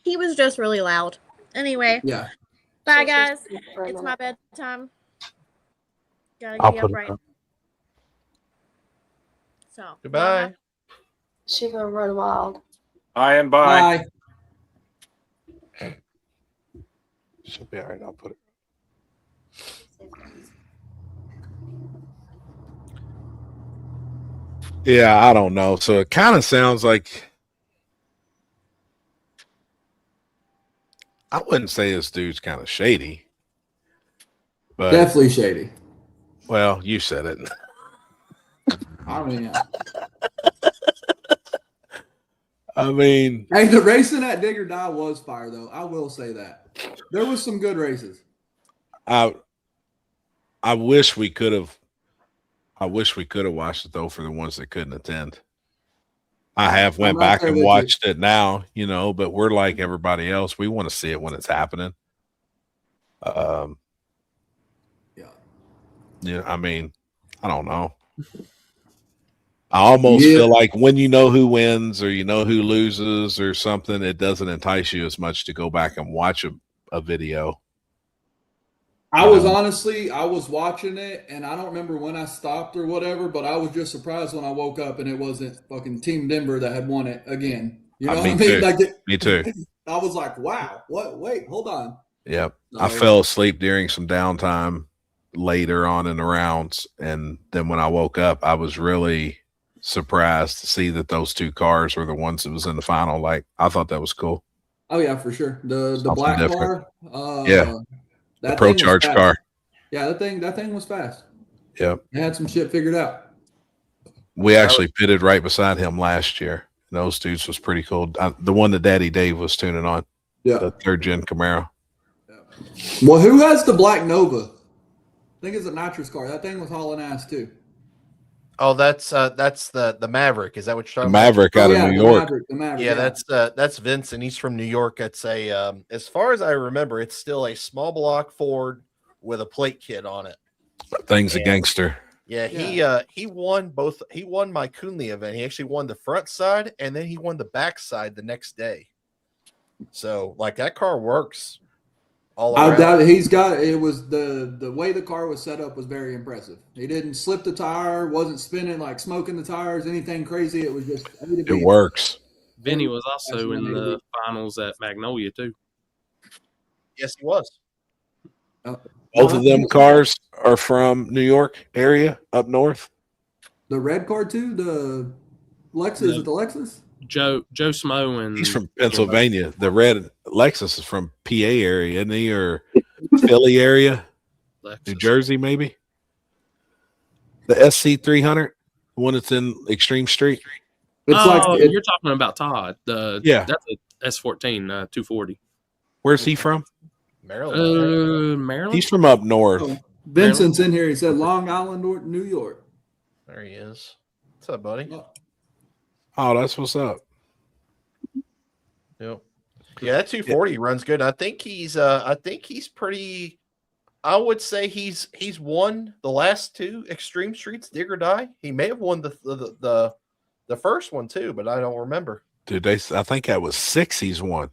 He was just really loud. Anyway. Yeah. Bye, guys. It's my bedtime. Gotta get up right. So. Goodbye. She gonna run wild. Hi and bye. Bye. She'll be all right. I'll put it. Yeah, I don't know. So it kind of sounds like I wouldn't say this dude's kind of shady, but definitely shady. Well, you said it. I mean, hey, the racing at Dig or Die was fire, though. I will say that there was some good races. I wish we could have. I wish we could have watched it though for the ones that couldn't attend. I have went back and watched it now, but we're like everybody else. We want to see it when it's happening. Yeah. I mean, I don't know. I almost feel like when you know who wins or you know who loses or something, it doesn't entice you as much to go back and watch a video. I was watching it and I don't remember when I stopped or whatever, but I was just surprised when I woke up and it wasn't fucking Team Denver that had won it again. You know what I mean? Me too. I was like, wow, what? Wait, hold on. Yep. I fell asleep during some downtime later on in the rounds. And then when I woke up, I was really surprised to see that those two cars were the ones that was in the final. Like, I thought that was cool. Oh yeah, for sure. The Something black different. car. Yeah. The Pro thing was Charge fast. car. Yeah, that thing was fast. Yep. They had some shit figured out. We actually pitted right beside him last year. And those dudes was pretty cool. The one that Daddy Dave was tuning on. Yeah. The 3rd gen Camaro. Well, who has the black Nova? I think it's a nitrous car. That thing was hauling ass too. Oh, that's the Maverick. Is that what you're The talking about? Maverick out of New York. The Maverick, yeah, that's Vincent. He's from New York. It's a as far as I remember, it's still a small block Ford with a plate kit on it. Thing's a gangster. Yeah, he won both. He won my Coonley event. He actually won the front side, and then he won the back side the next day. So, like, that car works all around. I doubt he's got it. Was the way the car was set up was very impressive. He didn't slip the tire, wasn't spinning like smoking the tires, anything crazy. It was just It works. Vinny was also in the finals at Magnolia too. Yes, he was. Both of them cars are from New York area up north. The red car too. The Lexus. Is it the Lexus? Joe Smo and He's from Pennsylvania. The red Lexus is from PA area, isn't he? Or Philly area, New Jersey, maybe. The SC300, the one that's in Extreme Street. It's you're talking about Todd. That's a S14 240. Where's he from? Maryland. Maryland. He's from up north. Vincent's in here. He said Long Island, New York. There he is. What's up, buddy? Oh, that's what's up. Yep. Yeah, that 240 runs good. I think he's pretty. I would say he's won the last 2 Extreme Streets, Dig or Die. He may have won the first one too, but I don't remember. Dude, I think that was 6 he's won.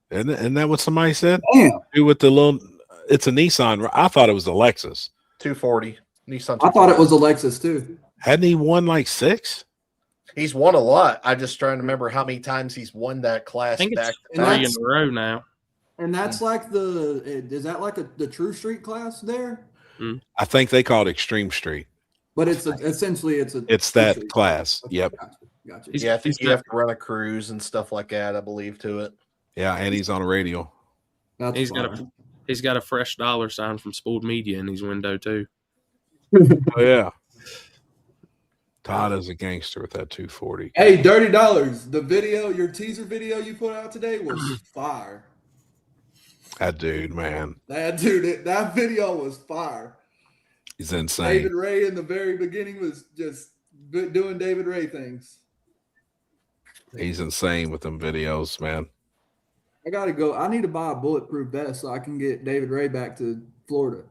Isn't that what somebody said? Damn. Dude, with the little, it's a Nissan. I thought it was the Lexus. 240 Nissan. 240. I thought it was a Lexus too. Hadn't he won like 6? He's won a lot. I'm just trying to remember how many times he's won that class. I think back it's to 3 back. in a row now. And that's like is that like the True Street class there? I think they call it Extreme Street. But essentially it's that Street. class. Yep. Gotcha. Yeah, I think you have to run a cruise and stuff like that, I believe, to it. Yeah, and he's on a radio. He's got a fresh dollar sign from Spooled Media in his window too. Oh yeah. Todd is a gangster with that 240. Hey, Dirty Dollars, the video, your teaser video you put out today was fire. That dude, man. That video was fire. He's insane. David Ray in the very beginning was just doing David Ray things. He's insane with them videos, man. I gotta go. I need to buy a bulletproof vest so I can get David Ray back to Florida.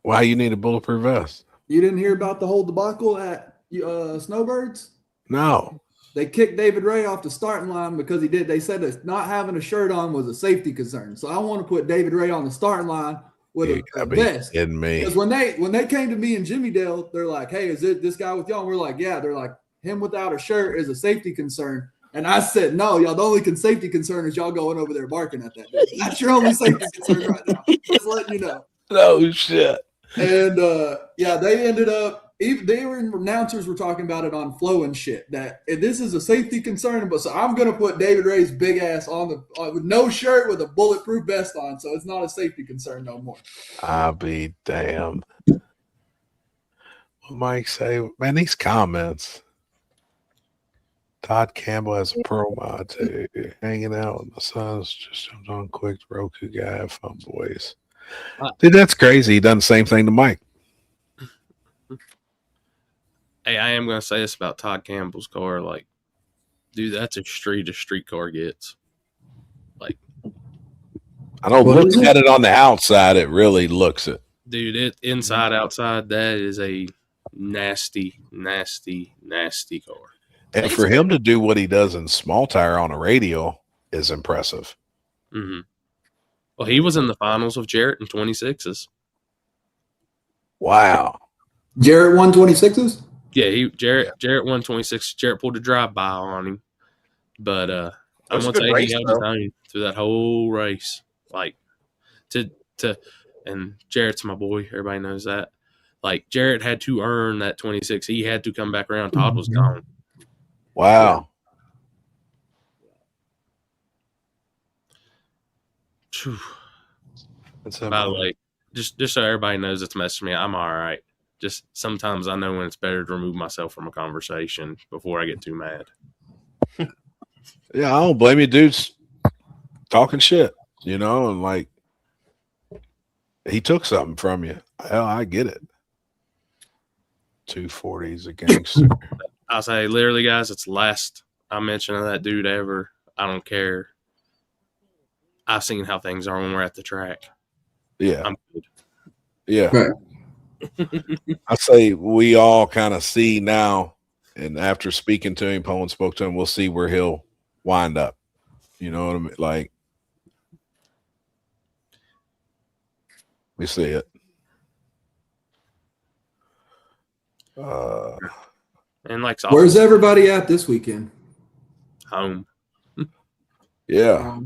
Why you need a bulletproof vest? You didn't hear about the whole debacle at Snowbirds? No. They kicked David Ray off the starting line because they said that not having a shirt on was a safety concern. So I want to put David Ray on the starting line with a vest. Kidding me. Because when they came to me and Jimmy Dale, they're like, "Hey, is it this guy with y'all?" And we're like, "Yeah." They're like, "Him without a shirt is a safety concern." And I said, "No, y'all. The only safety concern is y'all going over there barking at that. That's your only safety concern right now. Just letting you know." No shit. And they ended up. Announcers were talking about it on Flow and shit that this is a safety concern, but so I'm gonna put David Ray's big ass on with no shirt with a bulletproof vest on, so it's not a safety concern no more. I'll be damned. What Mike say? Man, these comments. Todd Campbell has a pro mod too. Hanging out with my sons. Just jumped on quick. Roku guy, fun boys. Dude, that's crazy. He done the same thing to Mike. Hey, I am going to say this about Todd Campbell's car. Like, dude, that's as street car gets. Like, I don't look at it on the outside. It really looks it. Dude, it inside, outside, that is a nasty, nasty, nasty car. And for him to do what he does in small tire on a radio is impressive. Mm-hmm. Well, he was in the finals of Jarrett in 26s. Wow. Jarrett won 26s? Yeah, Jarrett won 26. Jarrett pulled a drive-by on him. But I'm going to say he held his own through that whole race. Like, to and Jarrett's my boy. Everybody knows that. Like Jarrett had to earn that 26. He had to come back around. Todd was gone. Wow. Phew. That's By the way, just so everybody knows it's messing me, I'm all right. Just sometimes I know when it's better to remove myself from a conversation before I get too mad. Yeah, I don't blame you, dudes. Talking shit, and like he took something from you. Hell, I get it. 240's a gangster. I'll say, literally, guys, it's the last I mention of that dude ever. I don't care. I've seen how things are when we're at the track. Yeah. I'm good. Yeah. Right. I say we all kind of see now, and after speaking to him, Poland spoke to him, we'll see where he'll wind up. You know what I mean? Like, we see it. And like, Where's everybody at this weekend? Home. Yeah.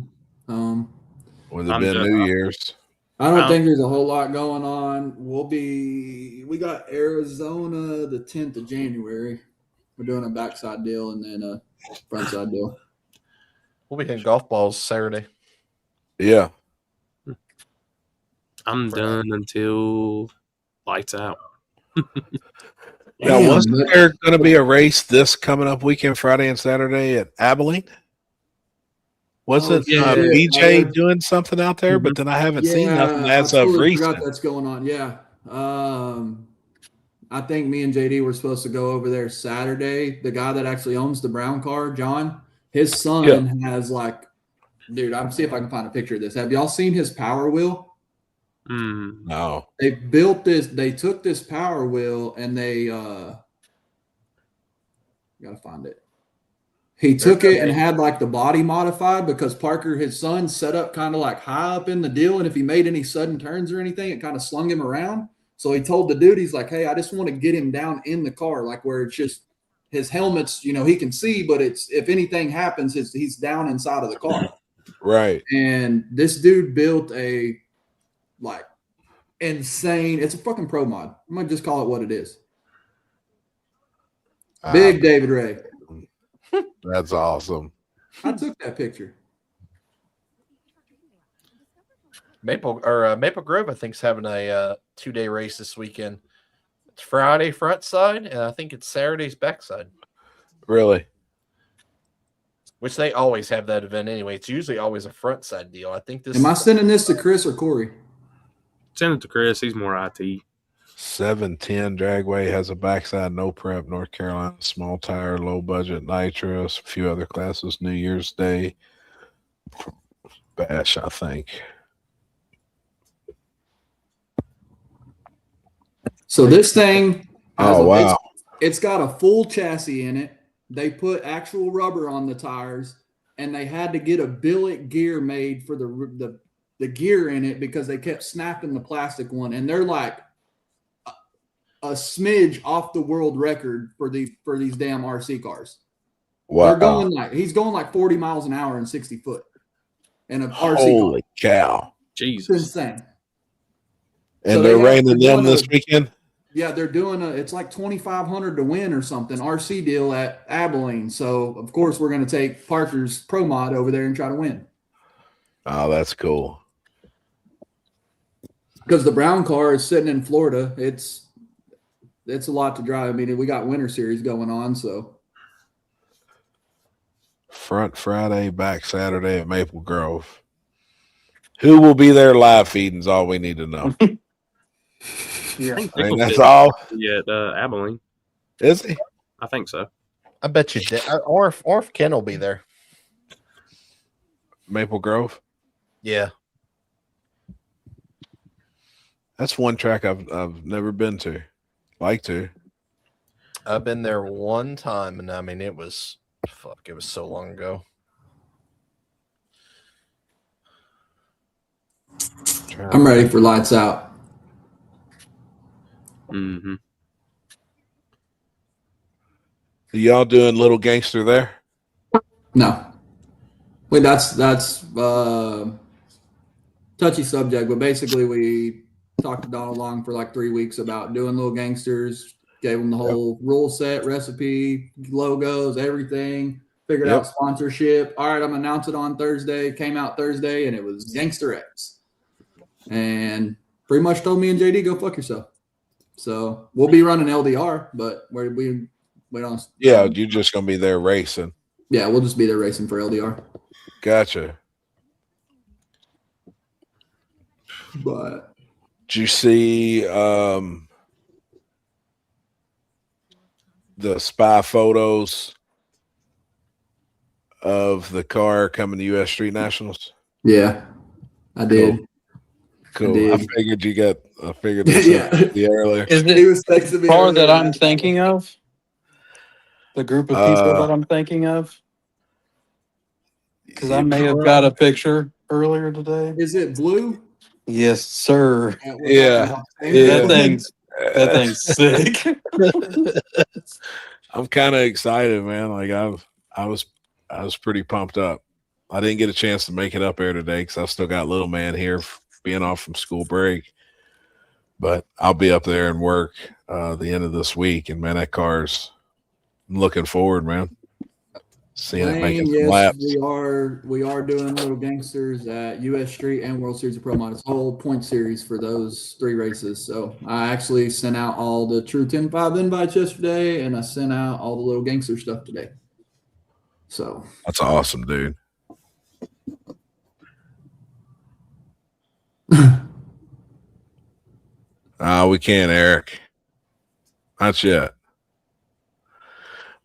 With it I'm been just- New Year's. I don't think there's a whole lot going on. We got Arizona the 10th of January. We're doing a backside deal and then a frontside deal. We'll be hitting golf balls Saturday. Yeah. I'm done until lights out. Now, Damn, wasn't but- there going to be a race this coming up weekend, Friday and Saturday at Abilene? Wasn't yeah. BJ doing something out there? But then I haven't seen nothing as I of totally recent. forgot that's going on. Yeah. I think me and JD were supposed to go over there Saturday. The guy that actually owns the brown car, John, his son has like, dude, I'm see if I can find a picture of this. Have y'all seen his Power Wheel? No. They built this, they took this Power Wheel and they gotta find it. He took it and had like the body modified because Parker, his son, set up kind of like high up in the deal. And if he made any sudden turns or anything, it kind of slung him around. So he told the dude, he's like, hey, I just want to get him down in the car, like where it's just his helmet's, he can see, but it's if anything happens, he's down inside of the car. Right. And this dude built a like insane, it's a fucking pro mod. I might just call it what it is. Big David Ray. That's awesome. I took that picture. Maple Grove, I think, is having a 2-day race this weekend. It's Friday front side, and I think it's Saturday's backside. Really? Which they always have that event anyway. It's usually always a front side deal. I think this. Am I sending this to Chris or Corey? Send it to Chris. He's more IT. 710 Dragway has a backside no prep, North Carolina, small tire, low budget nitrous, a few other classes, New Year's Day bash, I think. So this thing, Oh, wow. it's got a full chassis in it. They put actual rubber on the tires, and they had to get a billet gear made for the gear in it because they kept snapping the plastic one, and they're like a smidge off the world record for these damn RC cars. Wow. He's going like 40 miles an hour and 60 foot in an RC car. Holy cow. Jesus. It's insane. And So they're they raining them doing this weekend? Yeah, they're doing it's like 2,500 to win or something, RC deal at Abilene. So of course we're going to take Parker's Pro Mod over there and try to win. Oh, that's cool. Because the brown car is sitting in Florida. It's a lot to drive. I mean, we got Winter Series going on, so Front Friday, back Saturday at Maple Grove. Who will be there live feeding is all we need to know. Yeah, I mean, that's all. Yeah, Abilene. Is he? I think so. I bet you did. Or if Ken will be there. Maple Grove? Yeah. That's one track I've never been to. Like to. I've been there one time, and I mean, it was so long ago. I'm ready for lights out. Mm-hmm. Y'all doing Little Gangster there? No. Wait, that's Todd touchy subject, but basically we talked to Donald Long for like 3 weeks about doing Little Gangsters, gave him the whole rule set, recipe, logos, everything, figured out sponsorship. All right, I'm going to announce it on Thursday. Came out Thursday, and it was Gangster X. And pretty much told me and JD, go fuck yourself. So we'll be running LDR, but we don't. Yeah, you're just going to be there racing. Yeah, we'll just be there racing for LDR. Gotcha. But did you see the spy photos of the car coming to U.S. Street Nationals? Yeah, I did. Cool. I figured this out earlier. Is He was texting the me car earlier. that I'm thinking of? The group of people that I'm thinking of? Because I may have got a picture earlier today. Is it blue? Yes, sir. Yeah. That thing's sick. I'm kind of excited, man. Like I was pretty pumped up. I didn't get a chance to make it up there today because I still got little man here being off from school break. But I'll be up there and work the end of this week, and man, that car's. I'm looking forward, man. Seeing it making some laps. We are doing Little Gangsters at US Street and World Series of Pro Mod. It's a whole point series for those 3 races. So I actually sent out all the True 10-5 invites yesterday, and I sent out all the Little Gangster stuff today. So that's awesome, dude. We can't, Eric. Not yet.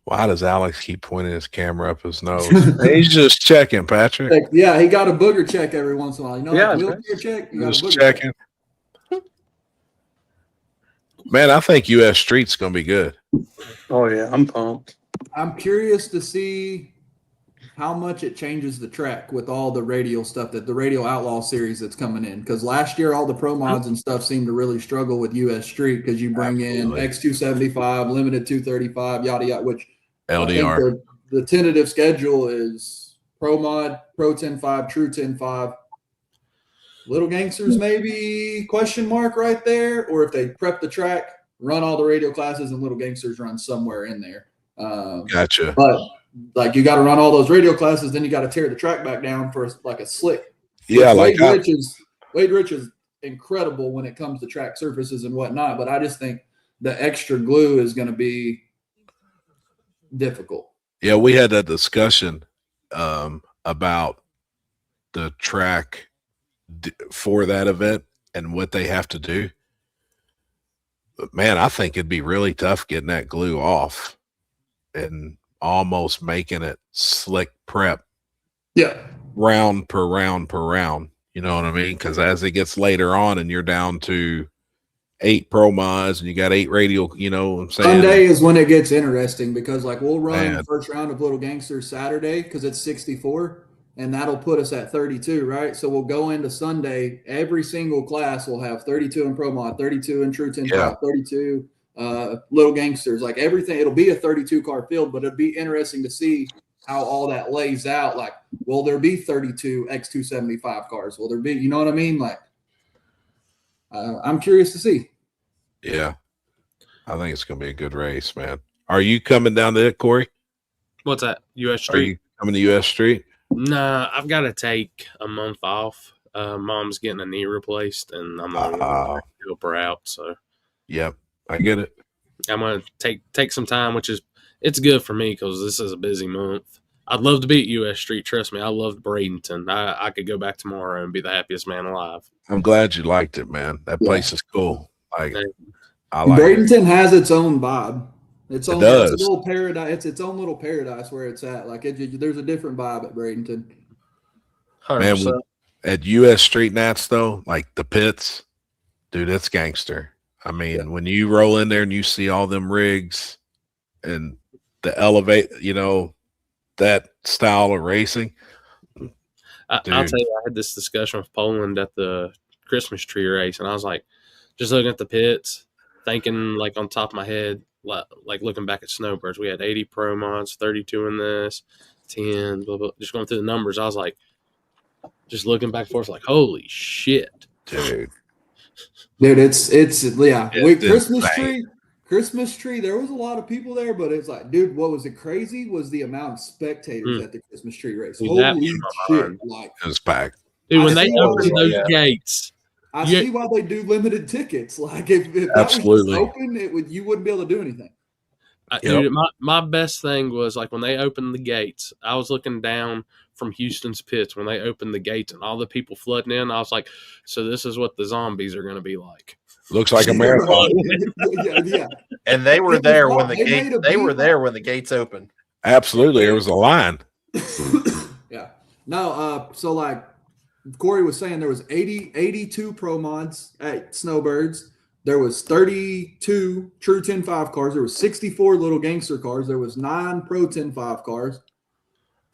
Why does Alex keep pointing his camera up his nose? He's just checking, Patrick. Yeah, he got a booger check every once in a while. You know, Yeah, like wheelchair check. You got Just a booger checking. Man, I think US Street's gonna be good. Oh yeah, I'm pumped. I'm curious to see how much it changes the track with all the radial stuff, that the Radial Outlaw series that's coming in. Because last year, all the pro mods and stuff seemed to really struggle with US Street because you bring in X275, limited 235, yada yada, which LDR. I think the tentative schedule is pro mod, pro 10-5, true 10-5. Little Gangsters maybe question mark right there, or if they prep the track, run all the radial classes, and Little Gangsters run somewhere in there. Gotcha. But like you got to run all those radio classes, then you got to tear the track back down for like a slick. Yeah, Wade Rich is incredible when it comes to track surfaces and whatnot, but I just think the extra glue is going to be difficult. Yeah, we had that discussion about the track for that event and what they have to do. But man, I think it'd be really tough getting that glue off and almost making it slick prep. Yeah. Round per round per round. You know what I mean? Because as it gets later on and you're down to 8 pro mods and you got 8 radial, you know what I'm saying? Sunday is when it gets interesting because like we'll run Man. the first round of Little Gangsters Saturday because it's 64 and that'll put us at 32, right? So we'll go into Sunday. Every single class will have 32 in pro mod, 32 in true 10-5, 32 Little Gangsters, like everything. It'll be a 32 car field, but it'll be interesting to see how all that lays out. Like, will there be 32 X275 cars? Will there be, you know what I mean? Like, I'm curious to see. Yeah. I think it's going to be a good race, man. Are you coming down to it, Corey? What's that? US Are you Street? coming to US Street? Nah, I've got to take a month off. Mom's getting a knee replaced, and I'm going to help her out. So, yep, I get it. I'm going to take some time, which is it's good for me because this is a busy month. I'd love to be at US Street. Trust me, I loved Bradenton. I could go back tomorrow and be the happiest man alive. I'm glad you liked it, man. That place is cool. Like, I like Bradenton has its own vibe. It's It does. It's a little paradise. It's its own little paradise where it's at. Like there's a different vibe at Bradenton. 100%. Man, at US Street Nats though, like the pits, dude, it's gangster. I mean, when you roll in there and you see all them rigs and the elevate, you know, that style of racing. I'll tell you, I had this discussion with Poland at the Christmas tree race, and I was like, just looking at the pits, thinking like on top of my head, like looking back at Snowbirds, we had 80 pro mods, 32 in this, 10, blah, blah, just going through the numbers. I was like, just looking back and forth like, holy shit. Dude. Dude, it's yeah. It's Christmas tree. There was a lot of people there, but it's like, dude, what was it crazy was the amount of spectators at the Christmas tree race. Dude, that Holy blew my shit! mind. Like, It was packed. Dude, when I they see opened why- those yeah. gates, I Yeah. see why they do limited tickets. Like, if that Absolutely. was just open, you wouldn't be able to do anything. dude, my best thing was like when they opened the gates, I was looking down from Houston's pits when they opened the gates and all the people flooding in. I was like, so this is what the zombies are going to be like. Looks like a marathon. yeah. And they were It was there wild. when the They made gate. a They were beeline. there when the gates opened. Absolutely. There was a line. Yeah. No, so like Corey was saying, there was 82 pro mods at Snowbirds. There was 32 true 10.5 cars. There was 64 little gangster cars. There was 9 pro 10.5 cars.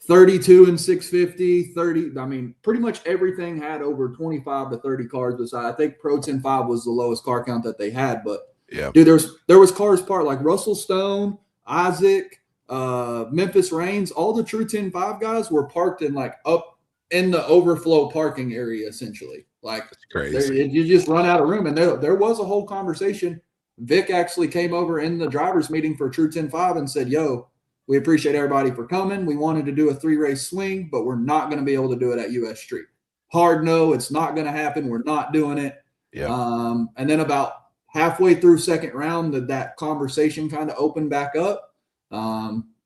32 and 650, 30. I mean, pretty much everything had over 25 to 30 cars beside. I think Pro 10.5 was the lowest car count that they had. But Yeah. dude, there was cars parked like Russell Stone, Isaac, Memphis Reigns. All the true 10.5 guys were parked in like up in the overflow parking area, essentially. Like Crazy. you just run out of room. And there was a whole conversation. Vic actually came over in the drivers meeting for True 10.5 and said, yo, we appreciate everybody for coming. We wanted to do a 3-race swing, but we're not going to be able to do it at US Street. Hard no, it's not going to happen. We're not doing it. Yeah. And then about halfway through second round, that conversation kind of opened back up.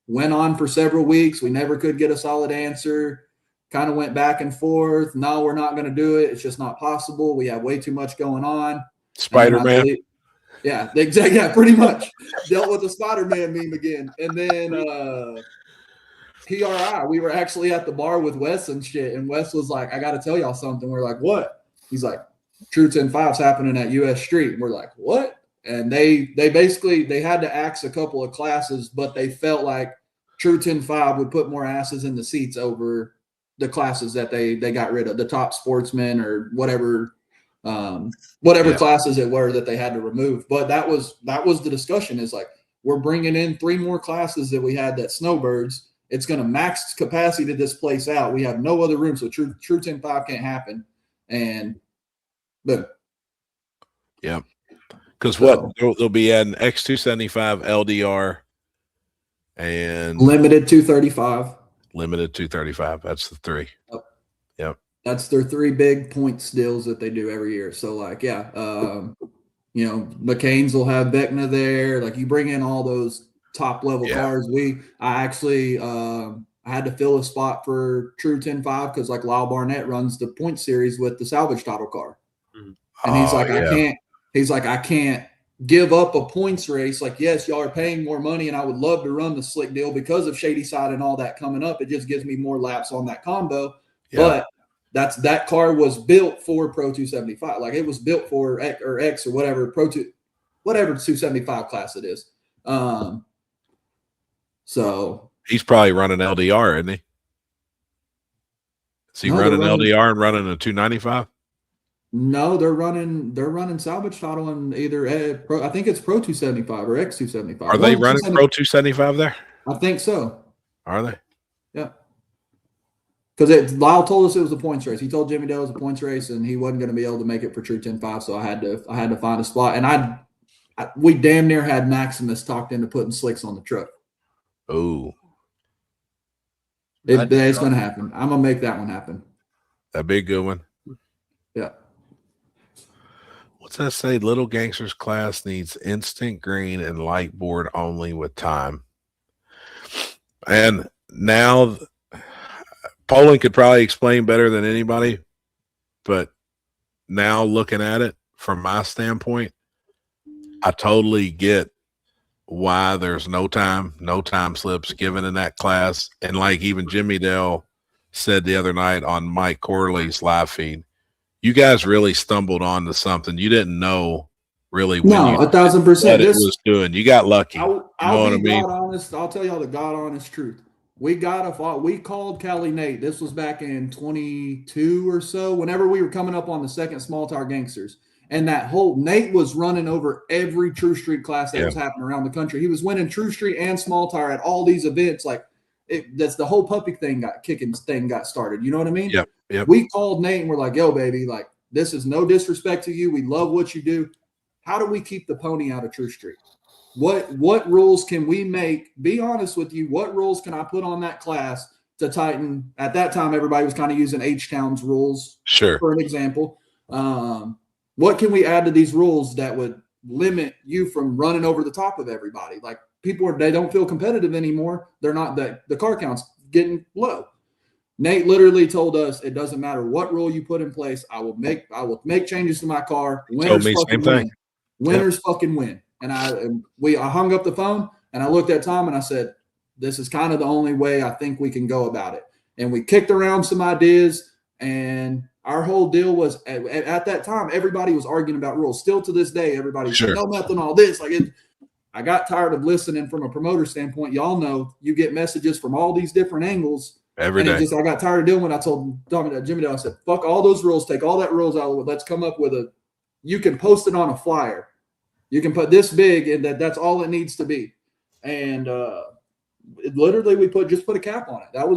Went on for several weeks. We never could get a solid answer. Kind of went back and forth. No, we're not going to do it. It's just not possible. We have way too much going on. Spider-Man. Yeah, exactly. Yeah, pretty much. Dealt with the Spider-Man meme again. And then PRI, we were actually at the bar with Wes and shit. And Wes was like, I got to tell y'all something. We're like, what? He's like, True 10.5's happening at US Street. And we're like, what? And they basically, they had to axe a couple of classes, but they felt like True 10.5 would put more asses in the seats over the classes that they got rid of, the top sportsmen or whatever classes it were that they had to remove. But that was the discussion, is like, we're bringing in 3 more classes that we had at Snowbirds. It's going to max capacity to this place out. We have no other room. So True 10.5 can't happen. And boom. Yeah. Because they'll be adding X275 LDR and limited 235. Limited 235. That's the 3. Yep. That's their 3 big points deals that they do every year. So like, yeah, McCain's will have Vecna there. Like, you bring in all those top level cars. I actually I had to fill a spot for True 10.5 because like Lyle Barnett runs the point series with the salvage title car. And he's like, I can't give up a points race. Like, yes, y'all are paying more money, and I would love to run the slick deal because of Shady Side and all that coming up. It just gives me more laps on that combo. Yeah. But that car was built for Pro 275. Like, it was built for X or whatever whatever 275 class it is. So he's probably running LDR, isn't he? Is he running LDR and running a 295? No, they're running salvage title in either I think it's Pro 275 or X 275. Are they running Pro 275 there? I think so. Are they? Yeah. Because Lyle told us it was a points race. He told Jimmy Dale it was a points race, and he wasn't going to be able to make it for True 10.5. So I had to find a spot, and we damn near had Maximus talked into putting slicks on the truck. Oh, it's going to happen. I'm going to make that one happen. That'd be a good one. Yeah. What's that say? Little Gangsters class needs instant green and light board only with time. And now Poland could probably explain better than anybody, but now looking at it from my standpoint, I totally get why there's no time slips given in that class. And like even Jimmy Dale said the other night on Mike Corley's live feed, you guys really stumbled onto something you didn't know really when 1,000%. what it was doing. You got lucky. I'll you know what I mean? God honest. I'll tell y'all the God honest truth. We called Cali Nate. This was back in 22 or so, whenever we were coming up on the second Small Tower Gangsters. And Nate was running over every True Street class that was happening around the country. He was winning True Street and Small Tower at all these events. Like, that's the whole puppy thing got started. You know what I mean? Yep. Yep. We called Nate and we're like, yo, baby, like, this is no disrespect to you. We love what you do. How do we keep the pony out of True Street? What rules can we make? Be honest with you. What rules can I put on that class to tighten? At that time, everybody was kind of using H-Town's rules, Sure, for an example. What can we add to these rules that would limit you from running over the top of everybody? Like, people they don't feel competitive anymore. They're not the car count's getting low. Nate literally told us it doesn't matter what rule you put in place. I will make changes to my car. Winners me fucking same thing. win. Winners fucking win. And I hung up the phone and I looked at Tom and I said, this is kind of the only way I think we can go about it. And we kicked around some ideas, and our whole deal was at that time, everybody was arguing about rules. Still to this day, everybody's Sure. no methanol, this. I got tired of listening from a promoter standpoint. Y'all know you get messages from all these different angles. every day. I got tired of doing what I told Jimmy Dale. I said, fuck all those rules. Take all that rules out of it. Let's come up with you can post it on a flyer. You can put this big, and that's all it needs to be. And literally we put a cap on it. That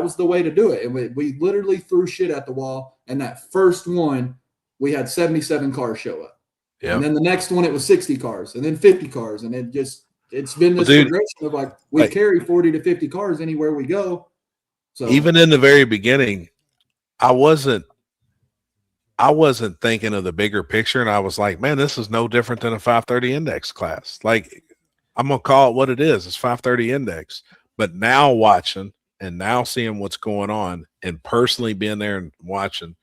was the way to do it. And we literally threw shit at the wall. And that first one, we had 77 cars show up. Yep. And then the next one, it was 60 cars, and then 50 cars. And it's been this Dude, progression of we carry 40 to 50 cars anywhere we go. So even in the very beginning, I wasn't thinking of the bigger picture, and I was like, man, this is no different than a 530 index class. Like, I'm gonna call it what it is. It's 530 index. But now watching and now seeing what's going on, and personally being there and watching,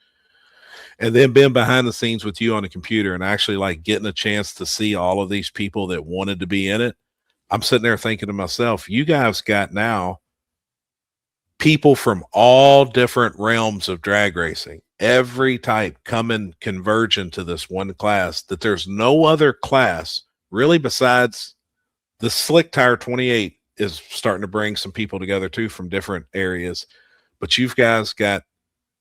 and then being behind the scenes with you on the computer and actually like getting a chance to see all of these people that wanted to be in it, I'm sitting there thinking to myself, you guys got now people from all different realms of drag racing, every type coming converging to this one class, that there's no other class really besides the Slick Tire 28 is starting to bring some people together too from different areas. But you've guys got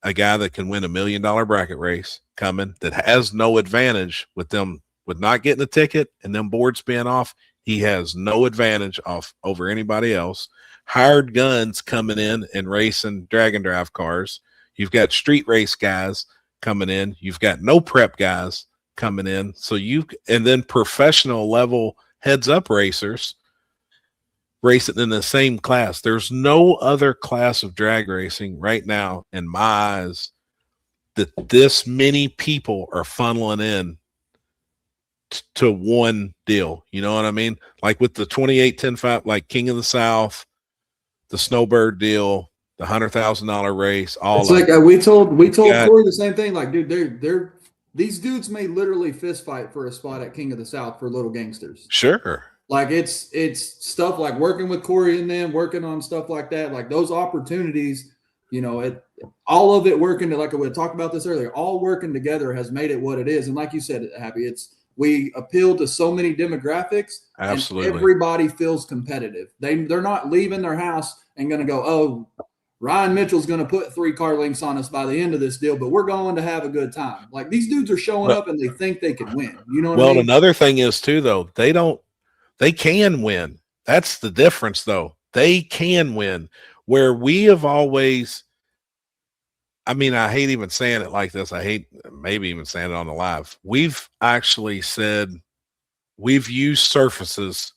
a guy that can win $1 million bracket race coming that has no advantage with not getting a ticket and them boards being off. He has no advantage over anybody else. Hired guns coming in and racing drag and drive cars. You've got street race guys coming in. You've got no prep guys coming in. And then professional level heads up racers racing in the same class. There's no other class of drag racing right now, in my eyes, that this many people are funneling in to one deal. You know what I mean? Like with the 28-10-5, like King of the South, the Snowbird deal, the $100,000 race, all it's like we told Corey the same thing. Like, dude, these dudes may literally fist fight for a spot at King of the South for Little Gangsters. Sure. Like it's stuff like working with Corey and them, working on stuff like that. Like those opportunities, all of it working to, like we talked about this earlier, all working together has made it what it is. And like you said, Happy, we appeal to so many demographics. Absolutely. And everybody feels competitive. They're not leaving their house and going to go, oh, Ryan Mitchell's going to put 3 car links on us by the end of this deal, but we're going to have a good time. Like these dudes are showing up and they think they can win. You know what I mean? Another thing is too, though, they can win. That's the difference, though. They can win. Where we have always, I hate even saying it like this. I hate maybe even saying it on the live. We've actually said we've used surfaces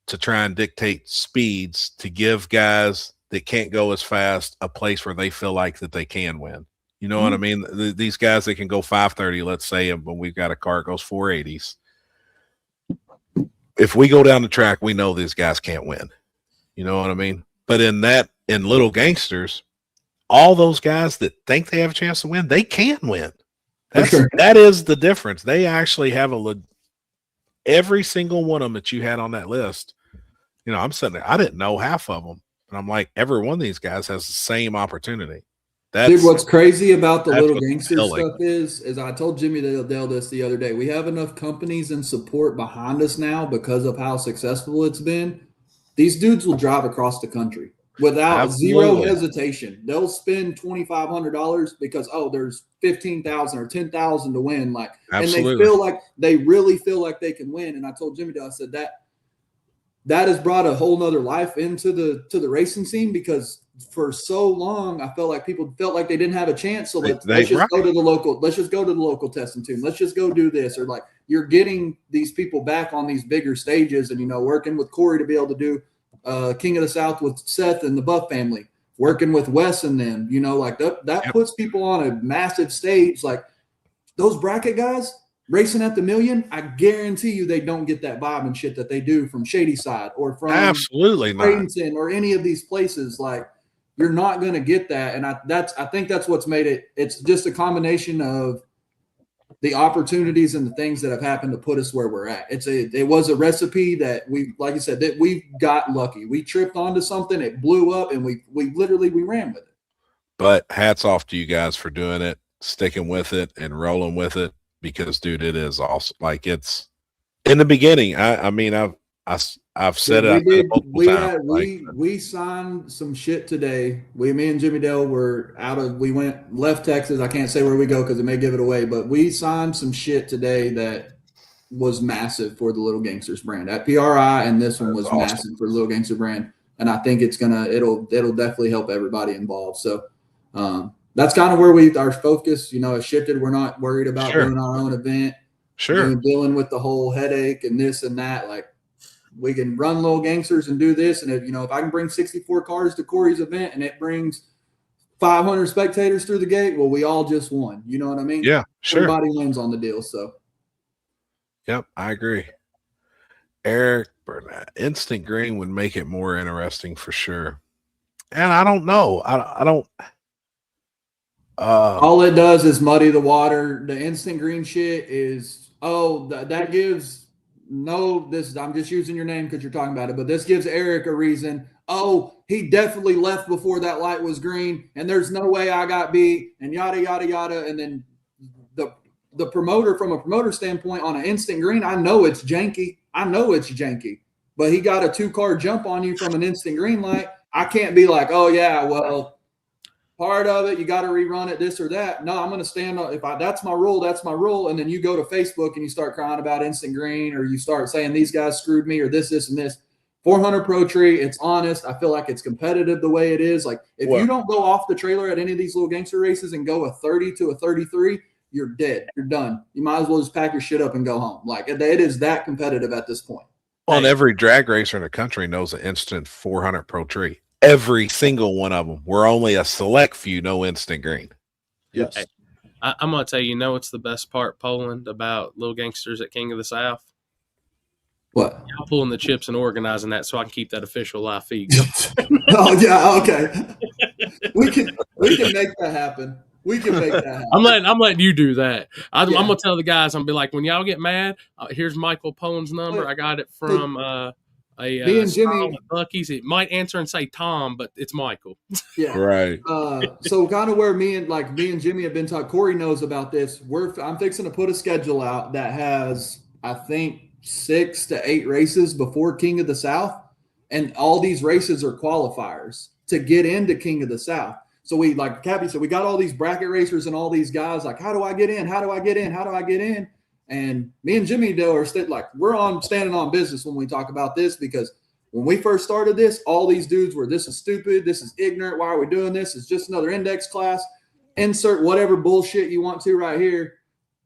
to try and dictate speeds to give guys that can't go as fast a place where they feel like that they can win. You know what I mean? These guys that can go 530, let's say, but we've got a car that goes 480s. If we go down the track, we know these guys can't win. You know what I mean? But in Little Gangsters, all those guys that think they have a chance to win, they can win. That is the difference. They actually have every single one of them that you had on that list. I'm sitting there, I didn't know half of them. And I'm like, every one of these guys has the same opportunity. Dude, what's crazy about the Little Gangster stuff is I told Jimmy Dale this the other day. We have enough companies and support behind us now because of how successful it's been. These dudes will drive across the country without zero hesitation. They'll spend $2,500 because, there's 15,000 or 10,000 to win. And they really feel like they can win. And I told Jimmy Dale, I said that that has brought a whole nother life into the racing scene, because for so long I felt like people felt like they didn't have a chance. So let's just go to the local testing tune. Let's just go do this. Or like, you're getting these people back on these bigger stages, and working with Corey to be able to do King of the South with Seth and the Buff family, working with Wes and them, like that puts people on a massive stage. Like those bracket guys racing at the million, I guarantee you they don't get that vibe and shit that they do from Shady Side or from absolutely Bradenton or any of these places. Like, you're not going to get that. And I think that's what's made it. It's just a combination of the opportunities and the things that have happened to put us where we're at. It was a recipe that like I said, that we got lucky. We tripped onto something, it blew up, and we ran with it. But hats off to you guys for doing it, sticking with it and rolling with it, because dude, it is awesome. Like, it's in the beginning. I've said it. We signed some shit today. Me and Jimmy Dale we left Texas. I can't say where we go because it may give it away, but we signed some shit today that was massive for the Little Gangsters brand at PRI, and this one was awesome. Massive for the Little Gangster brand. And I think it'll definitely help everybody involved. So that's kind of where our focus, has shifted. We're not worried about doing our own event. Dealing with the whole headache and this and that. Like, we can run Little Gangsters and do this. And if I can bring 64 cars to Corey's event and it brings 500 spectators through the gate, well, we all just won. You know what I mean? Yeah, sure. Everybody wins on the deal. So. Yep, I agree. Eric Burnett, Instant Green would make it more interesting for sure. And I don't know. I don't. All it does is muddy the water. The Instant Green shit is, that gives. No, I'm just using your name because you're talking about it, but this gives Eric a reason. Oh, he definitely left before that light was green, and there's no way I got beat, and yada yada yada. And then the promoter, from a promoter standpoint, on an Instant Green, I know it's janky, but he got a 2-car jump on you from an Instant Green light. I can't be like, oh yeah, well, part of it, you got to rerun it, this or that. No, I'm going to stand on, that's my rule, that's my rule. And then you go to Facebook and you start crying about Instant Green, or you start saying these guys screwed me, or this, and this. 400 Pro Tree, it's honest. I feel like it's competitive the way it is. Like, if you don't go off the trailer at any of these Little Gangster races and go a 30 to a 33, you're dead. You're done. You might as well just pack your shit up and go home. Like, it is that competitive at this point. Well, every drag racer in the country knows an instant 400 Pro Tree. Every single one of them. We're only a select few know Instant Green. Yes. Hey, I'm going to tell you, what's the best part, Poland, about Little Gangsters at King of the South? What? Y'all pulling the chips and organizing that so I can keep that official live feed going. Oh, yeah, okay. We can make that happen. We can make that happen. I'm letting you do that. I'm going to tell the guys, I'm going to be like, when y'all get mad, here's Michael Poland's number. I got it from me and Jimmy Bucky's. It might answer and say Tom, but it's Michael. Yeah, right. So kind of where me and Jimmy have been talking. Corey knows about this. I'm fixing to put a schedule out that has, I think, 6 to 8 races before King of the South, and all these races are qualifiers to get into King of the South. So we, like Cappy said, we got all these bracket racers and all these guys. Like, how do I get in? How do I get in? How do I get in? And me and Jimmy Dale are we're standing on business when we talk about this, because when we first started this, all these dudes were, this is stupid, this is ignorant, why are we doing this? It's just another index class. Insert whatever bullshit you want to right here,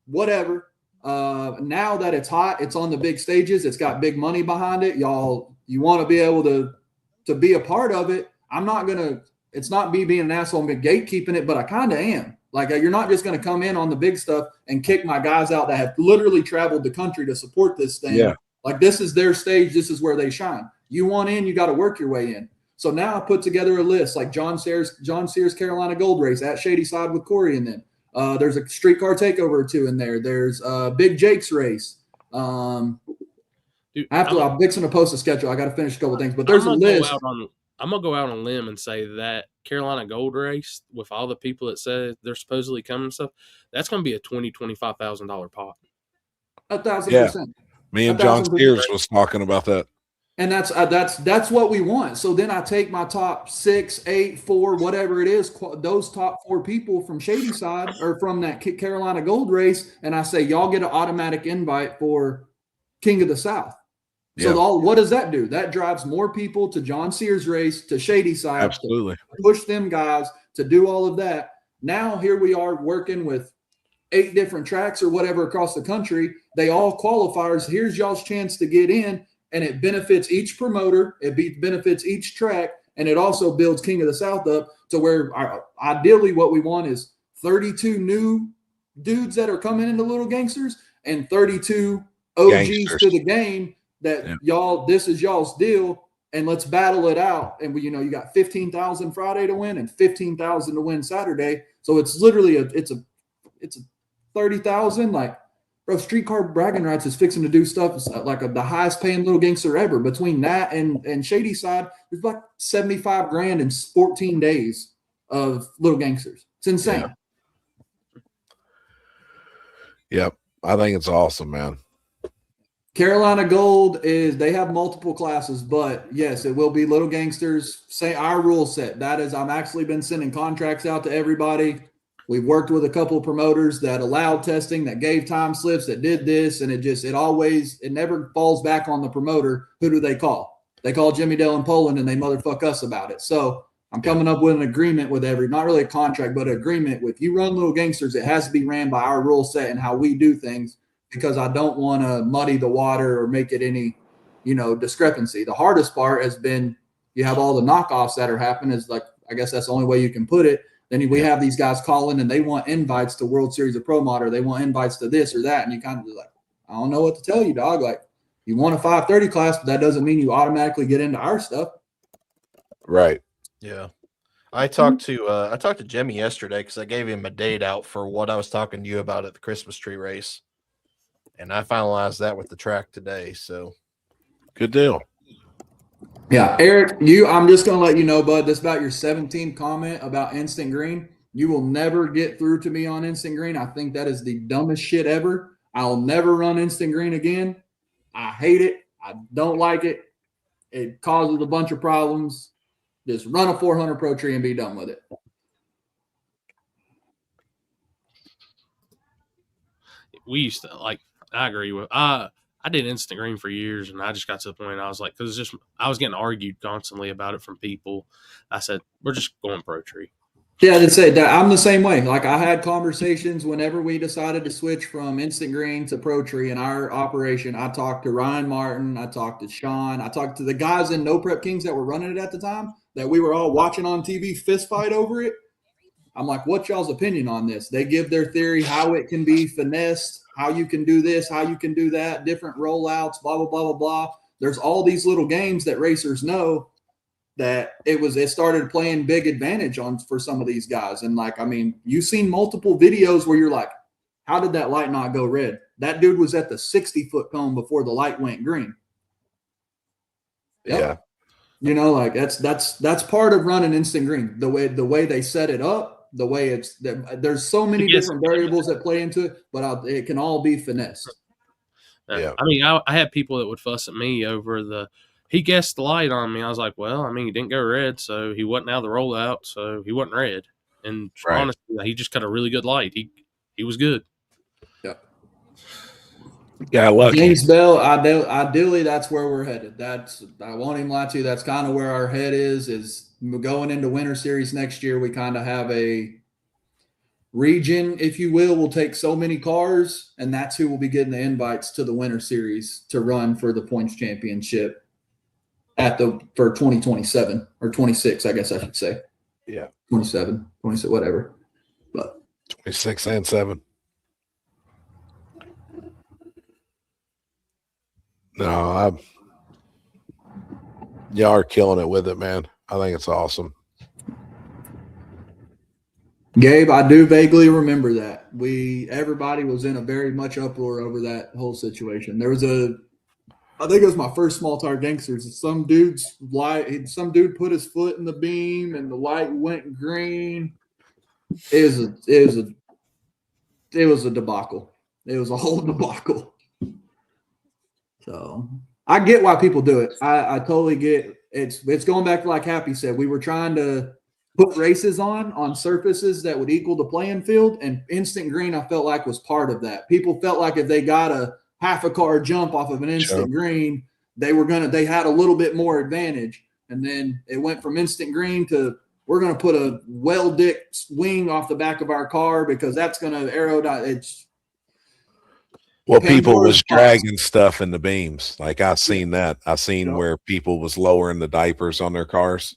whatever. Now that it's hot, it's on the big stages, it's got big money behind it. Y'all, you want to be able to be a part of it. It's not me being an asshole and gatekeeping it, but I kind of am. Like, you're not just going to come in on the big stuff and kick my guys out that have literally traveled the country to support this thing. Yeah. Like, this is their stage. This is where they shine. You want in, you got to work your way in. So now I put together a list, like John Sears Carolina Gold Race at Shady Side with Corey, and then there's a Streetcar Takeover or 2 in there. There's Big Jake's race. I'm fixing to post a schedule. I got to finish a couple things, but there's a list. I'm going to go out on a limb and say that Carolina Gold Race, with all the people that said they're supposedly coming and stuff, that's going to be a $25,000 pot. 1,000%. Me and John Sears was talking about that. And that's what we want. So then I take my top 6, 8, 4, whatever it is, those top 4 people from Shady Side or from that Carolina Gold Race, and I say, y'all get an automatic invite for King of the South. So Yeah. what does that do? That drives more people to John Sears race, to Shady Side, Absolutely. to push them guys to do all of that. Now here we are working with 8 different tracks or whatever across the country. They all qualifiers. Here's y'all's chance to get in, and it benefits each promoter. It benefits each track, and it also builds King of the South up to where ideally what we want is 32 new dudes that are coming into Little Gangsters and 32 OGs Gangsters. to the game that y'all, this is y'all's deal, and let's battle it out. And we, you got 15,000 Friday to win and 15,000 to win Saturday. So it's literally it's a 30,000. Like, bro, Streetcar Bragging Rights is fixing to do stuff like the highest paying Little Gangster ever. Between that and Shady Side, there's like 75 grand in 14 days of Little Gangsters. It's insane. Yep. I think it's awesome, man. Carolina Gold they have multiple classes, but yes, it will be Little Gangsters. Say our rule set. That is, I'm actually been sending contracts out to everybody. We've worked with a couple of promoters that allowed testing, that gave time slips, that did this, and it never falls back on the promoter. Who do they call? They call Jimmy Dale in Poland, and they motherfuck us about it. So I'm coming up with an agreement with not really a contract, but an agreement with, you run Little Gangsters, it has to be ran by our rule set and how we do things, because I don't want to muddy the water or make it any, discrepancy. The hardest part has been, you have all the knockoffs that are happening, is like, I guess that's the only way you can put it. Then we have these guys calling and they want invites to World Series of Pro Mod, or they want invites to this or that. And you kind of like, I don't know what to tell you, dog. Like, you want a 530 class, but that doesn't mean you automatically get into our stuff. Right. Yeah. I talked to Jimmy yesterday because I gave him a date out for what I was talking to you about at the Christmas tree race. And I finalized that with the track today. So good deal. Yeah, Eric, I'm just going to let you know, bud, this about your 17th comment about Instant Green. You will never get through to me on Instant Green. I think that is the dumbest shit ever. I'll never run Instant Green again. I hate it. I don't like it. It causes a bunch of problems. Just run a 400 Pro Tree and be done with it. We used to, like, I agree with, I did Instant Green for years, and I just got to the point I was like, because I was getting argued constantly about it from people. I said, we're just going Pro Tree. Yeah, I'd say that I'm the same way. Like, I had conversations whenever we decided to switch from Instant Green to Pro Tree in our operation. I talked to Ryan Martin. I talked to Sean. I talked to the guys in No Prep Kings that were running it at the time, that we were all watching on TV fist fight over it. I'm like, what's y'all's opinion on this? They give their theory, how it can be finessed, how you can do this, how you can do that, different rollouts, blah, blah, blah, blah, blah. There's all these little games that racers know that it started playing big advantage for some of these guys. And like, I mean, you've seen multiple videos where you're like, how did that light not go red? That dude was at the 60-foot cone before the light went green. Yep. Yeah. Like that's part of running Instant Green. The way they set it up, the way there's so many different variables that play into it, but it can all be finessed. Yeah. I mean, I had people that would fuss at me over he guessed the light on me. I was like, well, I mean, he didn't go red, so he wasn't out of the rollout, so he wasn't red. And honestly, he just got a really good light. He was good. Yeah, lucky. James Bell, ideally, that's where we're headed. I won't even lie to you. That's kind of where our head is going into Winter Series next year. We kind of have a region, if you will. We'll take so many cars, and that's who will be getting the invites to the Winter Series to run for the points championship for 2027 or 26, I guess I should say. Yeah. 27, whatever. But 26 and 7. No, y'all are killing it with it, man. I think it's awesome. Gabe, I do vaguely remember that. Everybody was in a very much uproar over that whole situation. There was I think it was my first Small Tire Gangsters. Some dude put his foot in the beam and the light went green. It was a debacle. It was a whole debacle. So I get why people do it. I totally get it. It's going back to, like Happy said, we were trying to put races on surfaces that would equal the playing field, and Instant Green I felt like was part of that. People felt like if they got a half a car jump off of an Instant Green, they had a little bit more advantage, and then it went from instant green to we're gonna put a well-dick wing off the back of our car because that's gonna it's. Well, people Pandora's was box. dragging stuff in the beams. Like I seen that. I seen where people was lowering the diapers on their cars.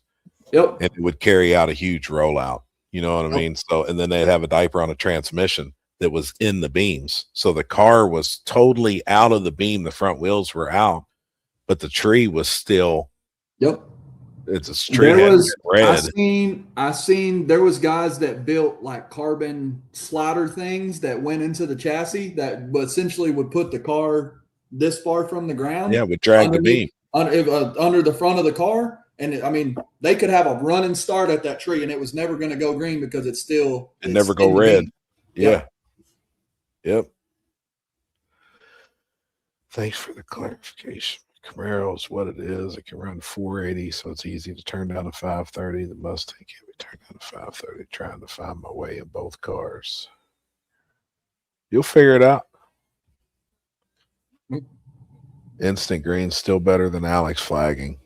Yep. And it would carry out a huge rollout. You know what I mean? So, and then they'd have a diaper on a transmission that was in the beams. So the car was totally out of the beam. The front wheels were out, but the tree was still. Yep. It's a tree. There was red. I seen there was guys that built like carbon slider things that went into the chassis that essentially would put the car this far from the ground. Yeah, would drag the beam under the front of the car. And they could have a run and start at that tree, and it was never going to go green because it's never go red. Yeah. Yep. Thanks for the clarification. Camaro is what it is. It can run 480, so it's easy to turn down to 530. The Mustang can be turned down to 530. Trying to find my way in both cars. You'll figure it out. Instant green's still better than Alex flagging.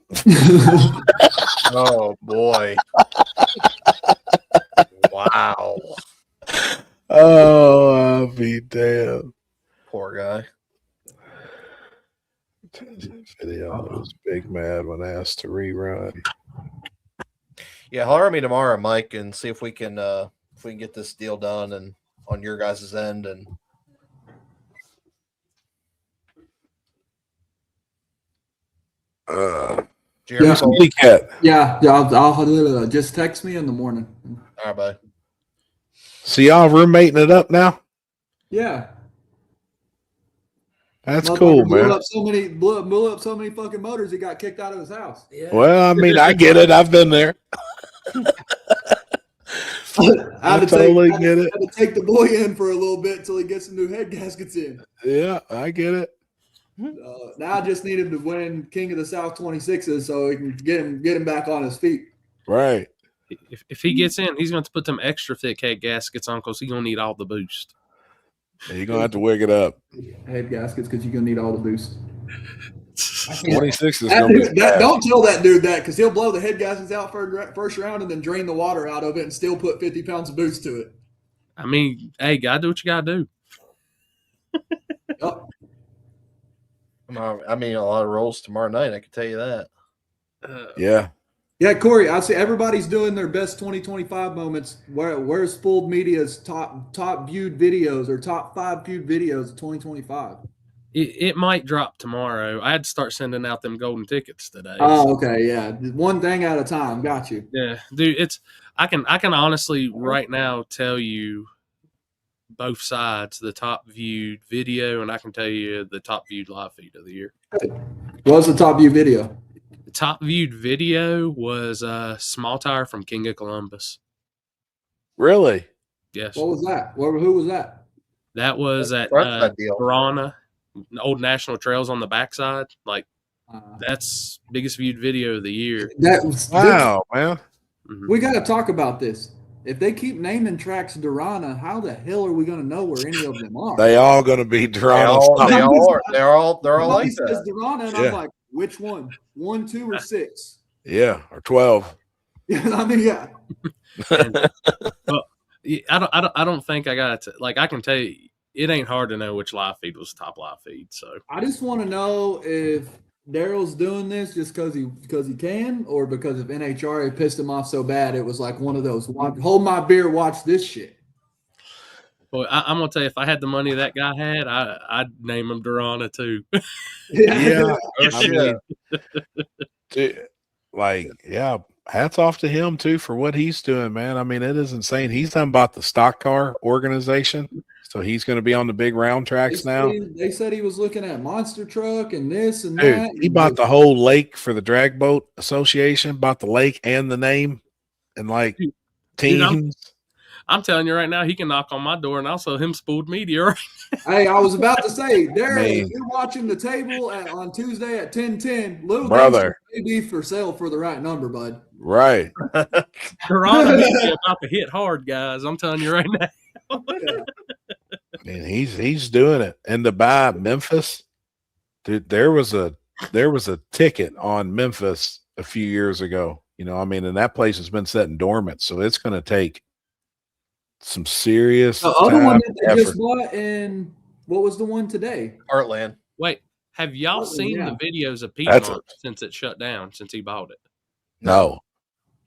Oh boy. Wow. Oh, I'll be damned. Poor guy. Video was big mad when asked to rerun. Yeah, holler at me tomorrow, Mike, and see if we can get this deal done and on your guys' end. And Jeremy Cat. Yeah, I'll just text me in the morning. All right, bye. So y'all roommating it up now? Yeah. That's cool, man. Blew up so many fucking motors, he got kicked out of his house. Yeah. Well, I mean, I get it. I've been there. I totally get it. I had to take the boy in for a little bit until he gets some new head gaskets in. Yeah, I get it. Now I just need him to win King of the South 26s so we can get him back on his feet. Right. If he gets in, he's going to put them extra thick head gaskets on because he's going to need all the boost. Yeah, you're going to have to wig it up. Head gaskets because you're going to need all the boost. 26 is going to be bad. Don't tell that dude that because he'll blow the head gaskets out first round and then drain the water out of it and still put 50 pounds of boost to it. I mean, hey, gotta do what you gotta do. Yep. I mean, a lot of rolls tomorrow night. I can tell you that. Yeah. Yeah, Corey, I see everybody's doing their best 2025 moments. Where's Fooled Media's top viewed videos or top 5 viewed videos of 2025? It might drop tomorrow. I had to start sending out them golden tickets today. Oh, okay, yeah. One thing at a time. Got you. Yeah, dude. I can honestly right now tell you both sides, the top viewed video, and I can tell you the top viewed live feed of the year. What's the top viewed video? The top viewed video was Small Tire from King of Columbus. Really? Yes. What was that? Who was that? That was at deal. Verona, Old National Trails on the backside. Like, that's biggest viewed video of the year. Wow, man. Mhm. We got to talk about this. If they keep naming tracks Durana, how the hell are we going to know where any of them are? They all going to be Toronto. They're all like says that. Durana, and Yeah. I'm like, which one? 1, 2, or 6? Yeah, or 12. Yeah, I mean, yeah. Well, I don't think I got it. Like, I can tell you, it ain't hard to know which live feed was top live feed. So I just want to know if Daryl's doing this just because he can, or because if NHRA pissed him off so bad, it was like one of those hold my beer, watch this shit. Well, I'm gonna tell you, if I had the money that guy had, I'd name him Durana too. Yeah. I mean, Dude, like, yeah, hats off to him too for what he's doing, man. I mean, it is insane. He's done bought the stock car organization, so he's going to be on the big round tracks now. They said he was looking at monster truck and this and Dude, that. he bought the whole lake for the Drag Boat Association, bought the lake and the name, and like teams. I'm telling you right now, he can knock on my door and I'll sell him spooled media. Right? Hey, I was about to say, Daryl, Man. if you're watching the table on Tuesday at 10:10, little Brother. may be for sale for the right number, bud. Right. Durana media about to hit hard, guys. I'm telling you right now. And he's doing it. And to buy Memphis, dude, there was a there was a ticket on Memphis a few years ago. And that place has been sitting dormant, so it's going to take some serious The other time one and that they just effort. bought, and what was the one today? Heartland. Wait, have y'all Oh, seen yeah. the videos of That's Piedmont since it shut down, since he bought it? No,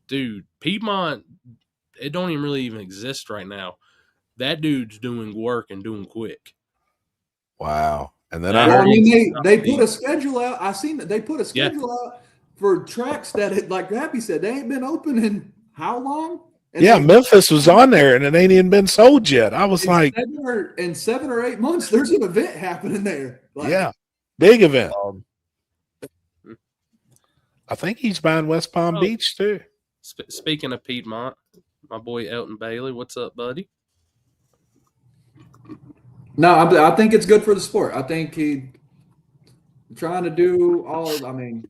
Dude, Piedmont, it don't even exist right now. That dude's doing work and doing quick. wow. And then Well, I Well, I heard mean, they put a schedule out. I seen that they put a Yeah. schedule out for tracks that, like Happy said, they ain't been open in how long? And yeah, they- Memphis was on there and it ain't even been sold yet. I was in like, 7 or 8 months, there's an event happening there. Like, yeah, big event. Hmm. I think he's buying West Palm Oh. Beach too. Speaking of Piedmont, my boy Elton Bailey, what's up, buddy? No, I think it's good for the sport. I think he trying to do all. I mean,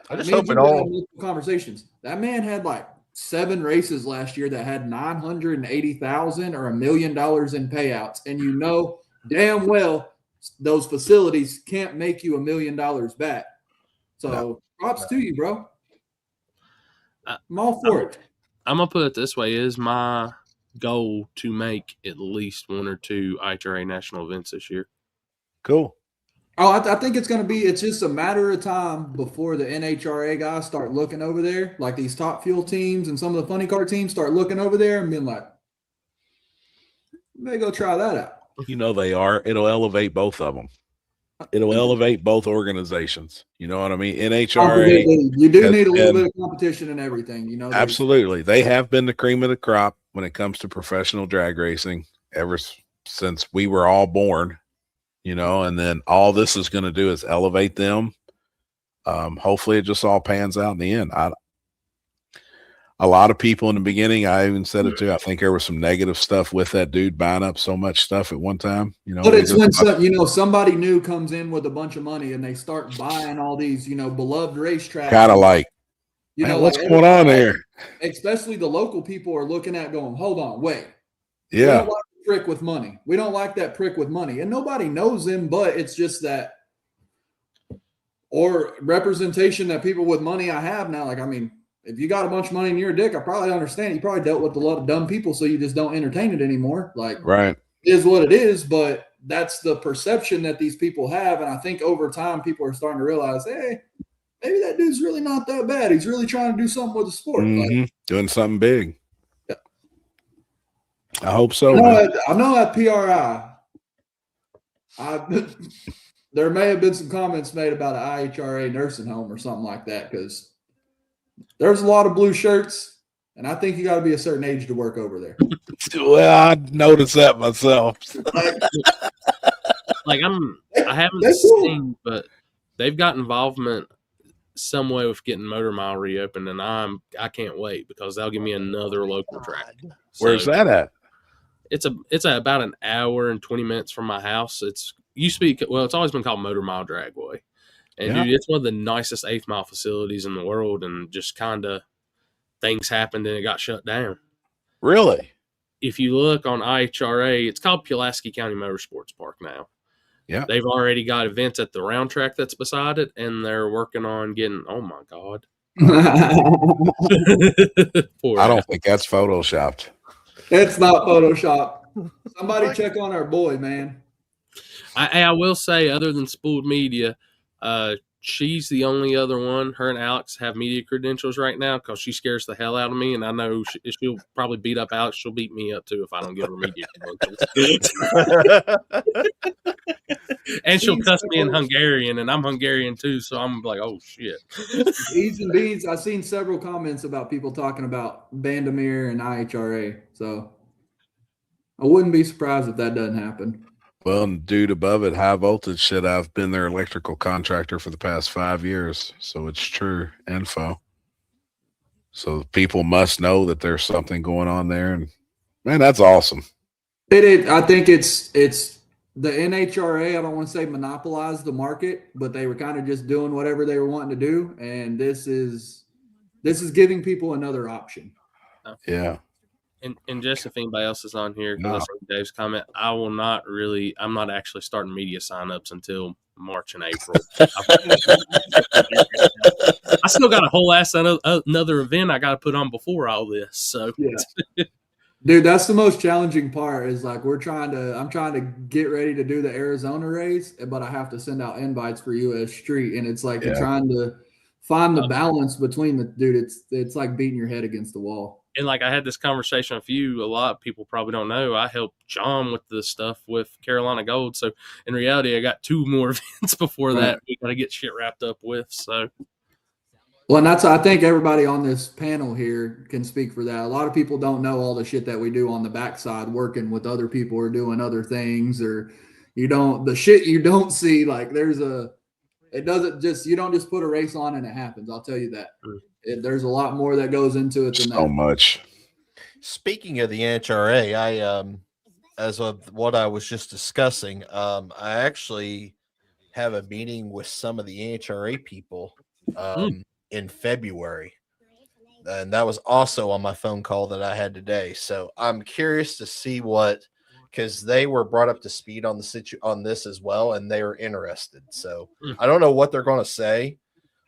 I just me and hope it Jimmy had all. multiple conversations. That man had like 7 races last year that had 980,000 or $1 million in payouts, and you know damn well those facilities can't make you $1 million back. So props to you, bro. I'm all for it. I'm gonna put it this way: is my goal to make at least 1 or 2 IHRA national events this year. Cool. Oh, I think it's going to be. It's just a matter of time before the NHRA guys start looking over there, like these Top Fuel teams and some of the funny car teams start looking over there and being like, "Maybe go try that out." They are. It'll elevate both of them. It'll elevate both organizations. You know what I mean? NHRA. You do has need a little been- bit of competition and everything. There's- Absolutely. They have been the cream of the crop when it comes to professional drag racing ever since we were all born, and then all this is going to do is elevate them. Hopefully it just all pans out in the end. A lot of people in the beginning, I even said it too, I think there was some negative stuff with that dude buying up so much stuff at one time. But it's when somebody new comes in with a bunch of money and they start buying all these, beloved racetracks. kind of like, man, what's going on here? Especially the local people are looking at going, hold on, wait. We Yeah. don't like the prick with money. We don't like that prick with money. And nobody knows him, but it's just that or representation that people with money I have now. Like, I mean, if you got a bunch of money in your dick, I probably understand. You probably dealt with a lot of dumb people, so you just don't entertain it anymore. Like, Right. it is what it is, but that's the perception that these people have. And I think over time, people are starting to realize, hey, maybe that dude's really not that bad. He's really trying to do something with the sport. Mhm. Doing something big. Yeah. I hope so. I know at PRI, there may have been some comments made about an IHRA nursing home or something like that, because there's a lot of blue shirts, and I think you got to be a certain age to work over there. Well, I noticed that myself. Like I haven't That's cool. seen, but they've got involvement some way with getting Motor Mile reopened, and I can't wait because they'll give me another local track. Where's So that at? it's about an hour and 20 minutes from my house. It's always been called Motor Mile Dragway. And Yeah. dude, it's one of the nicest 8th mile facilities in the world, and just kind of things happened and it got shut down. Really? If you look on IHRA, it's called Pulaski County Motorsports Park now. Yeah. They've already got events at the round track that's beside it, and they're working on getting, oh my God. Poor I guy. don't think that's photoshopped. It's not Photoshop. Somebody check on our boy, man. I will say, other than Spooled Media, she's the only other one. Her and Alex have media credentials right now because she scares the hell out of me, and I know she'll probably beat up Alex. She'll beat me up too if I don't give her media credentials. And she'll cuss me in Hungarian, and I'm Hungarian too, so I'm like, oh shit. E's and B's. I've seen several comments about people talking about Bandamere and IHRA, so I wouldn't be surprised if that doesn't happen. Well, and dude above it, high voltage shit, I've been their electrical contractor for the past 5 years. So it's true info. So people must know that there's something going on there. And man, that's awesome. I think it's the NHRA. I don't want to say monopolized the market, but they were kind of just doing whatever they were wanting to do. And this is giving people another option. Yeah. And just if anybody else is on here, because I saw Dave's comment, I'm not actually starting media signups until March and April. I still got a whole ass another event I got to put on before all this. So yeah. Dude, that's the most challenging part is like I'm trying to get ready to do the Arizona race, but I have to send out invites for US Street. And it's like you're trying to find the balance between the dude. It's like beating your head against the wall. And like I had this conversation with you, a lot of people probably don't know. I helped John with the stuff with Carolina Gold. So in reality, I got 2 more events before that we got to get shit wrapped up with. So. Well, and I think everybody on this panel here can speak for that. A lot of people don't know all the shit that we do on the backside, working with other people or doing other things, or the shit you don't see. Like you don't just put a race on and it happens. I'll tell you that. There's a lot more that goes into it than that. So much. Speaking of the NHRA, as of what I was just discussing, I actually have a meeting with some of the NHRA people. In February, and that was also on my phone call that I had today. So I'm curious to see because they were brought up to speed on on this as well, and they were interested. So I don't know what they're going to say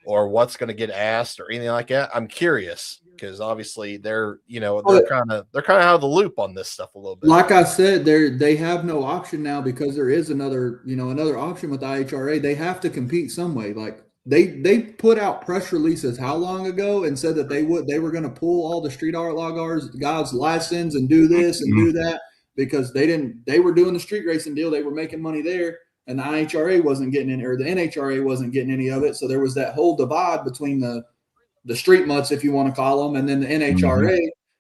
or what's going to get asked or anything like that. I'm curious because obviously they're kind of out of the loop on this stuff a little bit. Like I said, they have no option now because there is another option with IHRA. They have to compete some way. Like they put out press releases how long ago and said that they were going to pull all the street art guys' license and do this and do that because they were doing the street racing deal. They were making money there, and the IHRA wasn't getting any, or the NHRA wasn't getting any of it. So there was that whole divide between the street mutts, if you want to call them, and then the NHRA.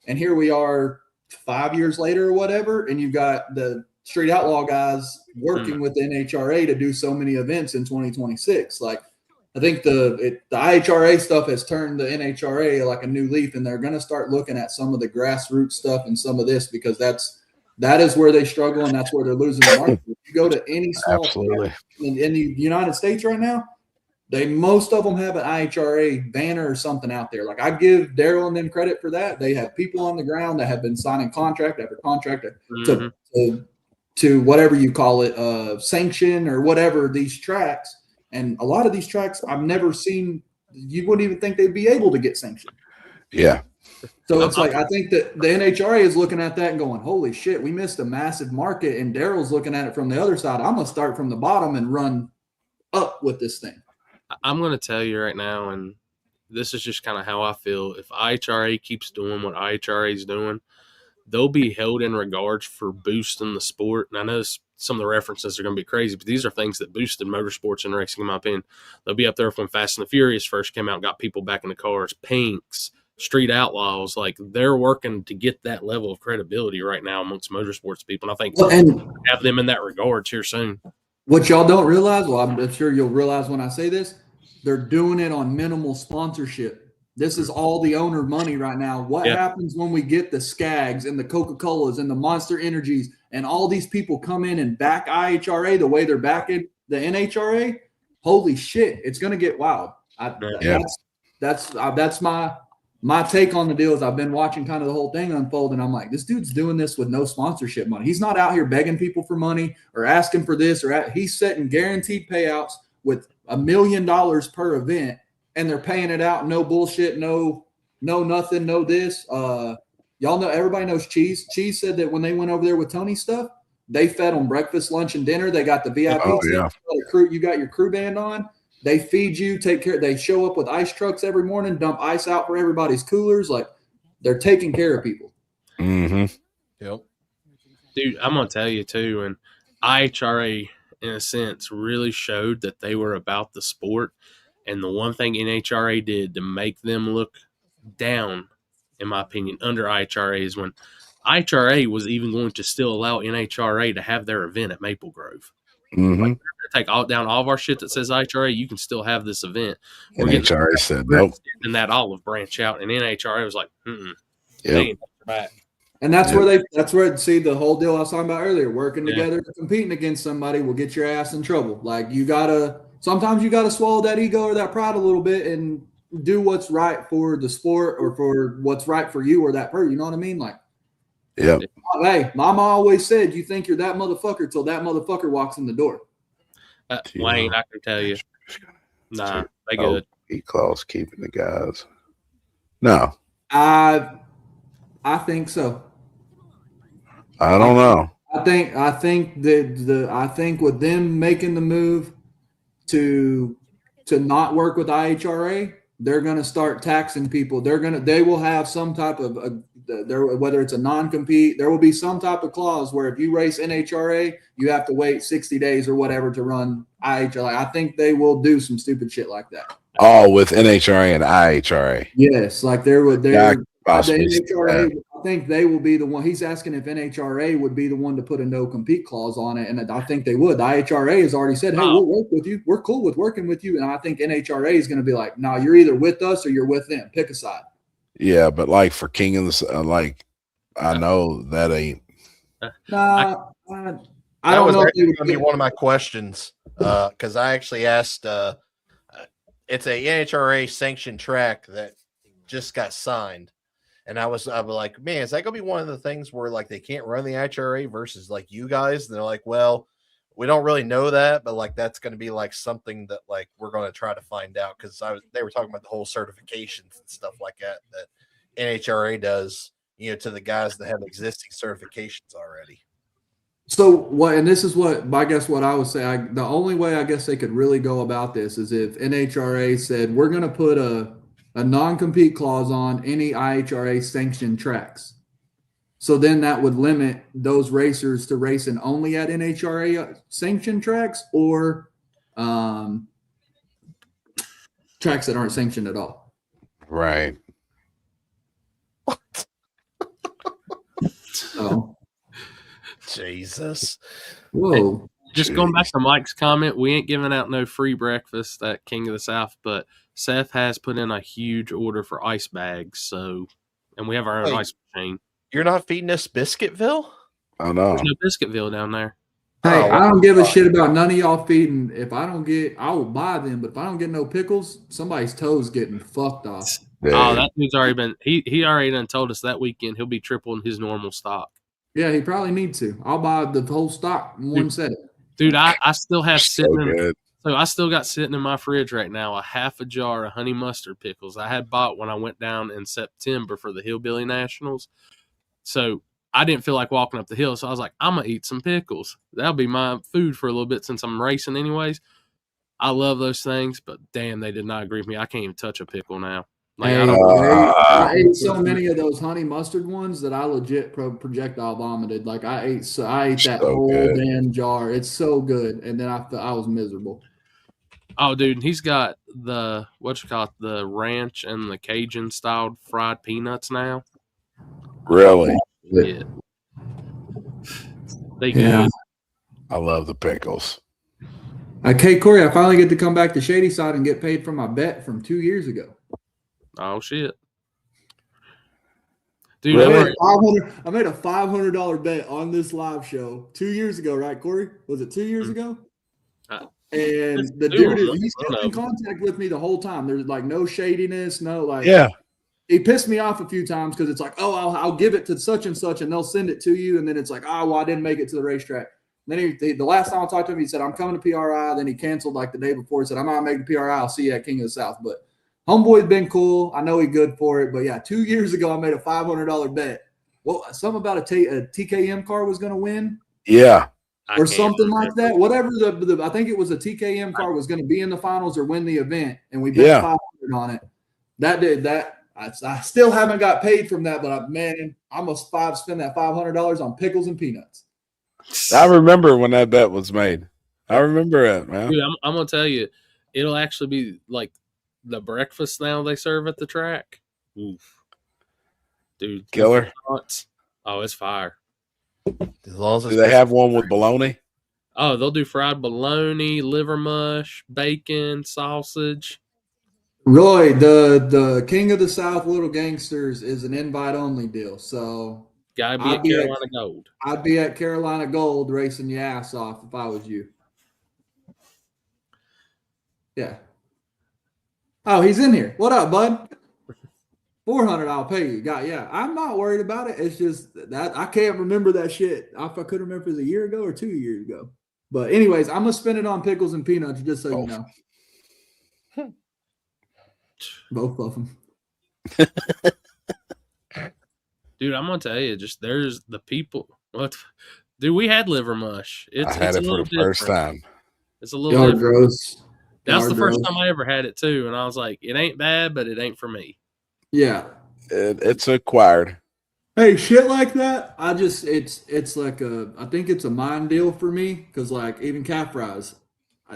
And here we are 5 years later or whatever, and you've got the street outlaw guys working with the NHRA to do so many events in 2026. Like, I think the IHRA stuff has turned the NHRA like a new leaf, and they're going to start looking at some of the grassroots stuff and some of this because that is where they struggle and that's where they're losing the market. If you go to any small town in the United States right now, most of them have an IHRA banner or something out there. Like I give Daryl and them credit for that. They have people on the ground that have been signing contract after contract to whatever you call it, sanction or whatever these tracks. And a lot of these tracks I've never seen, you wouldn't even think they'd be able to get sanctioned. Yeah. So it's like, I think that the NHRA is looking at that and going, holy shit, we missed a massive market. And Daryl's looking at it from the other side. I'm going to start from the bottom and run up with this thing. I'm going to tell you right now, and this is just kind of how I feel. If IHRA keeps doing what IHRA is doing, they'll be held in regards for boosting the sport. And I know some of the references are going to be crazy, but these are things that boosted motorsports and racing, in my opinion. They'll be up there when Fast and the Furious first came out and got people back in the cars. Pinks, Street Outlaws, like they're working to get that level of credibility right now amongst motorsports people. And I think we'll have them in that regards here soon. What y'all don't realize, well, I'm sure you'll realize when I say this, they're doing it on minimal sponsorship. This is all the owner money right now. What happens when we get the Skags and the Coca-Colas and the Monster Energies and all these people come in and back IHRA the way they're backing the NHRA? Holy shit, it's going to get wild. That's my take on the deal is I've been watching kind of the whole thing unfold, and I'm like, this dude's doing this with no sponsorship money. He's not out here begging people for money or asking for this he's setting guaranteed payouts with $1 million per event, and they're paying it out. No bullshit, no nothing, no this. Y'all know, everybody knows Cheese. Cheese said that when they went over there with Tony's stuff, they fed them breakfast, lunch, and dinner. They got the VIP. You got your crew band on. They feed you, take care. They show up with ice trucks every morning, dump ice out for everybody's coolers. Like they're taking care of people. Mm-hmm. Yep. Dude, I'm going to tell you too. And IHRA, in a sense, really showed that they were about the sport. And the one thing NHRA did to make them look down, in my opinion, under IHRA is when IHRA was even going to still allow NHRA to have their event at Maple Grove. Mm-hmm. Like, take down all of our shit that says IHRA, you can still have this event. NHRA said nope. And that olive branch out, and NHRA was like, back. And that's where see the whole deal I was talking about earlier, working together, competing against somebody will get your ass in trouble. Like sometimes you gotta swallow that ego or that pride a little bit and do what's right for the sport or for what's right for you or that person. You know what I mean? Like, hey, mama always said, you think you're that motherfucker till that motherfucker walks in the door. Wayne, I can tell you. Nah, they good. E-Claw's keeping the guys. No, I think so. I don't know. I think with them making the move to not work with IHRA, they're going to start taxing people. They will have some type of whether it's a non-compete, there will be some type of clause where if you race NHRA, you have to wait 60 days or whatever to run IHRA. I think they will do some stupid shit like that. Oh, with NHRA and IHRA. Yes, like Possibly the NHRA, I think they will be the one. He's asking if NHRA would be the one to put a no compete clause on it, and I think they would. The IHRA has already said, "Hey, we'll work with you. We're cool with working with you." And I think NHRA is going to be like, "No, you're either with us or you're with them. Pick a side." Yeah, but like for King of the I know that ain't. Nah, I don't know. Going to be one of my questions because I actually asked. It's a NHRA sanctioned track that just got signed. And I was like, man, is that gonna be one of the things where like they can't run the IHRA versus like you guys? And they're like, well, we don't really know that, but like that's gonna be like something that like we're gonna try to find out because they were talking about the whole certifications and stuff like that NHRA does, to the guys that have existing certifications already. So what? And this is what I guess what I would say. The only way I guess they could really go about this is if NHRA said we're gonna put a non-compete clause on any IHRA sanctioned tracks. So then that would limit those racers to racing only at NHRA sanctioned tracks or tracks that aren't sanctioned at all. Right. So, Jesus. Whoa. Just going back to Mike's comment, we ain't giving out no free breakfast at King of the South, but Seth has put in a huge order for ice bags, and we have our own ice machine. You're not feeding us Biscuitville? Oh no, there's no Biscuitville down there. Hey, I don't give a shit about none of y'all feeding. If I don't get, I will buy them. But if I don't get no pickles, somebody's toes getting fucked off. Oh, that dude's already been. He already done told us that weekend he'll be tripling his normal stock. Yeah, he probably needs to. I'll buy the whole stock in one setting. Dude, I still have sitting good. So I still got sitting in my fridge right now a half a jar of honey mustard pickles I had bought when I went down in September for the Hillbilly Nationals. So I didn't feel like walking up the hill, so I was like, I'm going to eat some pickles. That'll be my food for a little bit since I'm racing anyways. I love those things, but damn, they did not agree with me. I can't even touch a pickle now. Like, I ate so many of those honey mustard ones that I legit projectile vomited. Like I ate that whole damn jar. It's so good, and then I was miserable. Oh, dude, he's got the the ranch and the Cajun styled fried peanuts now. Really? Yeah. They good. I love the pickles. Okay, Corey, I finally get to come back to Shady Side and get paid for my bet from 2 years ago. Oh shit, dude! Really? I made a $500 bet on this live show 2 years ago, right, Corey? Was it 2 years ago? And the dude, he's still in contact with me the whole time. There's like no shadiness, no like. Yeah. He pissed me off a few times because it's like, oh, I'll give it to such and such, and they'll send it to you, and then it's like, oh, well, I didn't make it to the racetrack. And then the last time I talked to him, he said, I'm coming to PRI. Then he canceled like the day before. He said, I'm not making PRI. I'll see you at King of the South. But homeboy's been cool. I know he's good for it. But yeah, 2 years ago, I made a $500 bet. Well, something about a TKM car was going to win. Yeah. Or something like that. Whatever I think it was a TKM car was going to be in the finals or win the event. And we bet 500 on it. I still haven't got paid from that, but man, I must spend that $500 on pickles and peanuts. I remember when that bet was made. I remember it, man. Dude, I'm gonna tell you, it'll actually be like the breakfast now they serve at the track. Oof. Dude, killer. Oh, it's fire. As long as do they have one with bologna? Oh, they'll do fried bologna, liver mush, bacon, sausage. Roy, the King of the South Little Gangsters is an invite only deal. So gotta be at Carolina Gold. I'd be at Carolina Gold racing your ass off if I was you. Yeah. Oh, he's in here. What up, bud? 400, I'll pay you. Yeah, I'm not worried about it. It's just that I can't remember that shit. I could remember if it was a year ago or 2 years ago. But anyways, I'm gonna spend it on pickles and peanuts, just so you know. Both of them. Dude, I'm gonna tell you, just there's the people. What, dude? We had liver mush. I had it for the first time. It's a little Y'all are different. gross. That's Y'all the are first gross. time I ever had it too, and I was like, it ain't bad, but it ain't for me. Yeah. It's acquired. Hey, shit like that. It's like I think it's a mind deal for me because like even calf fries,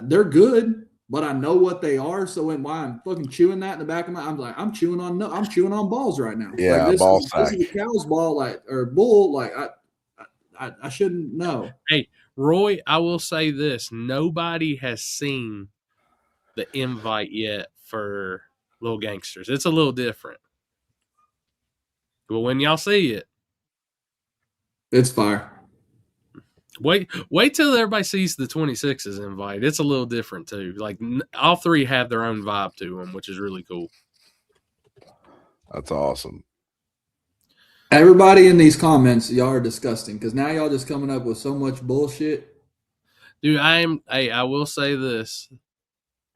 they're good, but I know what they are. So when why I'm fucking chewing that in the back of my, I'm like I'm chewing on balls right now. Yeah, like, this ball is a sack. cow's ball, like or bull. Like I shouldn't know. Hey, Roy, I will say this: nobody has seen the invite yet for Little Gangsters. It's a little different. But when y'all see it, It's fire. wait till everybody sees the 26's invite. It's a little different too. Like all three have their own vibe to them, which is really cool. That's awesome. Everybody in these comments, y'all are disgusting because now y'all just coming up with so much bullshit. Dude, I will say this.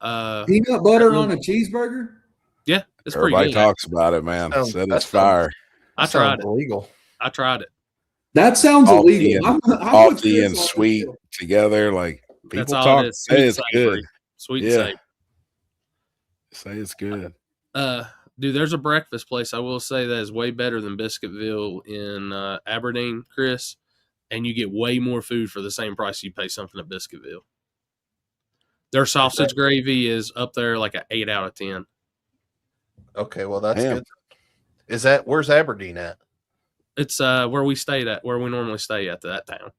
Peanut butter on a cheeseburger? Yeah, it's Everybody pretty good. talks about it, man. Said it's fire. I tried it. Illegal. I tried it. That sounds Salty illegal. and, I'm with salty Chris and on this sweet deal. together. Like people That's all talk, it is. say Sweet it's savory. good. Sweet Yeah. and Say it's good. savory. Dude, there's a breakfast place I will say that is way better than Biscuitville in Aberdeen, Chris, and you get way more food for the same price you pay something at Biscuitville. Their sausage gravy is up there like an 8 out of 10. Okay, well that's Damn. good. Where's Aberdeen at? It's where we stayed at, where we normally stay at that town.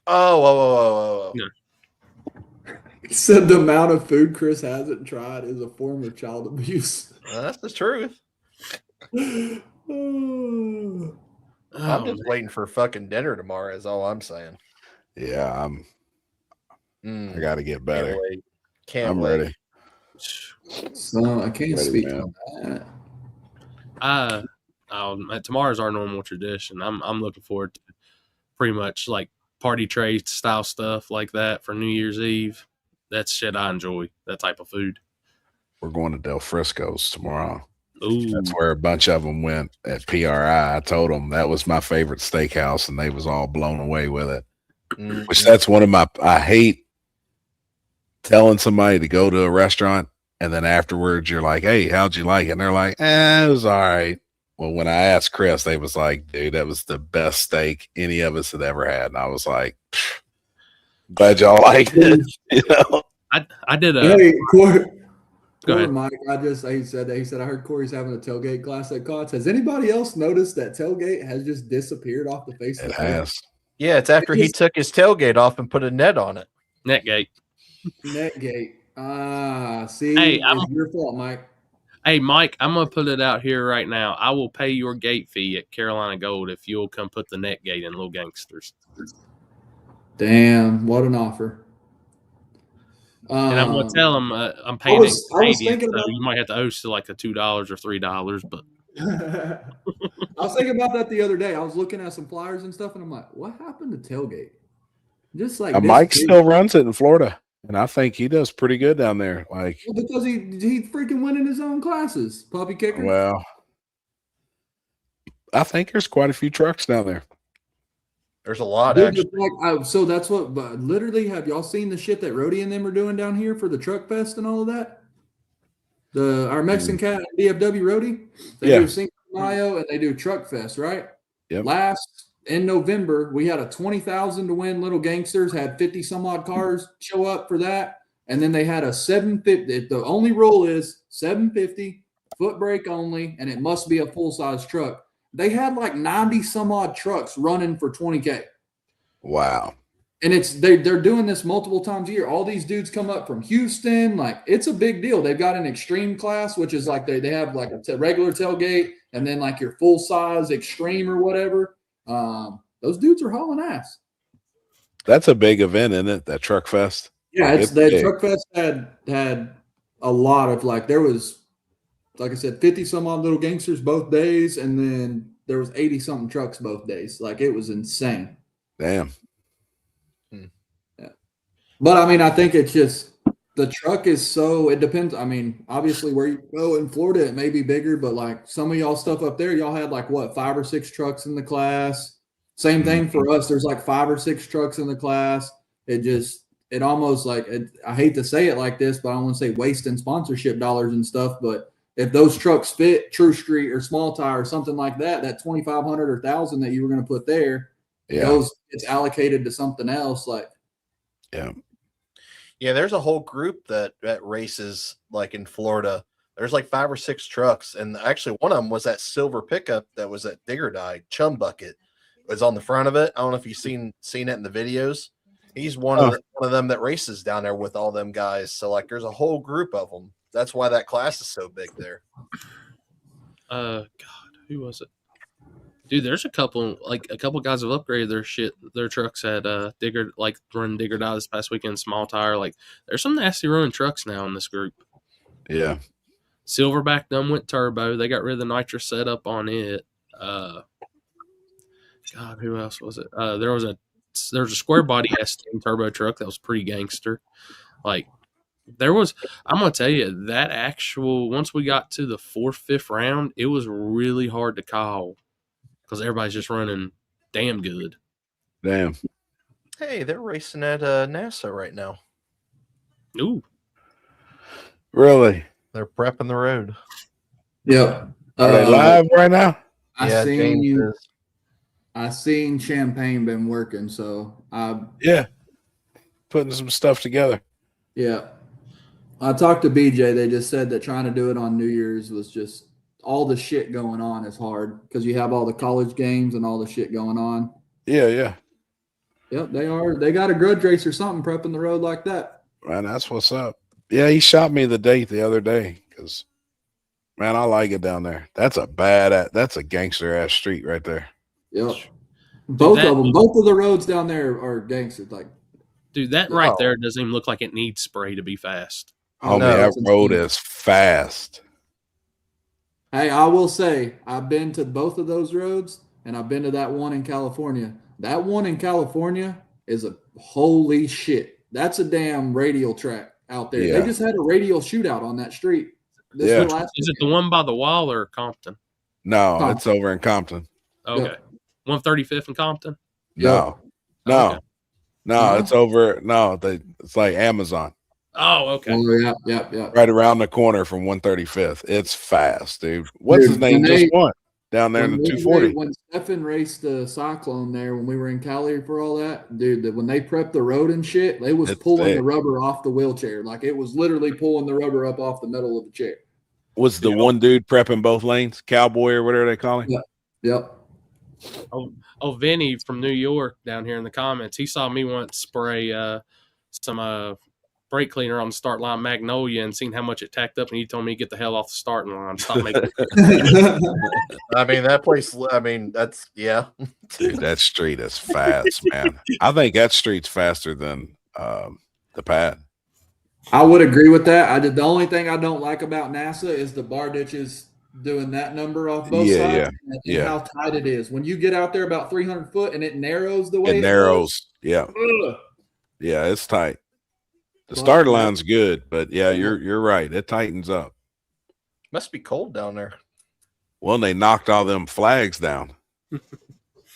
Oh, whoa. Yeah. He said the amount of food Chris hasn't tried is a form of child abuse. That's the truth. I'm just waiting for fucking dinner tomorrow. Is all I'm saying. Yeah, I got to get better. Can't wait. Ready. So I can't Ready, speak man. on that. Tomorrow's our normal tradition. I'm looking forward to pretty much like party tray style stuff like that for New Year's Eve. That's shit I enjoy. That type of food. We're going to Del Frisco's tomorrow. Ooh. That's where a bunch of them went at PRI. I told them that was my favorite steakhouse, and they was all blown away with it. Mm-hmm. Which that's one of my. I hate telling somebody to go to a restaurant and then afterwards you're like, "Hey, how'd you like it?" And they're like, "It was all right." Well, when I asked Chris, they was like, "Dude, that was the best steak any of us had ever had." And I was like, "Glad y'all liked it." You know, I did a. Hey, Go Corey ahead. Mike, he said I heard Corey's having a tailgate class at Cots. Has anybody else noticed that tailgate has just disappeared off the face of it the earth? has. Yeah, it's after he took his tailgate off and put a net on it. Netgate. Netgate. See, Hey, it's your fault, Mike. Hey, Mike, I'm going to put it out here right now. I will pay your gate fee at Carolina Gold if you'll come put the Netgate in Little Gangsters. Damn, what an offer. And I'm going to tell them I'm paying I was Canadian, thinking so about you might have to owe to like a $2 or $3, but I was thinking about that the other day. I was looking at some flyers and stuff, and I'm like, what happened to tailgate? Just like this Mike big- still runs it in Florida, and I think he does pretty good down there. Like, Well, because he freaking went in his own classes, puppy kicker. well, I think there's quite a few trucks down there. There's a lot, Dude, actually. it's like, so that's what. But literally, have y'all seen the shit that Rody and them are doing down here for the truck fest and all of that? Our Mexican cat DFW Rody, they Yeah. do Cinco de Mayo and they do truck fest, right? Yep. In November, we had a 20,000 to win. Little Gangsters had 50 some odd cars show up for that, and then they had a 750. The only rule is 750 foot brake only, and it must be a full size truck. They had like 90 some odd trucks running for 20K. Wow. And they're doing this multiple times a year. All these dudes come up from Houston. Like, it's a big deal. They've got an extreme class, which is like they have like a regular tailgate and then like your full size extreme or whatever. Those dudes are hauling ass. That's a big event, isn't it? That truck fest. Yeah, It's the big. truck fest had a lot of like, there was, like I said, 50 some odd Little Gangsters both days, and then there was 80 something trucks both days. Like, it was insane. Damn. But I mean, I think it's just the truck is so. It depends. I mean, obviously, where you go in Florida, it may be bigger, but like some of y'all stuff up there, y'all had like what 5 or 6 trucks in the class. Same thing for us. There's like 5 or 6 trucks in the class. It almost like I hate to say it like this, but I don't want to say wasting sponsorship dollars and stuff. But if those trucks fit True Street or Small Tire or something like that, that 2,500 or 1,000 that you were going to put there, it's allocated to something else. Like, yeah, there's a whole group that races like in Florida. There's like 5 or 6 trucks, and actually one of them was that silver pickup that was at Digger Dye. Chum Bucket was on the front of it. I don't know if you've seen it in the videos. He's one of them that races down there with all them guys. So like, there's a whole group of them. That's why that class is so big there. God, who was it? Dude, there's a couple guys have upgraded their trucks at Digger, like run Digger Dye this past weekend, Small Tire. Like, there's some nasty running trucks now in this group. Yeah. Silverback done went turbo. They got rid of the nitrous setup on it. God, who else was it? There was a square body S10 turbo truck that was pretty gangster. Like, I'm gonna tell you that once we got to the 4th, 5th round, it was really hard to call. Because everybody's just running damn good. Damn. Hey, they're racing at NASA right now. Ooh. Really? They're prepping the road. Yep. Are they live right now? I seen Champagne been working, so putting some stuff together. Yeah. I talked to BJ. They just said that trying to do it on New Year's was just all the shit going on is hard because you have all the college games and all the shit going on. Yeah. Yep, they got a grudge race or something prepping the road like that. Man, that's what's up. Yeah, he shot me the date the other day because, man, I like it down there. That's a gangster ass street right there. Yep. Both of the roads down there are gangsters. Like, dude, that right there doesn't even look like it needs spray to be fast. Oh, no, that road is fast. Hey, I will say I've been to both of those roads, and I've been to that one in California. That one in California is a holy shit. That's a damn radial track out there. Yeah. They just had a radial shootout on that street. Is it the one by the wall or Compton? No, Compton. It's over in Compton. Okay. Yep. 135th in Compton? No. It's over. No, it's like Amazon. Oh, okay. Yeah. Right around the corner from 135th. It's fast, dude. What's his name? Just won down there in the 240. When Stefan raced the Cyclone there, when we were in Cali for all that, dude, when they prepped the road and shit, they was pulling the rubber off the wheelchair. Like, it was literally pulling the rubber up off the middle of the chair. Was the one dude prepping both lanes? Cowboy or whatever they call him? Yep. Oh, Vinny from New York down here in the comments, he saw me once spray some brake cleaner on the start line Magnolia and seen how much it tacked up, and he told me to get the hell off the starting line. Stop making I mean, that place, that's, yeah. Dude, that street is fast, man. I think that street's faster than the pad. I would agree with that. The only thing I don't like about NASA is the bar ditches doing that number off both sides. And how tight it is. When you get out there about 300 foot and it narrows the way it narrows. Yeah. Yeah, it's tight. The start line's good, but yeah, you're right. It tightens up. Must be cold down there. Well, they knocked all them flags down.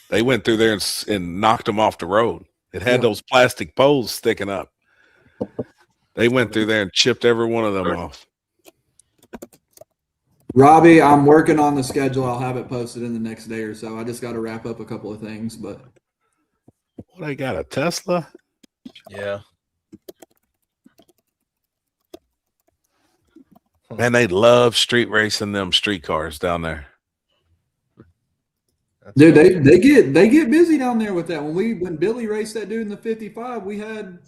They went through there and knocked them off the road. It had those plastic poles sticking up. They went through there and chipped every one of them off. Robbie, I'm working on the schedule. I'll have it posted in the next day or so. I just got to wrap up a couple of things, but they got a Tesla? Yeah. Man, they love street racing them street cars down there. Dude, they get busy down there with that. When Billy raced that dude in the 55, we had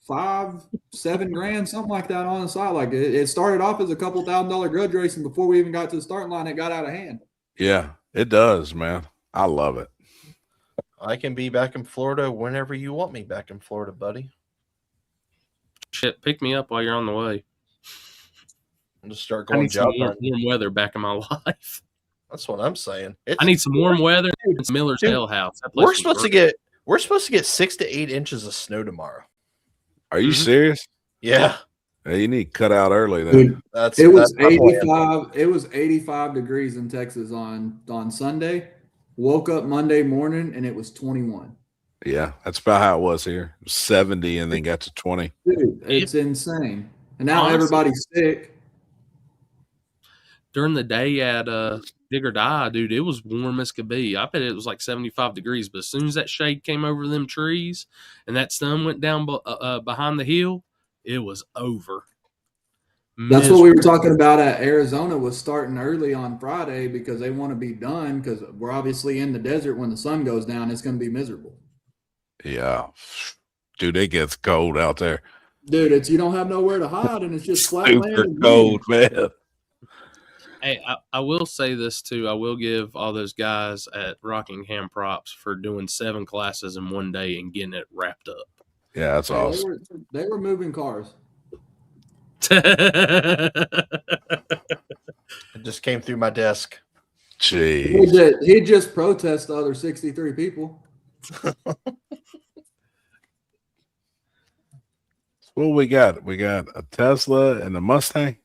$5-7 grand, something like that on the side. Like, it started off as a couple $1,000 grudge racing before we even got to the starting line. It got out of hand. Yeah, it does, man. I love it. I can be back in Florida whenever you want me back in Florida, buddy. Shit, pick me up while you're on the way. And just start going job warm weather back in my life. That's what I'm saying. I need some warm weather. It's Miller's Hell House. We're supposed to get 6 to 8 inches of snow tomorrow. Are you Mhm. serious? Yeah, Hey, you need to cut out early then. Dude, that's it was that's my plan. 85. It was 85 degrees in Texas on Sunday. Woke up Monday morning and it was 21. Yeah, that's about how it was here. 70 and then got to 20. Dude, it's insane. And now Honestly, everybody's sick. during the day at Dig or Die, dude, it was warm as could be. I bet it was like 75 degrees. But as soon as that shade came over them trees and that sun went down behind the hill, it was over. That's what we were talking about at Arizona, was starting early on Friday because they want to be done, because we're obviously in the desert. When the sun goes down, it's going to be miserable. Yeah. Dude, it gets cold out there. Dude, it's you don't have nowhere to hide, and it's just flat land. Super and cold, man. Hey, I will say this too. I will give all those guys at Rockingham props for doing 7 classes in one day and getting it wrapped up. Yeah, that's awesome. They were moving cars. It just came through my desk. Jeez. He just protest the other 63 people. What we got? We got a Tesla and a Mustang.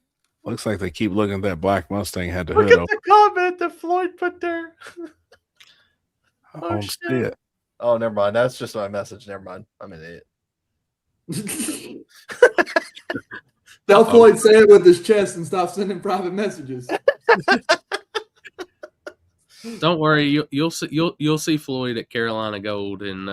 Looks like they keep looking at that black Mustang had the Look hood at open. the comment that Floyd put there. Oh, shit. Oh, never mind. That's just my message. Never mind. I'm an idiot. Tell Floyd say it with his chest and stop sending private messages. Don't worry, you'll see Floyd at Carolina Gold and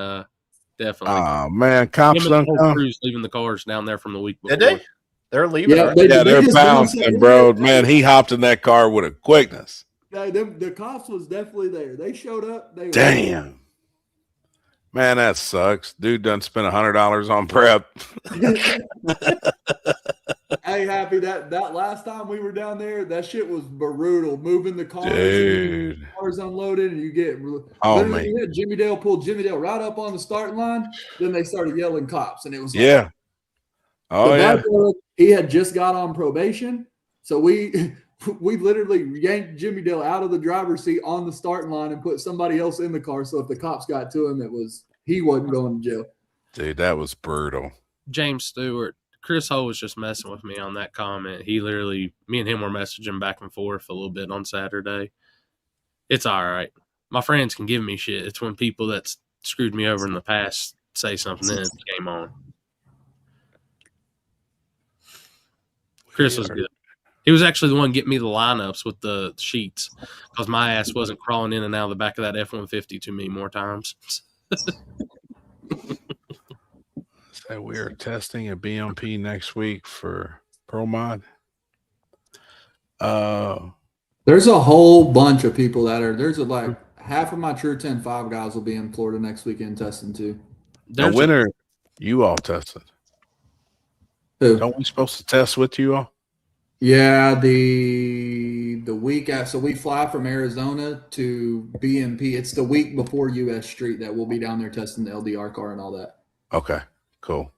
definitely. Oh man, cops Him and the don't whole come. crew's leaving the cars down there from the week before. Did they? They're leaving. Yeah, already? Yeah, they're just bouncing, bounced. bro. Man, he hopped in that car with a quickness. Yeah, the cops was definitely there. They showed up. They Damn. Man, that sucks. Dude done spent $100 on prep. Hey, Happy, that last time we were down there, that shit was brutal. Moving the cars, Dude. cars unloaded, and you get Oh, literally, man. you had Jimmy Dale pulled Jimmy Dale right up on the starting line. Then they started yelling cops, and it was like, Yeah. Oh, the yeah. guy, he had just got on probation, so we literally yanked Jimmy Dale out of the driver's seat on the starting line and put somebody else in the car. So if the cops got to him, he wasn't going to jail. Dude, that was brutal. James Stewart, Chris Hull was just messing with me on that comment. He literally, me and him were messaging back and forth a little bit on Saturday. It's all right. My friends can give me shit. It's when people that's screwed me over in the past say something, then it's game on. Chris was good. He was actually the one getting me the lineups with the sheets because my ass wasn't crawling in and out of the back of that F-150 too many more times. So we are testing a BMP next week for Pro Mod. There's a whole bunch of people like half of my True 10-5 guys will be in Florida next weekend testing too. The winner, you all tested. Who? Don't we supposed to test with you all? Yeah, the week after, so we fly from Arizona to BMP. It's the week before US Street that we'll be down there testing the LDR car and all that. Okay, cool.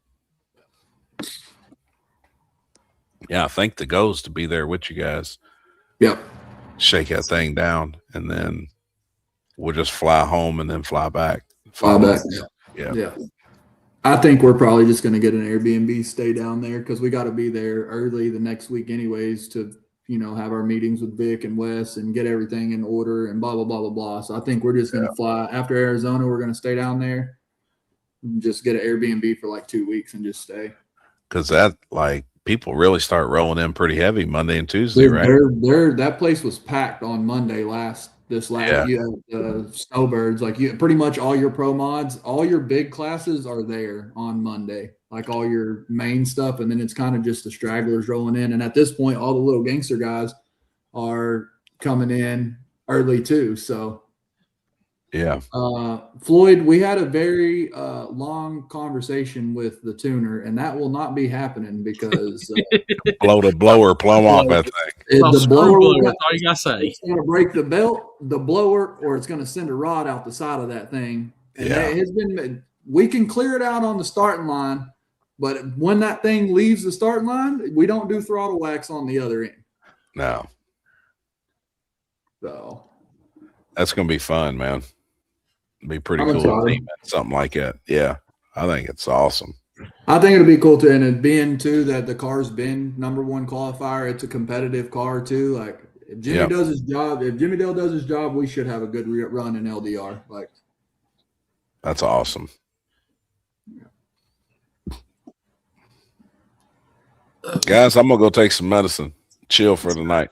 Yeah, I think the goal is to be there with you guys. Yep. Shake that thing down, and then we'll just fly home and then fly back. Fly back. Yeah. Yeah. I think we're probably just going to get an Airbnb, stay down there because we got to be there early the next week anyways to, have our meetings with Vic and Wes and get everything in order and blah, blah, blah, blah, blah. So I think we're just going to fly after Arizona. We're going to stay down there and just get an Airbnb for like 2 weeks and just stay. Because that, people really start rolling in pretty heavy Monday and Tuesday, Dude, right? that place was packed on Monday this last Yeah. you had snowbirds, pretty much all your pro mods, all your big classes are there on Monday, like all your main stuff, and then it's kind of just the stragglers rolling in. And at this point, all the little gangster guys are coming in early too. So Yeah. Floyd, we had a very long conversation with the tuner, and that will not be happening because Blow the blower plumb off that thing. the blower, that's all you gotta say. it's going to break the belt, the blower, or it's going to send a rod out the side of that thing. And Yeah. it has been. We can clear it out on the starting line, but when that thing leaves the starting line, we don't do throttle wax on the other end. No. So That's going to be fun, man. It'd be pretty I'm cool excited. to see something like that. Yeah. I think it's awesome. I think it'll be cool too, and it being too that the car's been #1 qualifier. It's a competitive car too. Like if Jimmy Yep. does his job, if Jimmy Dale does his job, we should have a good run in LDR. Like That's awesome. Guys, I'm gonna go take some medicine. Chill for the night.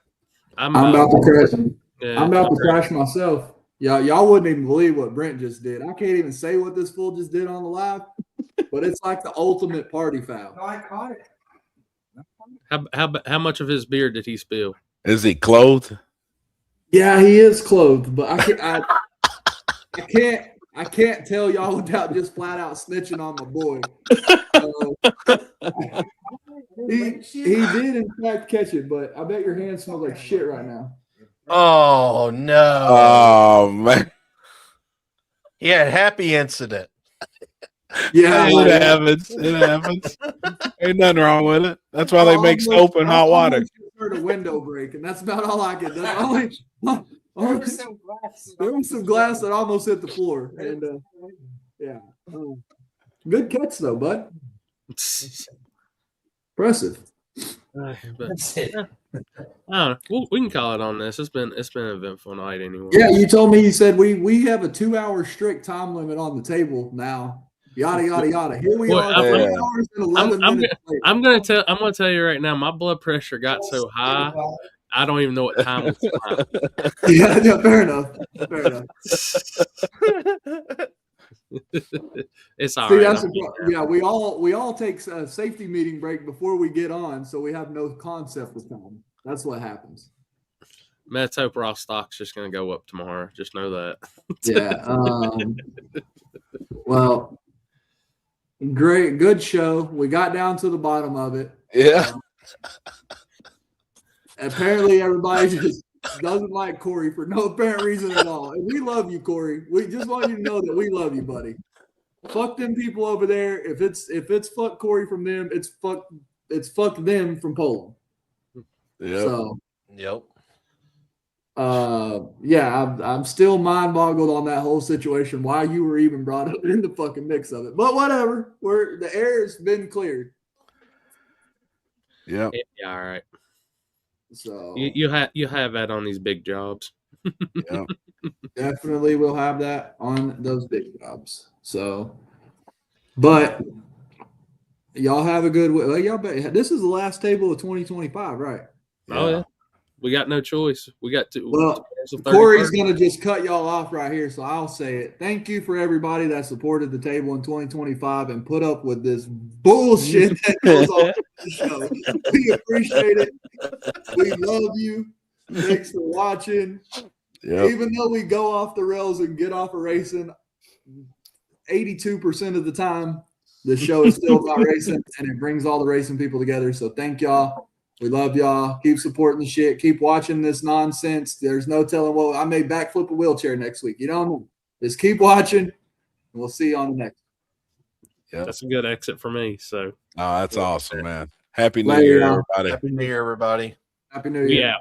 I'm about to crash. Yeah, I'm about to crash myself. Y'all wouldn't even believe what Brent just did. I can't even say what this fool just did on the live, but it's like the ultimate party foul. No, I caught it. How much of his beer did he spill? Is he clothed? Yeah, he is clothed, but I can't tell y'all without just flat out snitching on my boy. He did in fact catch it, but I bet your hand smells like shit right now. Oh no! Oh man. Yeah, happy incident. Yeah, It happens. It happens. Ain't nothing wrong with it. That's why they make soap and hot water. I heard a window break, and that's about all I could do. There was some glass that almost hit the floor, and yeah, good catch though, bud. Impressive. That's it. I don't know. We can call it on this. It's been an eventful night anyway. Yeah, you told me, you said we have a 2-hour strict time limit on the table now. Yada yada yada. Here we Boy, are, I'm- 3 hours and 11 minutes later. I'm gonna tell you right now. My blood pressure got so high, I don't even know what time it's time. Yeah, fair enough. Fair enough. It's all See, right. that's yeah. We all take a safety meeting break before we get on, so we have no concept of time. That's what happens. Let's hope raw stock's just gonna go up tomorrow. Just know that. Yeah. Well, good show. We got down to the bottom of it. Yeah. Apparently, everybody just doesn't like Corey for no apparent reason at all. And we love you, Corey. We just want you to know that we love you, buddy. Fuck them people over there. If it's fuck Corey from them, it's fuck them from Poland. Yeah. So Yep. yeah, I'm still mind boggled on that whole situation. Why you were even brought up in the fucking mix of it, but whatever. The air has been cleared. Yeah. Yeah, all right. So You have that on these big jobs. Yeah. definitely will have that on those big jobs. So, but y'all have a good. Well, y'all bet this is the last table of 2025, right? Oh yeah. We got no choice. We got to. Well, Corey's going to just cut y'all off right here, so I'll say it. Thank you for everybody that supported the table in 2025 and put up with this bullshit that goes on the show. We appreciate it. We love you. Thanks for watching. Yep. Even though we go off the rails and get off of racing, 82% of the time, the show is still about racing, and it brings all the racing people together. So thank y'all. We love y'all. Keep supporting the shit. Keep watching this nonsense. There's no telling what I may backflip a wheelchair next week. You don't know. Just keep watching, and we'll see you on the next. That's a good exit for me. So. Oh, that's awesome, man. Happy New Later, Year, y'all. everybody. Happy New Year, everybody. Happy New Year. Yeah.